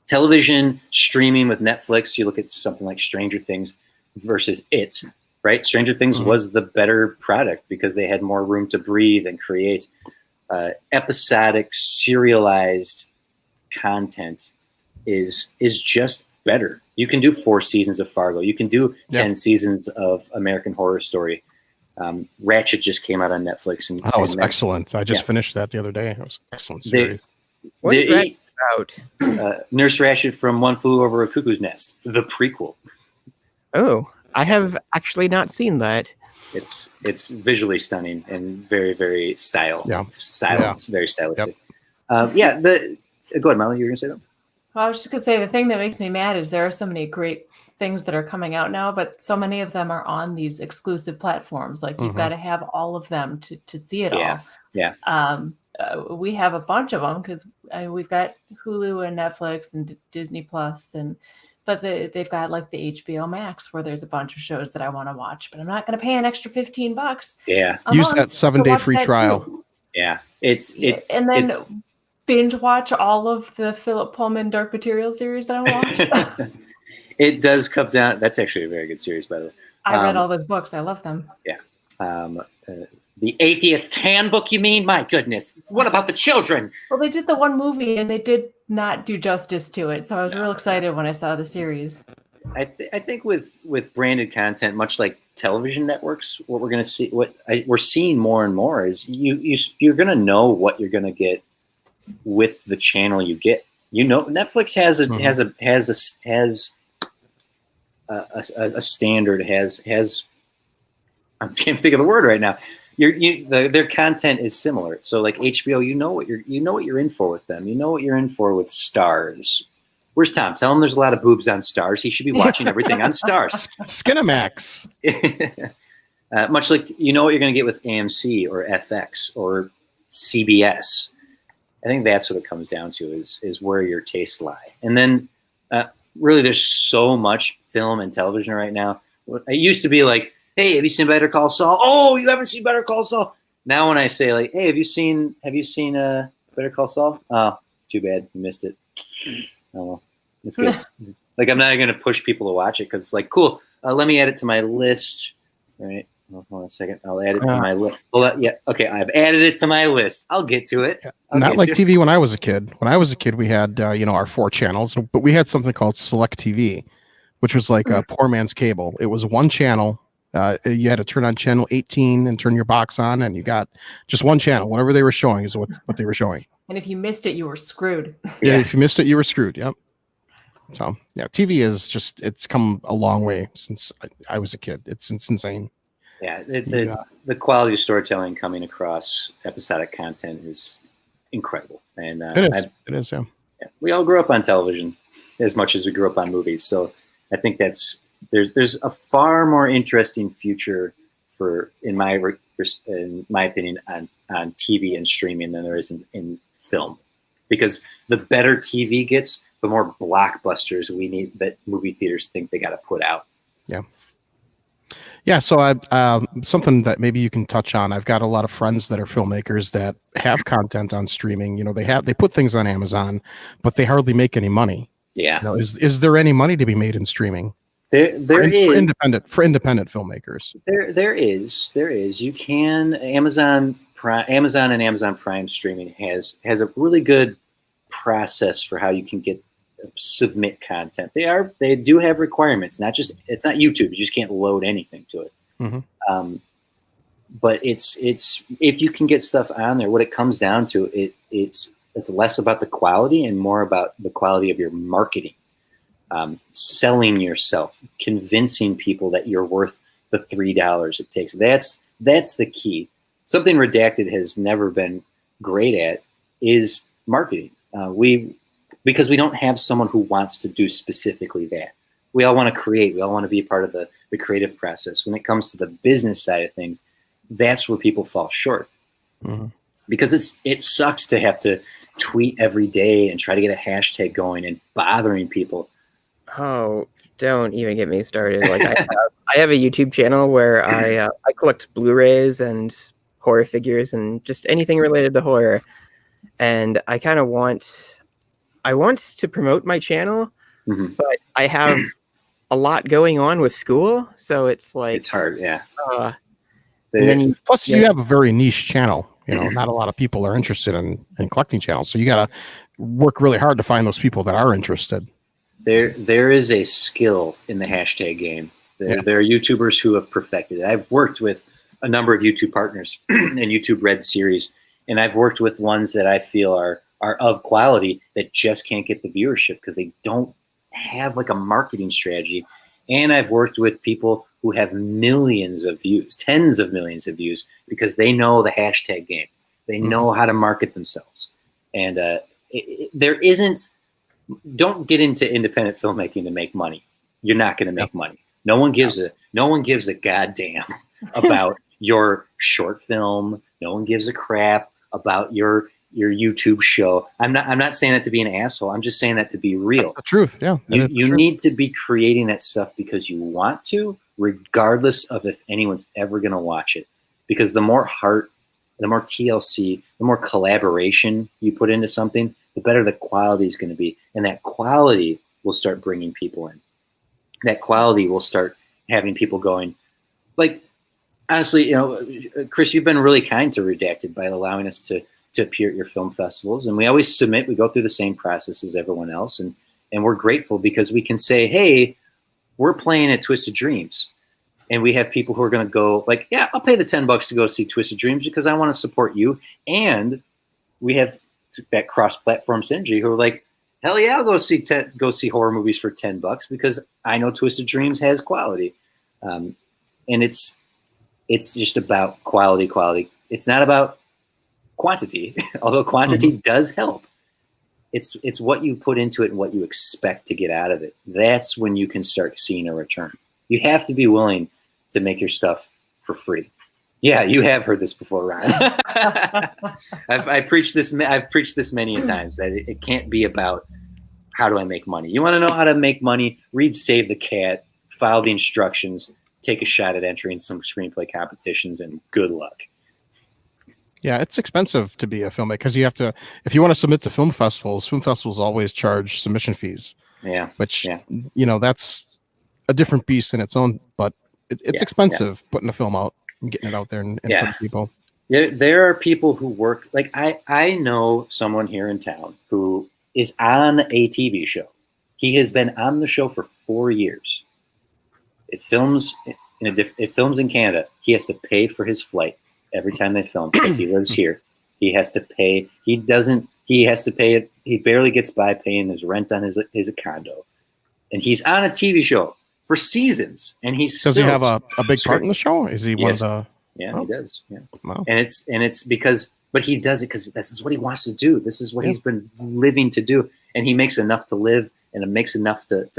Television, streaming with Netflix, you look at something like Stranger Things versus It, right? Stranger Things was the better product because they had more room to breathe and create episodic, serialized content is just better. You can do 4 seasons of Fargo. You can do 10 seasons of American Horror Story. Ratchet just came out on Netflix. And that was excellent. I just finished that the other day. It was an excellent series. What is that about? Nurse Ratchet from One Flew Over a Cuckoo's Nest, the prequel. Oh, I have actually not seen that. It's visually stunning and very, very stylized. Very stylistic. Go ahead, Molly. You were going to say that? Well, I was just going to say, the thing that makes me mad is there are so many great things that are coming out now, but so many of them are on these exclusive platforms. Like, you've got to have all of them to see it all. Yeah. We have a bunch of them because we've got Hulu and Netflix and Disney Plus, but they've got like the HBO Max where there's a bunch of shows that I want to watch, but I'm not going to pay an extra $15. Yeah. Use that 7-day free trial. Too. Yeah. And then binge watch all of the Philip Pullman Dark Materials series that I watch. It does come down. That's actually a very good series, by the way. I read all those books. I love them. Yeah. The Atheist Handbook, you mean? My goodness. What about the children? Well, they did the one movie and they did not do justice to it. So I was real excited when I saw the series. I think with branded content, much like television networks, what we're going to see, we're seeing more and more is you're going to know what you're going to get with the channel you get. You know, Netflix has a standard, has I can't think of the word right now. Their content is similar. So like HBO, you know what you're in for with them. You know what you're in for with Stars. Where's Tom? Tell him there's a lot of boobs on Stars. He should be watching everything on Stars. Skinamax. Much like you know what you're going to get with AMC or FX or CBS. I think that's what it comes down to is where your tastes lie. And then really there's so much film and television right now. It used to be like, hey, have you seen Better Call Saul? Oh, you haven't seen Better Call Saul. Now when I say like, hey, have you seen Better Call Saul? Oh, too bad, you missed it. Oh well, it's good. Like I'm not going to push people to watch it because it's like, cool. Let me add it to my list. All right, hold on a second. I'll add it to my list. Yeah, okay. I've added it to my list. I'll get to it. Not like TV when I was a kid. When I was a kid, we had our 4 channels, but we had something called Select TV, which was like a poor man's cable. It was one channel. You had to turn on channel 18 and turn your box on, and you got just one channel. Whatever they were showing is what they were showing. And if you missed it, you were screwed. Yeah, if you missed it, you were screwed. Yep. So yeah, TV is it's come a long way since I was a kid. It's insane. Yeah, the quality of storytelling coming across episodic content is incredible, and it is. Yeah. We all grew up on television as much as we grew up on movies, so I think there's a far more interesting future in my opinion on TV and streaming than there is in film, because the better TV gets, the more blockbusters we need that movie theaters think they got to put out. Yeah. Yeah. So something that maybe you can touch on. I've got a lot of friends that are filmmakers that have content on streaming. They put things on Amazon, but they hardly make any money. Yeah. Is there any money to be made in streaming? There is for independent filmmakers. There is. You can Amazon and Amazon Prime streaming has a really good process for how you can submit content. They do have requirements. It's not YouTube. You just can't load anything to it. Mm-hmm. But it's if you can get stuff on there, what it comes down to it's less about the quality and more about the quality of your marketing. Selling yourself, convincing people that you're worth the $3 it takes. That's the key. Something Redacted has never been great at is marketing. Because we don't have someone who wants to do specifically that. We all want to create. We all want to be a part of the creative process. When it comes to the business side of things, that's where people fall short. Mm-hmm. Because it sucks to have to tweet every day and try to get a hashtag going and bothering people. Oh, don't even get me started. Like I have a YouTube channel where I collect Blu-rays and horror figures and just anything related to horror. And I kind of want to promote my channel, mm-hmm. but I have a lot going on with school, so it's like it's hard. Yeah. And then you have a very niche channel. Not a lot of people are interested in collecting channels, so you got to work really hard to find those people that are interested. There is a skill in the hashtag game. There are YouTubers who have perfected it. I've worked with a number of YouTube partners and YouTube Red series, and I've worked with ones that I feel are of quality that just can't get the viewership because they don't have like a marketing strategy. And I've worked with people who have millions of views, tens of millions of views, because they know the hashtag game. They know how to market themselves. And there isn't. Don't get into independent filmmaking to make money. You're not going to make money. No one gives a goddamn about your short film. No one gives a crap about your YouTube show. I'm not saying that to be an asshole. I'm just saying that to be real. That's the truth. Yeah. You need to be creating that stuff because you want to, regardless of if anyone's ever going to watch it. Because the more heart, the more TLC, the more collaboration you put into something, the better the quality is going to be. And that quality will start bringing people in. That quality will start having people going, like, honestly, Chris, you've been really kind to Redacted by allowing us to appear at your film festivals, and we always submit. We go through the same process as everyone else, and we're grateful because we can say, hey, we're playing at Twisted Dreams, and we have people who are going to go like, yeah, I'll pay the $10 to go see Twisted Dreams because I want to support you, and we have that cross-platform synergy who are like, hell yeah, I'll go see horror movies for $10 because I know Twisted Dreams has quality, and it's just about quality. It's not about quantity, although quantity does help. It's what you put into it and what you expect to get out of it. That's when you can start seeing a return. You have to be willing to make your stuff for free. Yeah, you have heard this before, Ryan. I've preached this many a times that it can't be about how do I make money. You want to know how to make money? Read Save the Cat, follow the instructions, take a shot at entering some screenplay competitions, and good luck. Yeah, it's expensive to be a filmmaker because you have to, if you want to submit to film festivals always charge submission fees. Yeah. Which, that's a different beast in its own, but it's expensive putting a film out and getting it out there in front of people. There are people who work, like I know someone here in town who is on a TV show. He has been on the show for 4 years. It films in Canada. He has to pay for his flight every time they film because he lives here. He has to pay. He has to pay it. He barely gets by paying his rent on his condo. And he's on a TV show for seasons. And does he have a big part in the show? Is he one of the? Yeah, he does. Yeah. Wow. And it's because, but he does it because this is what he wants to do. This is what he's been living to do. And he makes enough to live and it makes enough to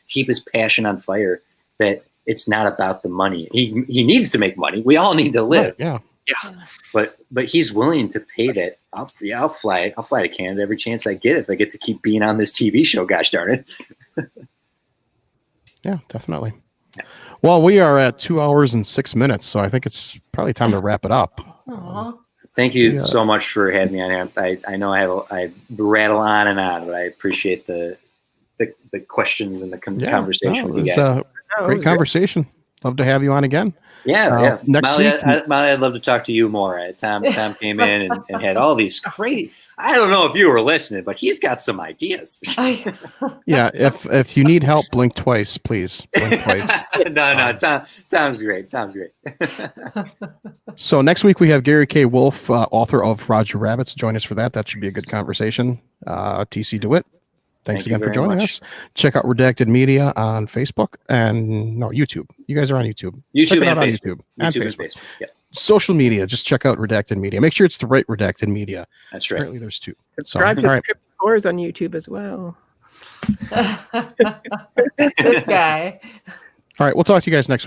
keep his passion on fire that it's not about the money. He needs to make money. We all need to live. Right, yeah. But he's willing to pay that. I'll fly to Canada every chance I get if I get to keep being on this TV show. Gosh darn it. Yeah, definitely. Yeah. Well, we are at 2 hours and 6 minutes, so I think it's probably time to wrap it up. Aww. Thank you so much for having me on here. I know I rattle on and on, but I appreciate the questions and the conversation with you guys. Great conversation. Love to have you on again. Yeah. Next Molly, week, Molly, I'd love to talk to you more. Tom came in and had all these great. I don't know if you were listening, but he's got some ideas. Yeah. If you need help, blink twice, please. Blink twice. No. Tom's great. So next week we have Gary K. Wolf, author of Roger Rabbit. Join us for that. That should be a good conversation. TC DeWitt. Thanks again for joining us. Check out Redacted Media on Facebook and YouTube. You guys are on YouTube. YouTube and Facebook. YouTube and Facebook. Facebook. Yeah. Social media. Just check out Redacted Media. Make sure it's the right Redacted Media. That's right. Apparently there's two. Subscribe to Script Scores on YouTube as well. This guy. All right. We'll talk to you guys next week.